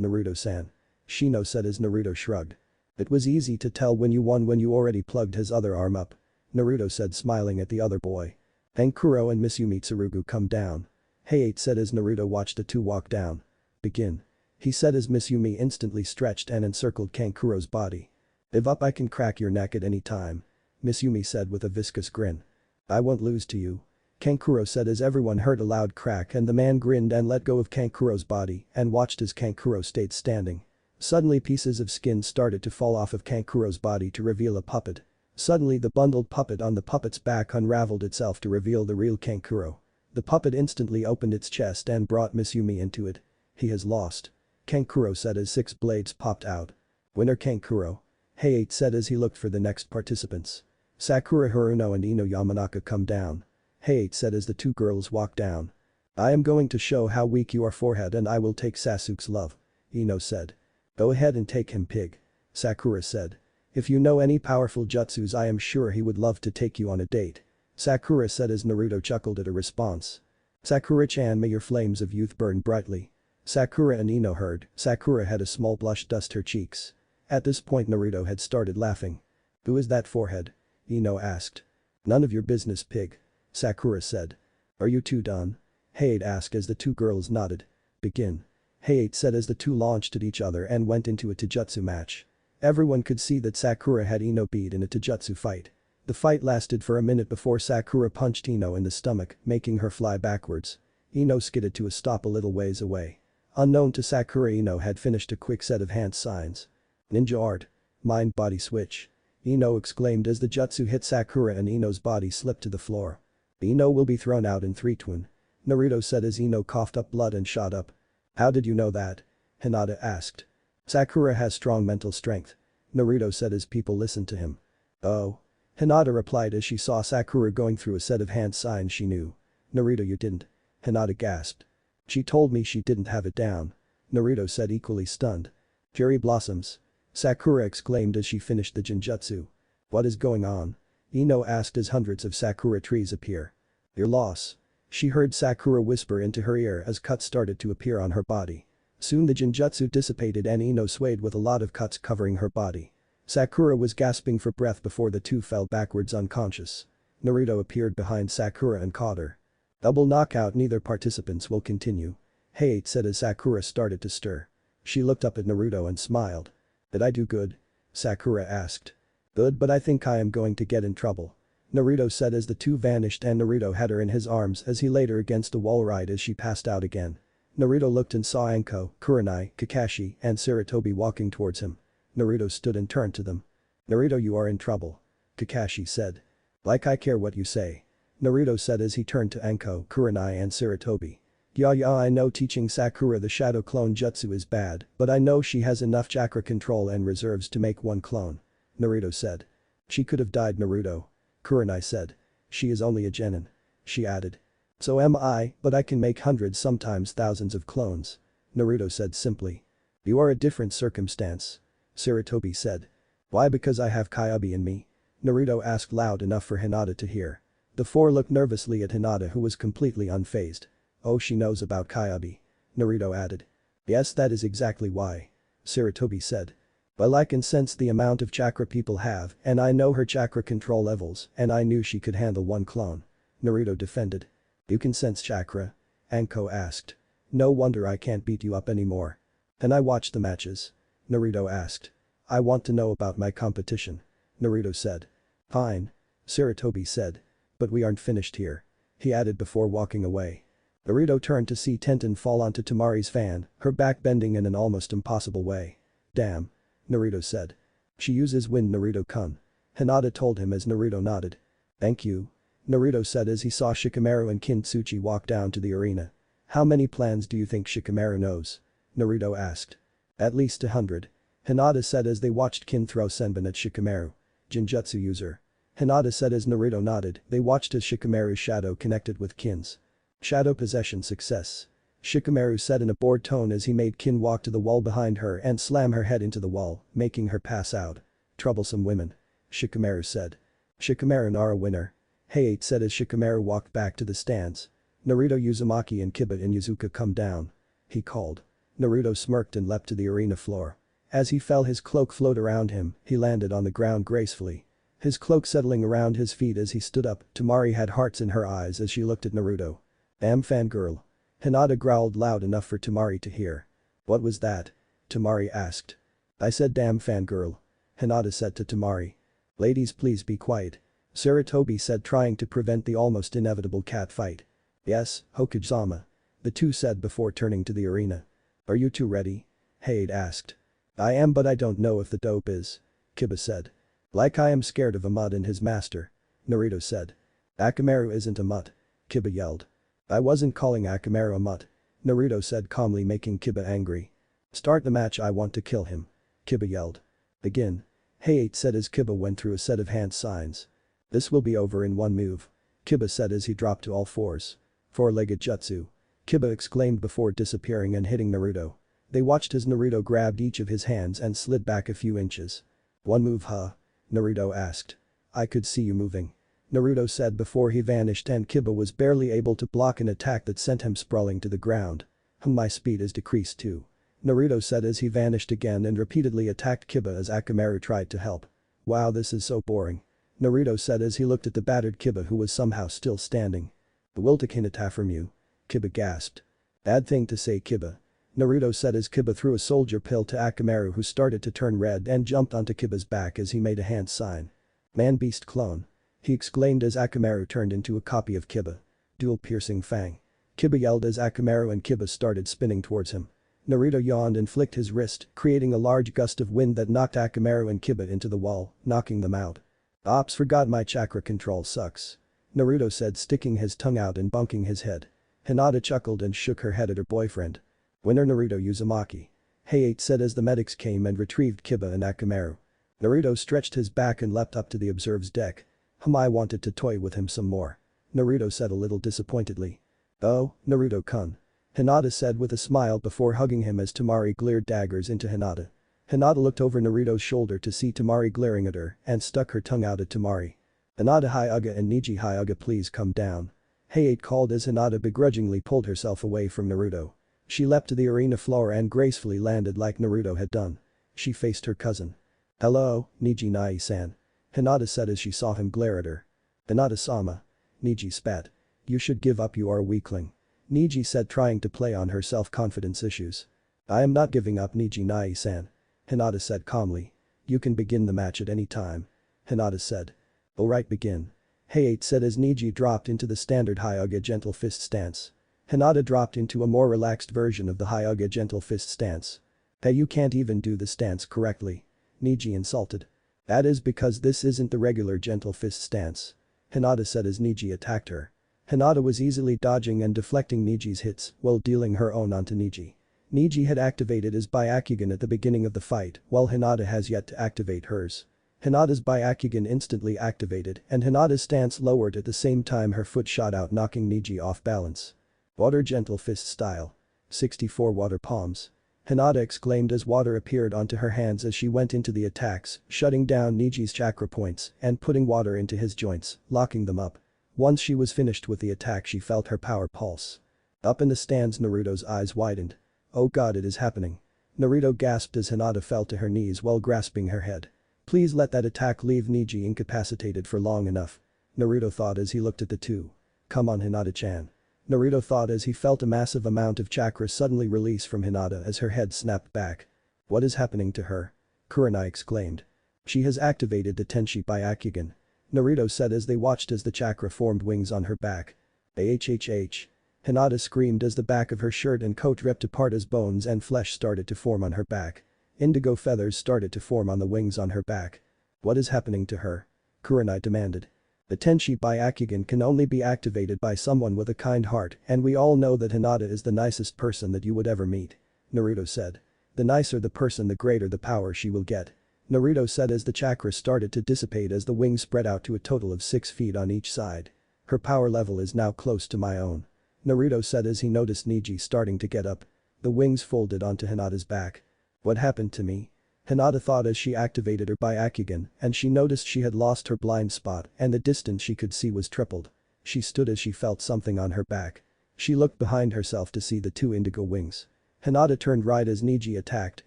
Naruto-san. Shino said as Naruto shrugged. It was easy to tell when you won when you already plugged his other arm up. Naruto said smiling at the other boy. Kankuro and Mizumi Tsurugu come down. Hayate said as Naruto watched the two walk down. Begin. He said as Mizumi instantly stretched and encircled Kankuro's body. If up, I can crack your neck at any time. Mizumi said with a viscous grin. I won't lose to you. Kankuro said as everyone heard a loud crack and the man grinned and let go of Kankuro's body and watched as Kankuro stayed standing. Suddenly pieces of skin started to fall off of Kankuro's body to reveal a puppet. Suddenly the bundled puppet on the puppet's back unraveled itself to reveal the real Kankuro. The puppet instantly opened its chest and brought Mizumi into it. He has lost. Kankuro said as 6 blades popped out. Winner Kankuro. Hayate said as he looked for the next participants. Sakura Haruno and Ino Yamanaka come down. Hayate said as the two girls walked down. I am going to show how weak you are, forehead, and I will take Sasuke's love. Ino said. Go ahead and take him, pig. Sakura said. If you know any powerful jutsus, I am sure he would love to take you on a date. Sakura said as Naruto chuckled at a response. Sakura-chan, may your flames of youth burn brightly. Sakura and Ino heard. Sakura had a small blush dust her cheeks. At this point Naruto had started laughing. Who is that, forehead? Ino asked. None of your business, pig. Sakura said. Are you two done? Hayate asked as the two girls nodded. Begin. Hayate said as the two launched at each other and went into a taijutsu match. Everyone could see that Sakura had Ino beat in a taijutsu fight. The fight lasted for a minute before Sakura punched Ino in the stomach, making her fly backwards. Ino skidded to a stop a little ways away. Unknown to Sakura, Ino had finished a quick set of hand signs. Ninja art. Mind body switch. Ino exclaimed as the jutsu hit Sakura and Ino's body slipped to the floor. Ino will be thrown out in 3 twin. Naruto said as Ino coughed up blood and shot up. How did you know that? Hinata asked. Sakura has strong mental strength. Naruto said as people listened to him. Oh. Hinata replied as she saw Sakura going through a set of hand signs she knew. Naruto, you didn't. Hinata gasped. She told me she didn't have it down. Naruto said, equally stunned. Cherry blossoms. Sakura exclaimed as she finished the genjutsu. What is going on? Ino asked as hundreds of Sakura trees appear. Your loss. She heard Sakura whisper into her ear as cuts started to appear on her body. Soon the genjutsu dissipated and Ino swayed with a lot of cuts covering her body. Sakura was gasping for breath before the two fell backwards unconscious. Naruto appeared behind Sakura and caught her. Double knockout, neither participants will continue. Hayate said as Sakura started to stir. She looked up at Naruto and smiled. Did I do good? Sakura asked. Good, but I think I am going to get in trouble. Naruto said as the two vanished and Naruto had her in his arms as he laid her against a wall right as she passed out again. Naruto looked and saw Anko, Kurenai, Kakashi, and Sarutobi walking towards him. Naruto stood and turned to them. Naruto, you are in trouble. Kakashi said. Like I care what you say. Naruto said as he turned to Anko, Kurenai and Sarutobi. Yeah, I know teaching Sakura the shadow clone jutsu is bad, but I know she has enough chakra control and reserves to make one clone. Naruto said. She could have died Naruto. Kurenai said. She is only a genin. She added. So am I, but I can make hundreds sometimes thousands of clones. Naruto said simply. You are a different circumstance. Sarutobi said. Why? Because I have Kyuubi in me? Naruto asked loud enough for Hinata to hear. The four looked nervously at Hinata who was completely unfazed. Oh, she knows about Kyuubi. Naruto added. Yes, that is exactly why. Sarutobi said. Well, I can sense the amount of chakra people have and I know her chakra control levels and I knew she could handle one clone. Naruto defended. You can sense chakra? Anko asked. No wonder I can't beat you up anymore. Then I watched the matches. Naruto asked. I want to know about my competition. Naruto said. Fine. Sarutobi said. But we aren't finished here. He added before walking away. Naruto turned to see Tenten fall onto Tamari's fan, her back bending in an almost impossible way. Damn. Naruto said. She uses wind Naruto-kun. Hinata told him as Naruto nodded. Thank you. Naruto said as he saw Shikamaru and Kintsuchi walk down to the arena. How many plans do you think Shikamaru knows? Naruto asked. At least 100. Hinata said as they watched Kin throw Senbon at Shikamaru. Genjutsu user. Hinata said as Naruto nodded, they watched as Shikamaru's shadow connected with Kin's. Shadow possession success. Shikamaru said in a bored tone as he made Kin walk to the wall behind her and slam her head into the wall, making her pass out. Troublesome women. Shikamaru said. Shikamaru are a winner. Hayate said as Shikamaru walked back to the stands. Naruto, Uzumaki and Kiba and Yuzuka come down. He called. Naruto smirked and leapt to the arena floor. As he fell his cloak floated around him, he landed on the ground gracefully. His cloak settling around his feet as he stood up, Tamari had hearts in her eyes as she looked at Naruto. Damn fangirl. Hinata growled loud enough for Tamari to hear. What was that? Tamari asked. I said damn fangirl. Hinata said to Tamari. Ladies, please be quiet. Sarutobi said, trying to prevent the almost inevitable cat fight. Yes, Hokage-sama. The two said before turning to the arena. Are you two ready? Hayate asked. I am, but I don't know if the dope is. Kiba said. Like I am scared of a mutt and his master. Naruto said. Akamaru isn't a mutt. Kiba yelled. I wasn't calling Akamaru a mutt. Naruto said calmly, making Kiba angry. Start the match, I want to kill him. Kiba yelled. Begin. Hayate said as Kiba went through a set of hand signs. This will be over in one move. Kiba said as he dropped to all fours. Four-legged jutsu. Kiba exclaimed before disappearing and hitting Naruto. They watched as Naruto grabbed each of his hands and slid back a few inches. One move, huh? Naruto asked. I could see you moving. Naruto said before he vanished and Kiba was barely able to block an attack that sent him sprawling to the ground. My speed is decreased too. Naruto said as he vanished again and repeatedly attacked Kiba as Akamaru tried to help. Wow, this is so boring. Naruto said as he looked at the battered Kiba who was somehow still standing. Will take Hinata from you. Kiba gasped. Bad thing to say, Kiba. Naruto said as Kiba threw a soldier pill to Akamaru who started to turn red and jumped onto Kiba's back as he made a hand sign. Man-beast clone. He exclaimed as Akamaru turned into a copy of Kiba. Dual piercing fang. Kiba yelled as Akamaru and Kiba started spinning towards him. Naruto yawned and flicked his wrist, creating a large gust of wind that knocked Akamaru and Kiba into the wall, knocking them out. Ops, forgot my chakra control sucks. Naruto said, sticking his tongue out and bunking his head. Hinata chuckled and shook her head at her boyfriend. Winner Naruto Uzumaki. Hayate said as the medics came and retrieved Kiba and Akamaru. Naruto stretched his back and leapt up to the observer's deck. I wanted to toy with him some more. Naruto said a little disappointedly. Oh, Naruto-kun. Hinata said with a smile before hugging him as Tamari glared daggers into Hinata. Hinata looked over Naruto's shoulder to see Tamari glaring at her and stuck her tongue out at Tamari. Hinata Hyuga and Niji Hyuga, please come down. Hayate called as Hinata begrudgingly pulled herself away from Naruto. She leapt to the arena floor and gracefully landed like Naruto had done. She faced her cousin. Hello, Niji Nai-san. Hinata said as she saw him glare at her. Hinata-sama. Niji spat. You should give up, you are a weakling. Niji said, trying to play on her self-confidence issues. I am not giving up, Niji Nai-san. Hinata said calmly. You can begin the match at any time. Hinata said. Alright, begin. Hayate said as Niji dropped into the standard Hyuga gentle fist stance. Hinata dropped into a more relaxed version of the Hyuga gentle fist stance. Hey, you can't even do the stance correctly. Niji insulted. That is because this isn't the regular gentle fist stance. Hinata said as Niji attacked her. Hinata was easily dodging and deflecting Niji's hits while dealing her own onto Niji. Niji had activated his Byakugan at the beginning of the fight, while Hinata has yet to activate hers. Hinata's Byakugan instantly activated and Hinata's stance lowered at the same time her foot shot out, knocking Niji off balance. Water gentle fist style. 64 water palms. Hinata exclaimed as water appeared onto her hands as she went into the attacks, shutting down Niji's chakra points and putting water into his joints, locking them up. Once she was finished with the attack, she felt her power pulse. Up in the stands, Naruto's eyes widened. Oh god, it is happening. Naruto gasped as Hinata fell to her knees while grasping her head. Please let that attack leave Niji incapacitated for long enough. Naruto thought as he looked at the two. Come on, Hinata-chan. Naruto thought as he felt a massive amount of chakra suddenly release from Hinata as her head snapped back. What is happening to her? Kurenai exclaimed. She has activated the Tenshi Byakugan. Naruto said as they watched as the chakra formed wings on her back. Ahhh. Hinata screamed as the back of her shirt and coat ripped apart as bones and flesh started to form on her back. Indigo feathers started to form on the wings on her back. What is happening to her? Kurenai demanded. The Tenshi Byakugan can only be activated by someone with a kind heart, and we all know that Hinata is the nicest person that you would ever meet. Naruto said. The nicer the person, the greater the power she will get. Naruto said as the chakra started to dissipate as the wings spread out to a total of 6 feet on each side. Her power level is now close to my own. Naruto said as he noticed Niji starting to get up. The wings folded onto Hinata's back. What happened to me? Hinata thought as she activated her Byakugan and she noticed she had lost her blind spot and the distance she could see was tripled. She stood as she felt something on her back. She looked behind herself to see the 2 indigo wings. Hinata turned right as Niji attacked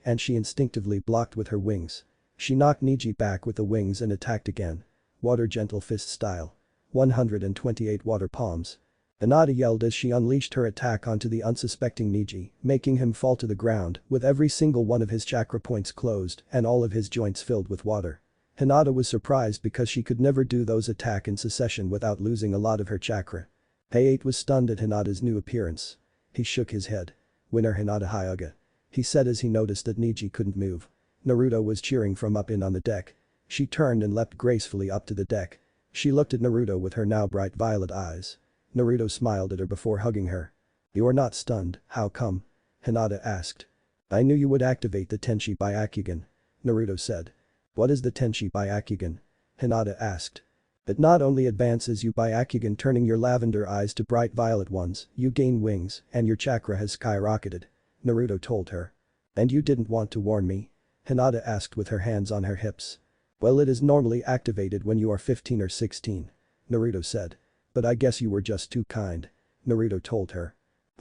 and she instinctively blocked with her wings. She knocked Niji back with the wings and attacked again. Water gentle fist style. 128 water palms. Hinata yelled as she unleashed her attack onto the unsuspecting Niji, making him fall to the ground with every single one of his chakra points closed and all of his joints filled with water. Hinata was surprised because she could never do those attacks in succession without losing a lot of her chakra. Hayate was stunned at Hinata's new appearance. He shook his head. Winner Hinata Hyuga. He said as he noticed that Niji couldn't move. Naruto was cheering from up in on the deck. She turned and leapt gracefully up to the deck. She looked at Naruto with her now bright violet eyes. Naruto smiled at her before hugging her. You are not stunned, how come? Hinata asked. I knew you would activate the Tenshi Byakugan. Naruto said. What is the Tenshi Byakugan? Hinata asked. It not only advances you Byakugan, turning your lavender eyes to bright violet ones, you gain wings and your chakra has skyrocketed. Naruto told her. And you didn't want to warn me? Hinata asked with her hands on her hips. Well, it is normally activated when you are 15 or 16. Naruto said. But I guess you were just too kind. Naruto told her.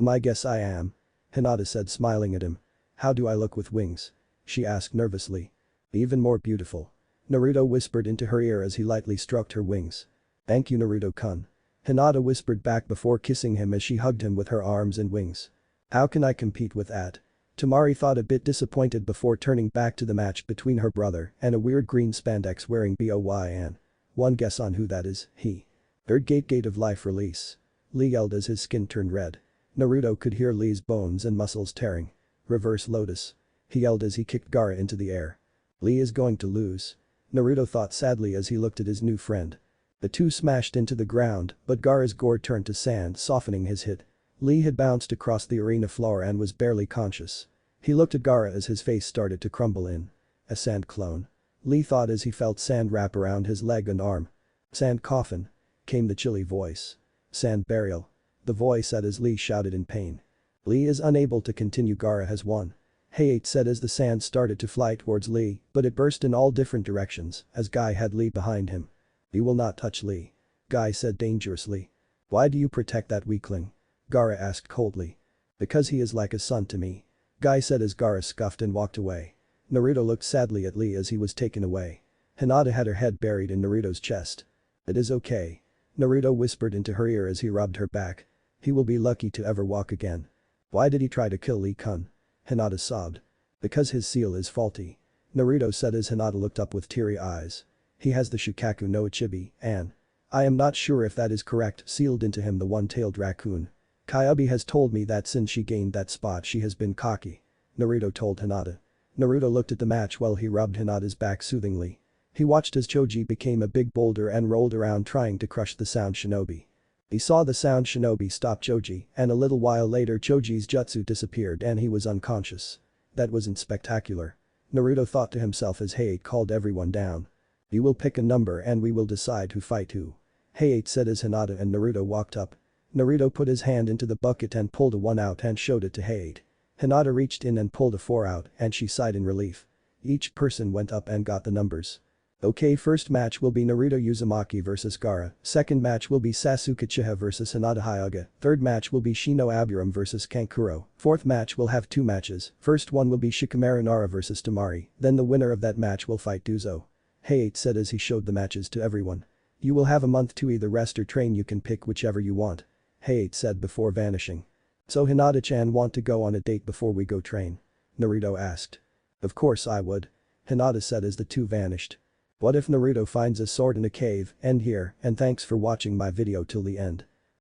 I guess I am. Hinata said, smiling at him. How do I look with wings? She asked nervously. Even more beautiful. Naruto whispered into her ear as he lightly stroked her wings. Thank you, Naruto-kun. Hinata whispered back before kissing him as she hugged him with her arms and wings. How can I compete with that? Tamari thought a bit disappointed before turning back to the match between her brother and a weird green spandex wearing boyn. One guess on who that is, he. Third gate of life release. Lee yelled as his skin turned red. Naruto could hear Lee's bones and muscles tearing. Reverse lotus. He yelled as he kicked Gaara into the air. Lee is going to lose. Naruto thought sadly as he looked at his new friend. The two smashed into the ground, but Gaara's gore turned to sand, softening his hit. Lee had bounced across the arena floor and was barely conscious. He looked at Gaara as his face started to crumble in. A sand clone. Lee thought as he felt sand wrap around his leg and arm. Sand coffin. Came the chilly voice. Sand burial. The voice said as Lee shouted in pain. Lee is unable to continue. Gaara has won. Hayate said as the sand started to fly towards Lee, but it burst in all different directions as Guy had Lee behind him. You will not touch Lee. Guy said dangerously. Why do you protect that weakling? Gaara asked coldly. Because he is like a son to me. Guy said as Gaara scuffed and walked away. Naruto looked sadly at Lee as he was taken away. Hinata had her head buried in Naruto's chest. It is okay. Naruto whispered into her ear as he rubbed her back. He will be lucky to ever walk again. Why did he try to kill Lee-kun? Hinata sobbed. Because his seal is faulty. Naruto said as Hinata looked up with teary eyes. He has the Shukaku no Ichibi, and I am not sure if that is correct, sealed into him the one-tailed raccoon. Kyubi has told me that since she gained that spot she has been cocky. Naruto told Hinata. Naruto looked at the match while he rubbed Hinata's back soothingly. He watched as Choji became a big boulder and rolled around trying to crush the sound shinobi. He saw the sound Shinobi stopped Choji, and a little while later Choji's jutsu disappeared and he was unconscious. That wasn't spectacular. Naruto thought to himself as Hayate called everyone down. You will pick a number and we will decide who fight who. Hayate said as Hinata and Naruto walked up. Naruto put his hand into the bucket and pulled a 1 out and showed it to Hayate. Hinata reached in and pulled a 4 out and she sighed in relief. Each person went up and got the numbers. Okay, first match will be Naruto Uzumaki vs Gaara, second match will be Sasuke Uchiha vs Hinata Hyuga, third match will be Shino Aburam vs Kankuro, fourth match will have 2 matches, first one will be Shikamaru Nara vs Temari, then the winner of that match will fight Duzo. Hayate said as he showed the matches to everyone. You will have a month to either rest or train, you can pick whichever you want. Hayate said before vanishing. So Hinata-chan want to go on a date before we go train? Naruto asked. Of course I would. Hinata said as the two vanished. What if Naruto finds a sword in a cave? End here and thanks for watching my video till the end.